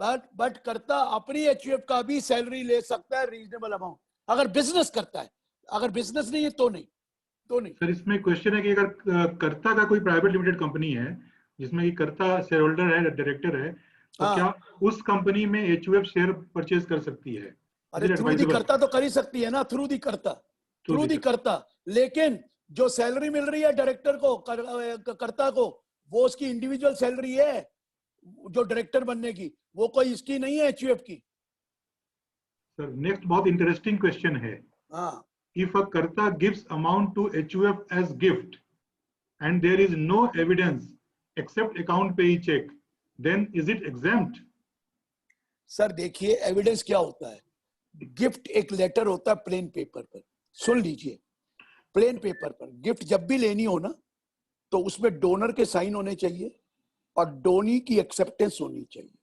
बट कर्ता अपनी HUF का भी सैलरी ले सकता है रीजनेबल अमाउंट, अगर बिजनेस करता है, अगर बिजनेस नहीं है तो नहीं। सर इसमें क्वेश्चन है कि अगर कर्ता का कोई प्राइवेट लिमिटेड कंपनी है जिसमें कि कर्ता शेयर होल्डर है, डायरेक्टर है, तो क्या उस कंपनी में HUF शेयर परचेज कर सकती है? अरे थ्रू दी कर्ता तो कर ही सकती है ना, थ्रू दी कर्ता, लेकिन जो सैलरी मिल रही है डायरेक्टर को, कर्ता को, वो उसकी इंडिविजुअल सैलरी है जो डायरेक्टर बनने की, वो कोई इसकी नहीं है HUF की। सर नेक्स्ट बहुत इंटरेस्टिंग क्वेश्चन है, हाँ, if a karta gives amount to HUF as gift and there is no evidence except account payee check, then is it exempt? Sir देखिए एविडेंस क्या होता है, गिफ्ट एक लेटर होता है प्लेन पेपर पर, सुन लीजिए, प्लेन पेपर पर गिफ्ट जब भी लेनी हो ना, तो उसमें डोनर के साइन होने चाहिए और डोनी की एक्सेप्टेंस होनी चाहिए,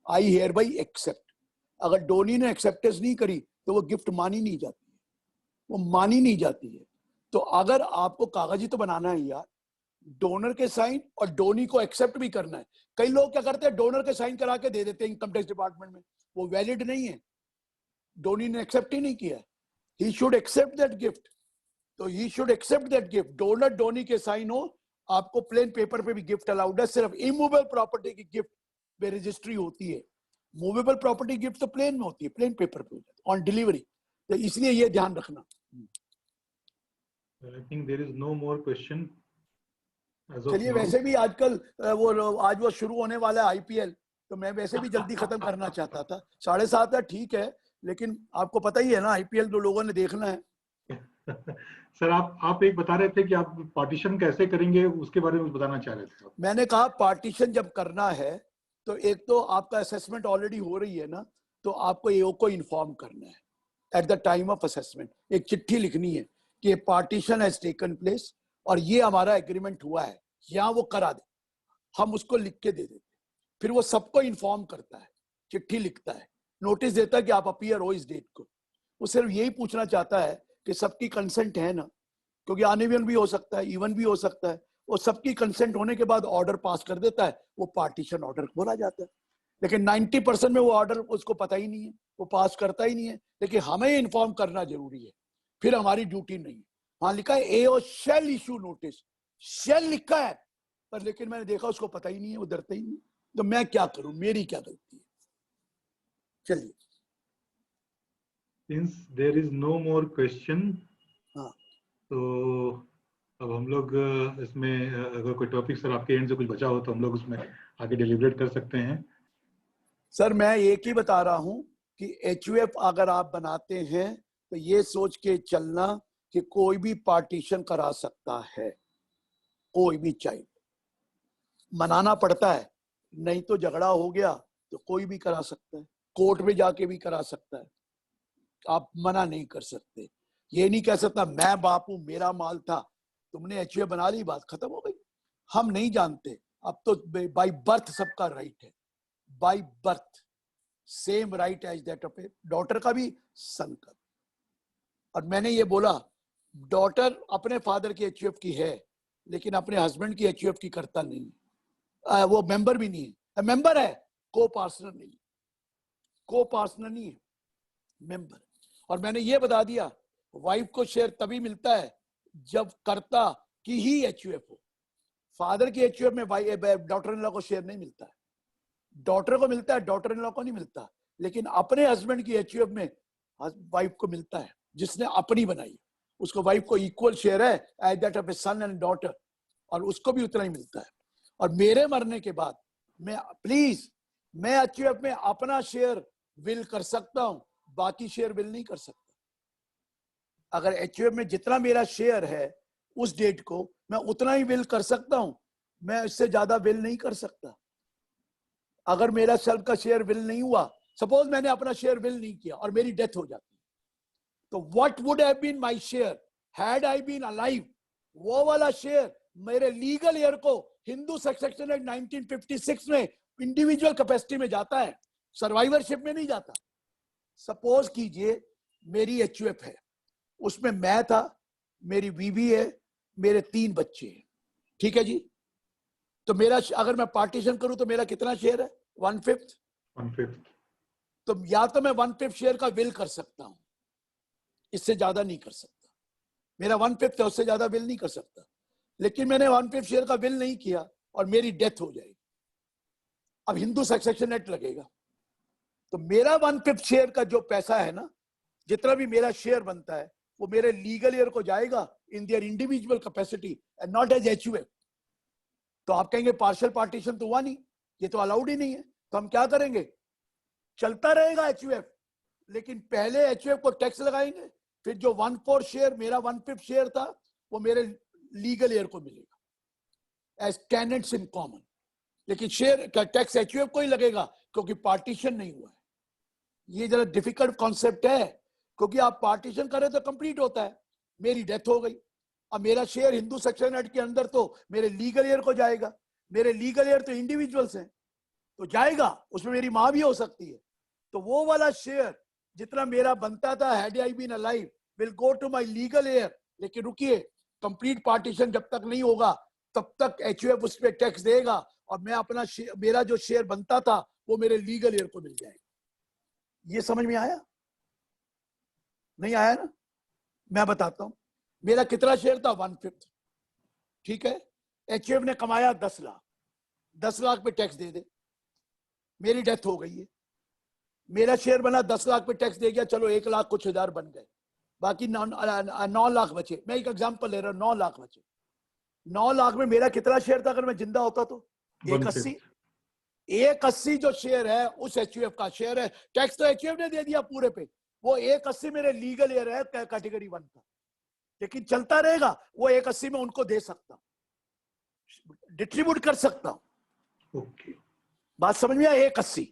आई हियर बाई एक्सेप्ट। अगर डोनी ने एक्सेप्टेंस नहीं करी तो वो गिफ्ट मानी नहीं जाती है, तो अगर आपको कागजी तो बनाना है यार, डोनर के साइन और डोनी को एक्सेप्ट भी करना है। कई लोग क्या करते हैं, डोनर के साइन करा के दे देते हैं इनकम टैक्स डिपार्टमेंट में, वो वैलिड नहीं है, डोनी ने एक्सेप्ट ही नहीं किया, he should accept that gift, तो he should accept that gift, donor donee के साइन हो, आपको प्लेन पेपर पे भी गिफ्ट अलाउड है, सिर्फ इमूवेबल प्रॉपर्टी की गिफ्ट पे रजिस्ट्री होती है, मूवेबल प्रॉपर्टी गिफ्ट तो प्लेन में होती है, प्लेन पेपर पे ऑन डिलीवरी, तो इसलिए ये ध्यान रखना। I think there is no more question as of चलिए now. वैसे भी आजकल वो आज वो शुरू होने वाला है IPL, तो मैं वैसे भी जल्दी खत्म करना चाहता था। 7:30 है, ठीक है, लेकिन आपको पता ही है ना, IPL तो लोगों ने देखना है। सर आप एक बता रहे थे कि आप पार्टीशन कैसे करेंगे, उसके बारे में बताना चाह रहे थे आप। मैंने कहा पार्टीशन जब करना है तो एक तो आपका असेसमेंट ऑलरेडी हो रही है ना, तो आपको AO को इन्फॉर्म करना है at the time of assessment. एक चिट्ठी लिखनी है कि पार्टीशन हैज टेकन प्लेस और ये हमारा एग्रीमेंट हुआ है, यहाँ वो करा दे, हम उसको लिख के दे देते। फिर वो सबको इन्फॉर्म करता है, चिट्ठी लिखता है, नोटिस देता है कि आप अपीयर हो इस डेट को। वो सिर्फ यही पूछना चाहता है कि सबकी कंसेंट है ना, क्योंकि अनइवन भी हो सकता है, इवन भी हो सकता है। वो सबकी कंसेंट होने के बाद ऑर्डर पास कर देता है, वो पार्टीशन ऑर्डर बोला जाता है। लेकिन 90% में वो ऑर्डर उसको पता ही नहीं है, वो पास करता ही नहीं है। लेकिन हमें इन्फॉर्म करना जरूरी है, फिर हमारी ड्यूटी नहीं है। हाँ लिखा है AO शैल इशू नोटिस, शैल लिखा है, पर लेकिन मैंने देखा उसको पता ही नहीं है, वो डरता ही नहीं। तो मैं क्या करूं, मेरी क्या गलती है? चलिए, Since there is no more question, हाँ तो अब हम लोग इसमें अगर कोई टॉपिक सर आपके एंड से कुछ बचा हो तो हम लोग उसमें आगे डिलीब्रेट कर सकते हैं। सर, मैं एक ही बता रहा हूं कि HUF अगर आप बनाते हैं तो ये सोच के चलना कि कोई भी पार्टीशन करा सकता है, कोई भी चाइल्ड। मनाना पड़ता है, नहीं तो झगड़ा हो गया तो कोई भी करा सकता है, कोर्ट में जाके भी करा सकता है, आप मना नहीं कर सकते। ये नहीं कह सकता मैं बाप हूं, मेरा माल था, तुमने HUF बना ली, बात खत्म हो गई। हम नहीं जानते, अब तो बाय बर्थ सबका राइट है, by birth same right as that of a daughter का भी, सन का। और मैंने ये बोला, डॉटर अपने फादर की HUF की है, लेकिन अपने हस्बैंड की HUF की करता नहीं है। वो मेंबर भी नहीं है, मेंबर है, को पार्टनर नहीं, को पार्टनर नहीं है, मेंबर। और मैंने ये बता दिया, वाइफ को शेयर तभी मिलता है जब कर्ता की ही HUF हो। फादर की HUF में डॉटर इन लॉ को शेयर नहीं मिलता है, डॉटर को मिलता है, डॉटर इन लॉ को नहीं मिलता। लेकिन अपने हस्बैंड की HUF में वाइफ को मिलता है, जिसने अपनी बनाई, उसको वाइफ को इक्वल शेयर है as that of a son and daughter, और उसको भी उतना ही मिलता है। और मेरे मरने के बाद मैं प्लीज, मैं HUF में अपना शेयर विल कर सकता हूं, बाकी शेयर विल नहीं कर सकता। अगर HUF में जितना मेरा शेयर है उस डेट को, मैं उतना ही विल कर सकता हूं, मैं इससे ज्यादा विल नहीं कर सकता। अगर मेरा सेल्फ का शेयर विल नहीं हुआ, सपोज मैंने अपना शेयर विल नहीं किया और मेरी डेथ हो जाती, तो what would have been my share had I been alive? वो वाला शेयर मेरे लीगल ईयर को हिंदू सेक्शन एक्ट 1956 में इंडिविजुअल कैपेसिटी में जाता है, सर्वाइवरशिप में नहीं जाता। सपोज कीजिए मेरी HUF है, उसमें मैं था, मेरी बीवी है, मेरे 3 बच्चे हैं, ठीक है जी। तो मेरा अगर मैं पार्टीशन करूं तो मेरा कितना शेयर है? 1/5। तो या तो मैं 1/5 शेयर का विल कर सकता हूं, इससे ज्यादा नहीं कर सकता। मेरा 1/5 है, उससे ज्यादा विल नहीं कर सकता। लेकिन मैंने 1/5 शेयर का विल नहीं किया और मेरी डेथ हो जाएगी, अब हिंदू सक्सेशन एक्ट लगेगा। तो मेरा 1/5 शेयर का जो पैसा है ना, जितना भी मेरा शेयर बनता है, वो मेरे लीगल ईयर को जाएगा in their individual capacity and not as HUF। तो आप कहेंगे पार्शियल पार्टीशन तो हुआ नहीं, ये तो अलाउड ही नहीं है, तो हम क्या करेंगे? चलता रहेगा HUF, लेकिन पहले HUF को टैक्स लगाएंगे, फिर जो 1/4 शेयर मेरा 1/5 शेयर था वो मेरे लीगल ईयर को मिलेगा एज टेनेंट्स इन कॉमन। लेकिन शेयर का टैक्स HUF को ही लगेगा क्योंकि पार्टीशन नहीं हुआ है। ये जरा डिफिकल्ट कॉन्सेप्ट है, क्योंकि आप पार्टीशन करें तो कंप्लीट होता है। मेरी डेथ हो गई, अब मेरा शेयर हिंदू सेक्शन एक्ट के अंदर तो मेरे लीगल ईयर को जाएगा। मेरे लीगल ईयर तो इंडिविजुअल्स हैं, तो जाएगा, उसमें मेरी मां भी हो सकती है। तो वो वाला शेयर जितना मेरा बनता था had I been alive will go to my legal heir. लेकिन रुकिए, कंप्लीट पार्टीशन जब तक नहीं होगा तब तक HUF उस पर टैक्स देगा और मैं अपना मेरा जो शेयर बनता था वो मेरे लीगल ईयर को मिल जाएगा। ये समझ में आया? नहीं आया ना? मैं बताता हूं, मेरा कितना शेयर था? 1/5, ठीक है। HUF ने कमाया 10 लाख, 10 लाख पे टैक्स दे दे, मेरी डेथ हो गई है, मेरा शेयर बना 10 लाख पे टैक्स दे गया, चलो 1 लाख कुछ हजार बन गए, बाकी 9 लाख बचे। मैं एक एग्जांपल ले रहा हूं, 9 लाख बचे। 9 लाख में मेरा कितना शेयर था अगर मैं जिंदा होता? तो 81। 180 जो शेयर है उस एचयूएफ का शेयर है, टैक्स तो एचयूएफ ने दे दिया पूरे पे, वो 180 मेरे लीगल एयर है कैटेगरी 1 का, लेकिन चलता रहेगा, वो 180 में उनको दे सकता हूं, डिस्ट्रीब्यूट कर सकता हूं। ओके, बात समझ में आई? 180,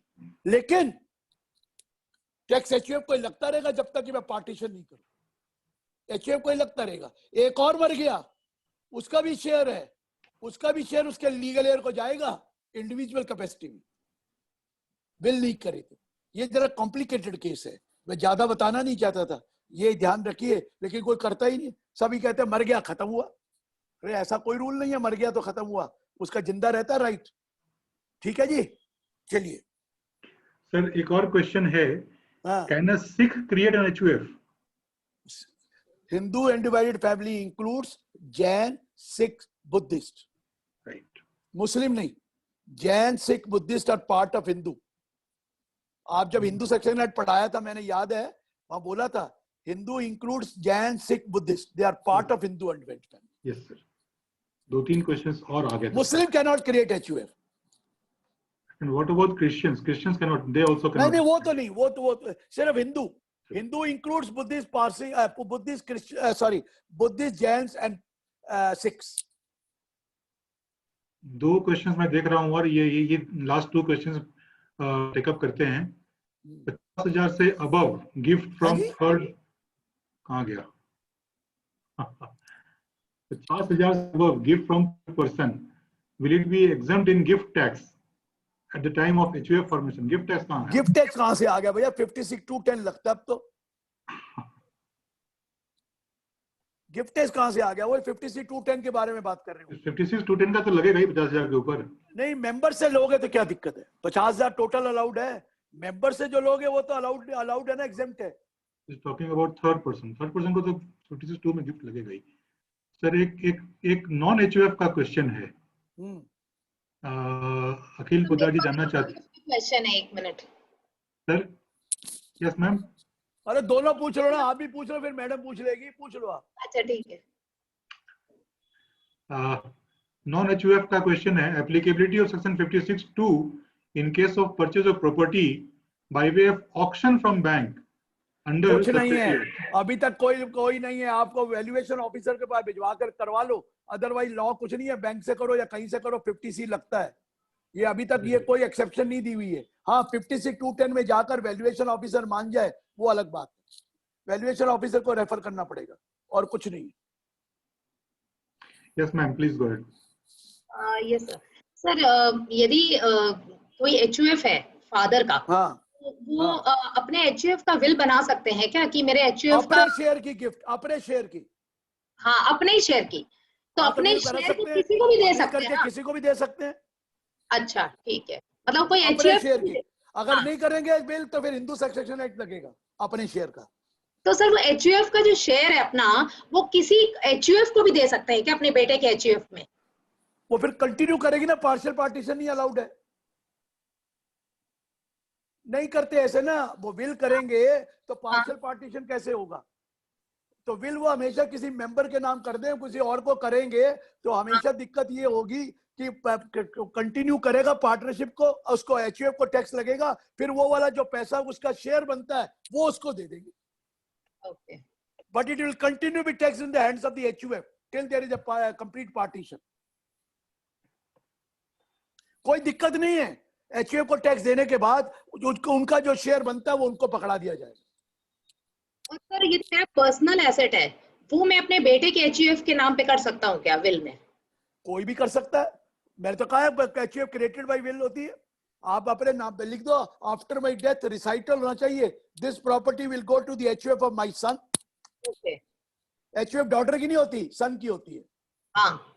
लेकिन टैक्स एचयूएफ को लगता रहेगा जब तक कि मैं पार्टीशन नहीं करूं, एचयूएफ को लगता रहेगा। एक और मर गया, उसका भी शेयर है, उसका भी शेयर उसके लीगल एयर को जाएगा इंडिविजुअल कैपेसिटी में, बिल नहीं करे तो। ये जरा कॉम्प्लिकेटेड केस है, मैं ज्यादा बताना नहीं चाहता था, ये ध्यान रखिए, लेकिन कोई करता ही नहीं, सभी कहते हैं मर गया खत्म हुआ। अरे ऐसा कोई रूल नहीं है, मर गया तो खत्म हुआ, उसका जिंदा रहता है राइट। ठीक है जी, चलिए सर एक और क्वेश्चन है, can a Sikh create an HUF? Hindu undivided family includes Jain, Sikh, Buddhist. Right, Muslim नहीं, Jain, Sikh, Buddhist are part of Hindu. आप जब हिंदू सेक्शन एट पढ़ाया था, मैंने याद है वहां बोला था Hindu includes Jain, Sikh, Buddhist, they are part of Hindu undivided family. Yes sir, 2-3 questions और आ गए। Muslim can not create HUF. And what about Christians? Christians can not, they also can नहीं, वो तो नहीं, वो सिर्फ Hindu. Hindu includes Buddhist, Parsi, Buddhist, sorry Buddhist, Jains and Sikhs. 2 questions मैं देख रहा हूं, और ये लास्ट 2 क्वेश्चंस टेकअप करते हैं। 50,000 से अबव गिफ्ट फ्रॉम थर्ड, कहां गया? 50,000 से above gift from person, will it be exempt in gift tax at the time of HUF formation? Gift tax कहां है? गिफ्ट टैक्स कहां से आ गया भैया? 56(2)(10 लगता है अब तो। गिफ्ट टैक्स कहां से आ गया? वो 56(2)(10 के बारे में बात कर रहे हो। 56(2)(10 का तो लगेगा ही 50,000 के ऊपर। नहीं, मेंबर से लोग है तो क्या दिक्कत है? 50,000 टोटल अलाउड है, मेंबर से जो लोग है वो तो अलाउड है ना, एग्जेम्प्ट है। Is talking about third person को तो 56(2) में गिफ्ट लगेगा ही। सर एक नॉन एचयूएफ का क्वेश्चन है, अखिल पोद्दार जी जानना चाहते हैं। क्वेश्चन है, 1 मिनट सर। Yes ma'am. अरे दोनों पूछ लो ना, आप भी पूछ लो, फिर मैडम पूछ लेगी, पूछ लो आप। अच्छा ठीक है। नॉन एचयूएफ का क्वेश्चन है, applicability of section 56(2) in case of purchase of property by way of auction from bank under. कुछ नहीं है, अभी तक कोई नहीं है। आपको वैल्यूएशन ऑफिसर के पास भिजवा कर करवा लो, अदरवाइज लॉ कुछ नहीं है, बैंक से करो या कहीं से करो, 50C लगता है। ये अभी तक ये कोई एक्सेप्शन नहीं दी हुई है। हाँ, 56(2)(10 में जाकर वैल्यूएशन ऑफिसर मान जाए वो अलग बात है, वैल्यूएशन ऑफिसर को रेफर करना पड़ेगा और कुछ नहीं। Yes ma'am, please go ahead. Yes sir, यदि कोई एचयूएफ है फादर का, वो अपने एचयूएफ का विल बना सकते हैं क्या कि मेरे एचयूएफ का शेयर की गिफ्ट, अपने शेयर की? हाँ, अपने ही शेयर की, तो अपने शेयर को किसी को भी दे सकते हैं, किसी को भी दे सकते हैं। अच्छा ठीक है, मतलब कोई एचयूएफ शेयर की अगर नहीं करेंगे बिल तो फिर हिंदू सक्सेशन एक्ट लगेगा अपने शेयर का। तो सर वो एचयूएफ का जो शेयर है अपना, वो किसी एचयूएफ को भी दे सकते हैं क्या अपने बेटे के एचयूएफ में? वो फिर कंटिन्यू करेगी ना, पार्शियल पार्टीशन नहीं अलाउड है। नहीं करते ऐसे ना, वो विल करेंगे तो पार्शियल पार्टीशन कैसे होगा? तो विल वो हमेशा किसी मेंबर के नाम कर दें, किसी और को करेंगे तो हमेशा दिक्कत ये होगी कि कंटिन्यू करेगा पार्टनरशिप को, उसको एचयूएफ को टैक्स लगेगा, फिर वो वाला जो पैसा उसका शेयर बनता है वो उसको दे देंगे। Okay. But it will continue to be taxed in the hands of the HUF till there is a complete partition. कोई दिक्कत नहीं है, HUF को टैक्स देने के बाद उनका जो शेयर बनता है वो उनको पकड़ा दिया जाएगा। और सर ये मेरा पर्सनल एसेट है, वो मैं अपने बेटे के HUF के नाम पे कर सकता हूँ क्या विल में? कोई भी कर सकता है, मैंने तो कहा है HUF क्रिएटेड बाय विल होती है। आप अपने नाम पे लिख दो, आफ्टर माय डेथ रिसाइटल होना चाहिए, this property will go to the HUF of my son. Okay, HUF daughter की नहीं होती, सन की होती है। हाँ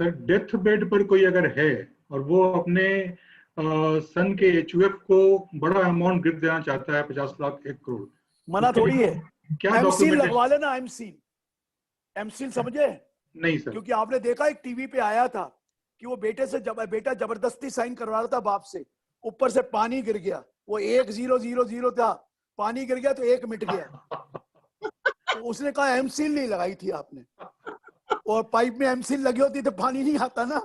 सर, डेथ बेड पर कोई अगर है और वो अपने सन के HUF को बड़ा अमाउंट गिफ्ट देना चाहता है, 50 लाख 1 करोड़, मना थोड़ी है। क्या एमसील लगवा लेना, एमसील समझे? नहीं सर, क्योंकि आपने देखा एक टीवी पे आया था कि वो बेटा जबरदस्ती साइन करवा रहा था बाप से, ऊपर से पानी गिर गया, वो 1000 था, पानी गिर गया तो 1 मिट गया। तो उसने कहा एमसील नहीं लगाई थी आपने, और पाइप में एमसील लगी होती तो पानी नहीं आता ना,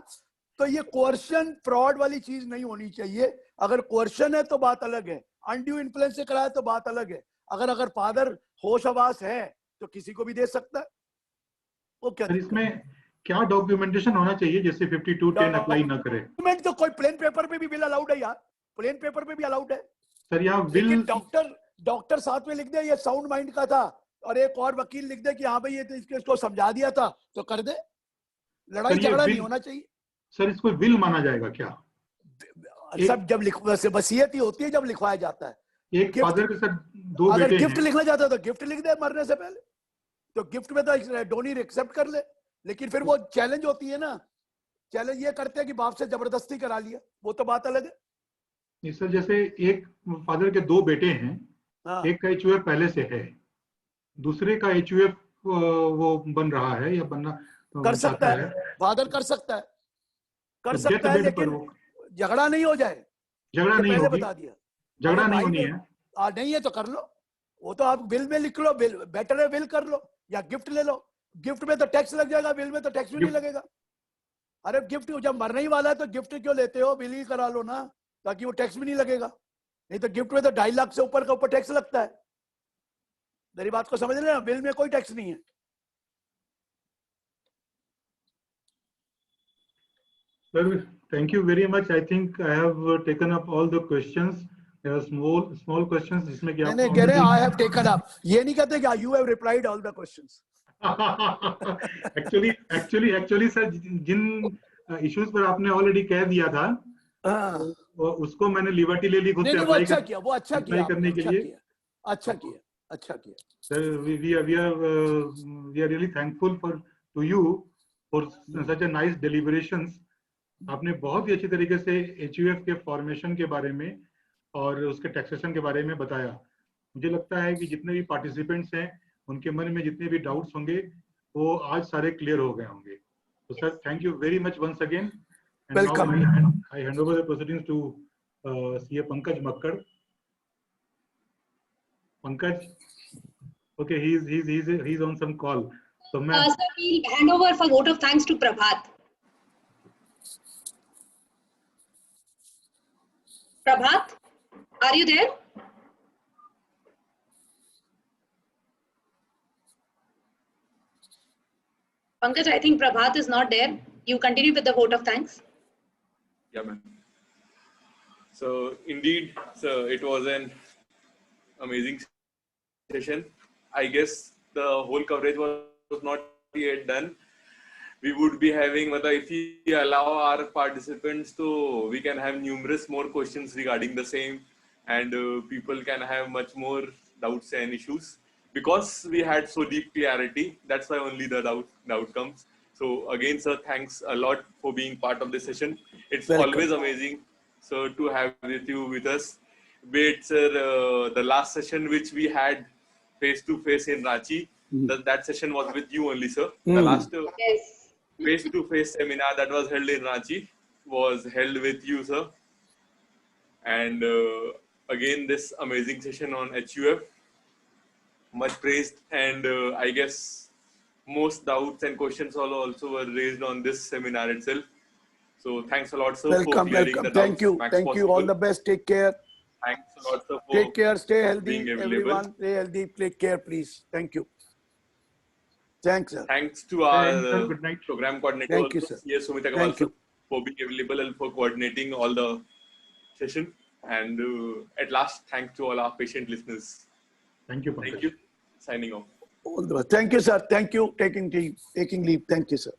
तो तो ये कोर्शन फ्रॉड वाली चीज नहीं होनी चाहिए। अगर कोर्शन है तो बात अलग है, अनड्यू इन्फ्लुएंस से कराया तो बात अलग है। अगर फादर होश हवास है तो किसी को भी दे सकता है, वो क्या सर इसमें क्या डॉक्यूमेंटेशन होना चाहिए जैसे 5210 अप्लाई ना करे? डॉक्यूमेंट तो कोई प्लेन पेपर पे भी बिल अलाउड है यार, प्लेन पेपर पे भी अलाउड है। सर यहाँ लेकिन बिल डॉक्टर साथ में लिख दे ये साउंड माइंड का था, और एक और वकील लिख दे कि हाँ भाई ये तो इसको समझा दिया था, तो कर दे। लड़ाई झगड़ा नहीं होना चाहिए। सर इसको विल माना जाएगा क्या? सब जब वसीयत ही होती है जब लिखवाया जाता है। एक फादर के साथ दो अगर बेटे गिफ्ट हैं। लिखना चाहता है तो गिफ्ट लिख दे मरने से पहले, तो गिफ्ट में तो डोनर एक्सेप्ट कर ले। लेकिन फिर वो चैलेंज होती है ना, चैलेंज ये करते हैं कि बाप से जबरदस्ती करा लिया, वो तो बात अलग है। नहीं सर, जैसे एक फादर के दो बेटे हैं, हाँ। एक का एचयूएफ पहले से है, दूसरे का एचयूएफ वो बन रहा है या बनना कर सकता है, फादर कर सकता है, कर सकता है, लेकिन झगड़ा नहीं हो जाए। झगड़ा नहीं पहले होगी, बता दिया, झगड़ा नहीं होनी है। नहीं है तो कर लो, वो तो आप बिल में लिख लो, बिल बेटर है, बिल कर लो या गिफ्ट ले लो। गिफ्ट में तो टैक्स लग जाएगा, बिल में तो टैक्स भी नहीं लगेगा। अरे गिफ्ट जब मरने ही वाला है तो गिफ्ट क्यों लेते हो, बिल ही करा लो ना, ताकि वो टैक्स भी नहीं लगेगा। नहीं तो गिफ्ट में तो 2.5 लाख से ऊपर का ऊपर टैक्स लगता है। मेरी बात को समझ लेना, बिल में कोई टैक्स नहीं है। Sir, thank you very much. I think I have taken up all the questions. There are small questions जिसमें कि नहीं कह रहे I have taken up, ये नहीं कहते कि you have replied all the questions. Actually sir, जिन इश्यूज पर आपने ऑलरेडी कह दिया था, उसको मैंने लिबर्टी ले ली खुद से अप्लाई किया, वो अच्छा किया करने के लिए। अच्छा किया sir, we are really thankful to you for such a nice deliberations. आपने बहुत ही अच्छी तरीके से एचयूएफ के फॉर्मेशन के बारे में और उसके टैक्सेशन के बारे में बताया। मुझे लगता है कि जितने भी पार्टिसिपेंट्स हैं उनके मन में जितने भी डाउट्स होंगे वो आज सारे क्लियर हो गए होंगे। तो sir, thank you very much once again. Welcome. I hand over the proceedings to CA Pankaj Makkad. Pankaj, okay, he's on some call. So ma'am, sir, we'll hand over for vote of thanks to Prabhat. Prabhat, are you there? Pankaj, I think Prabhat is not there. You continue with the vote of thanks. Yeah, ma'am. So indeed, so it was an amazing session. I guess the whole coverage was not yet done. We would be having, if we allow our participants to, we can have numerous more questions regarding the same, and people can have much more doubts and issues. Because we had so deep clarity, that's why only the doubt comes. So again, sir, thanks a lot for being part of this session. It's always amazing, sir, to have you with us. Be it, sir, the last session which we had face-to-face in Ranchi, that session was with you only, sir. The last face-to-face seminar that was held in Ranchi was held with you, sir. And again, this amazing session on HUF, much praised, and I guess most doubts and questions also were raised on this seminar itself. So thanks a lot, sir. Welcome. Thank you. All the best. Take care. Thanks a lot, sir. Take care. Stay healthy, everyone. Stay healthy. Take care, please. Thank you. Thanks, sir. Thanks to our good night. program coordinator. Thank you, sir. Yes, Sumit Agarwal, Thank you for being available and for coordinating all the session. And at last, thanks to all our patient listeners. Thank you, Pankaj. Thank you. Signing off. All the best. Thank you, sir. Thank you. Taking leave. Thank you, sir.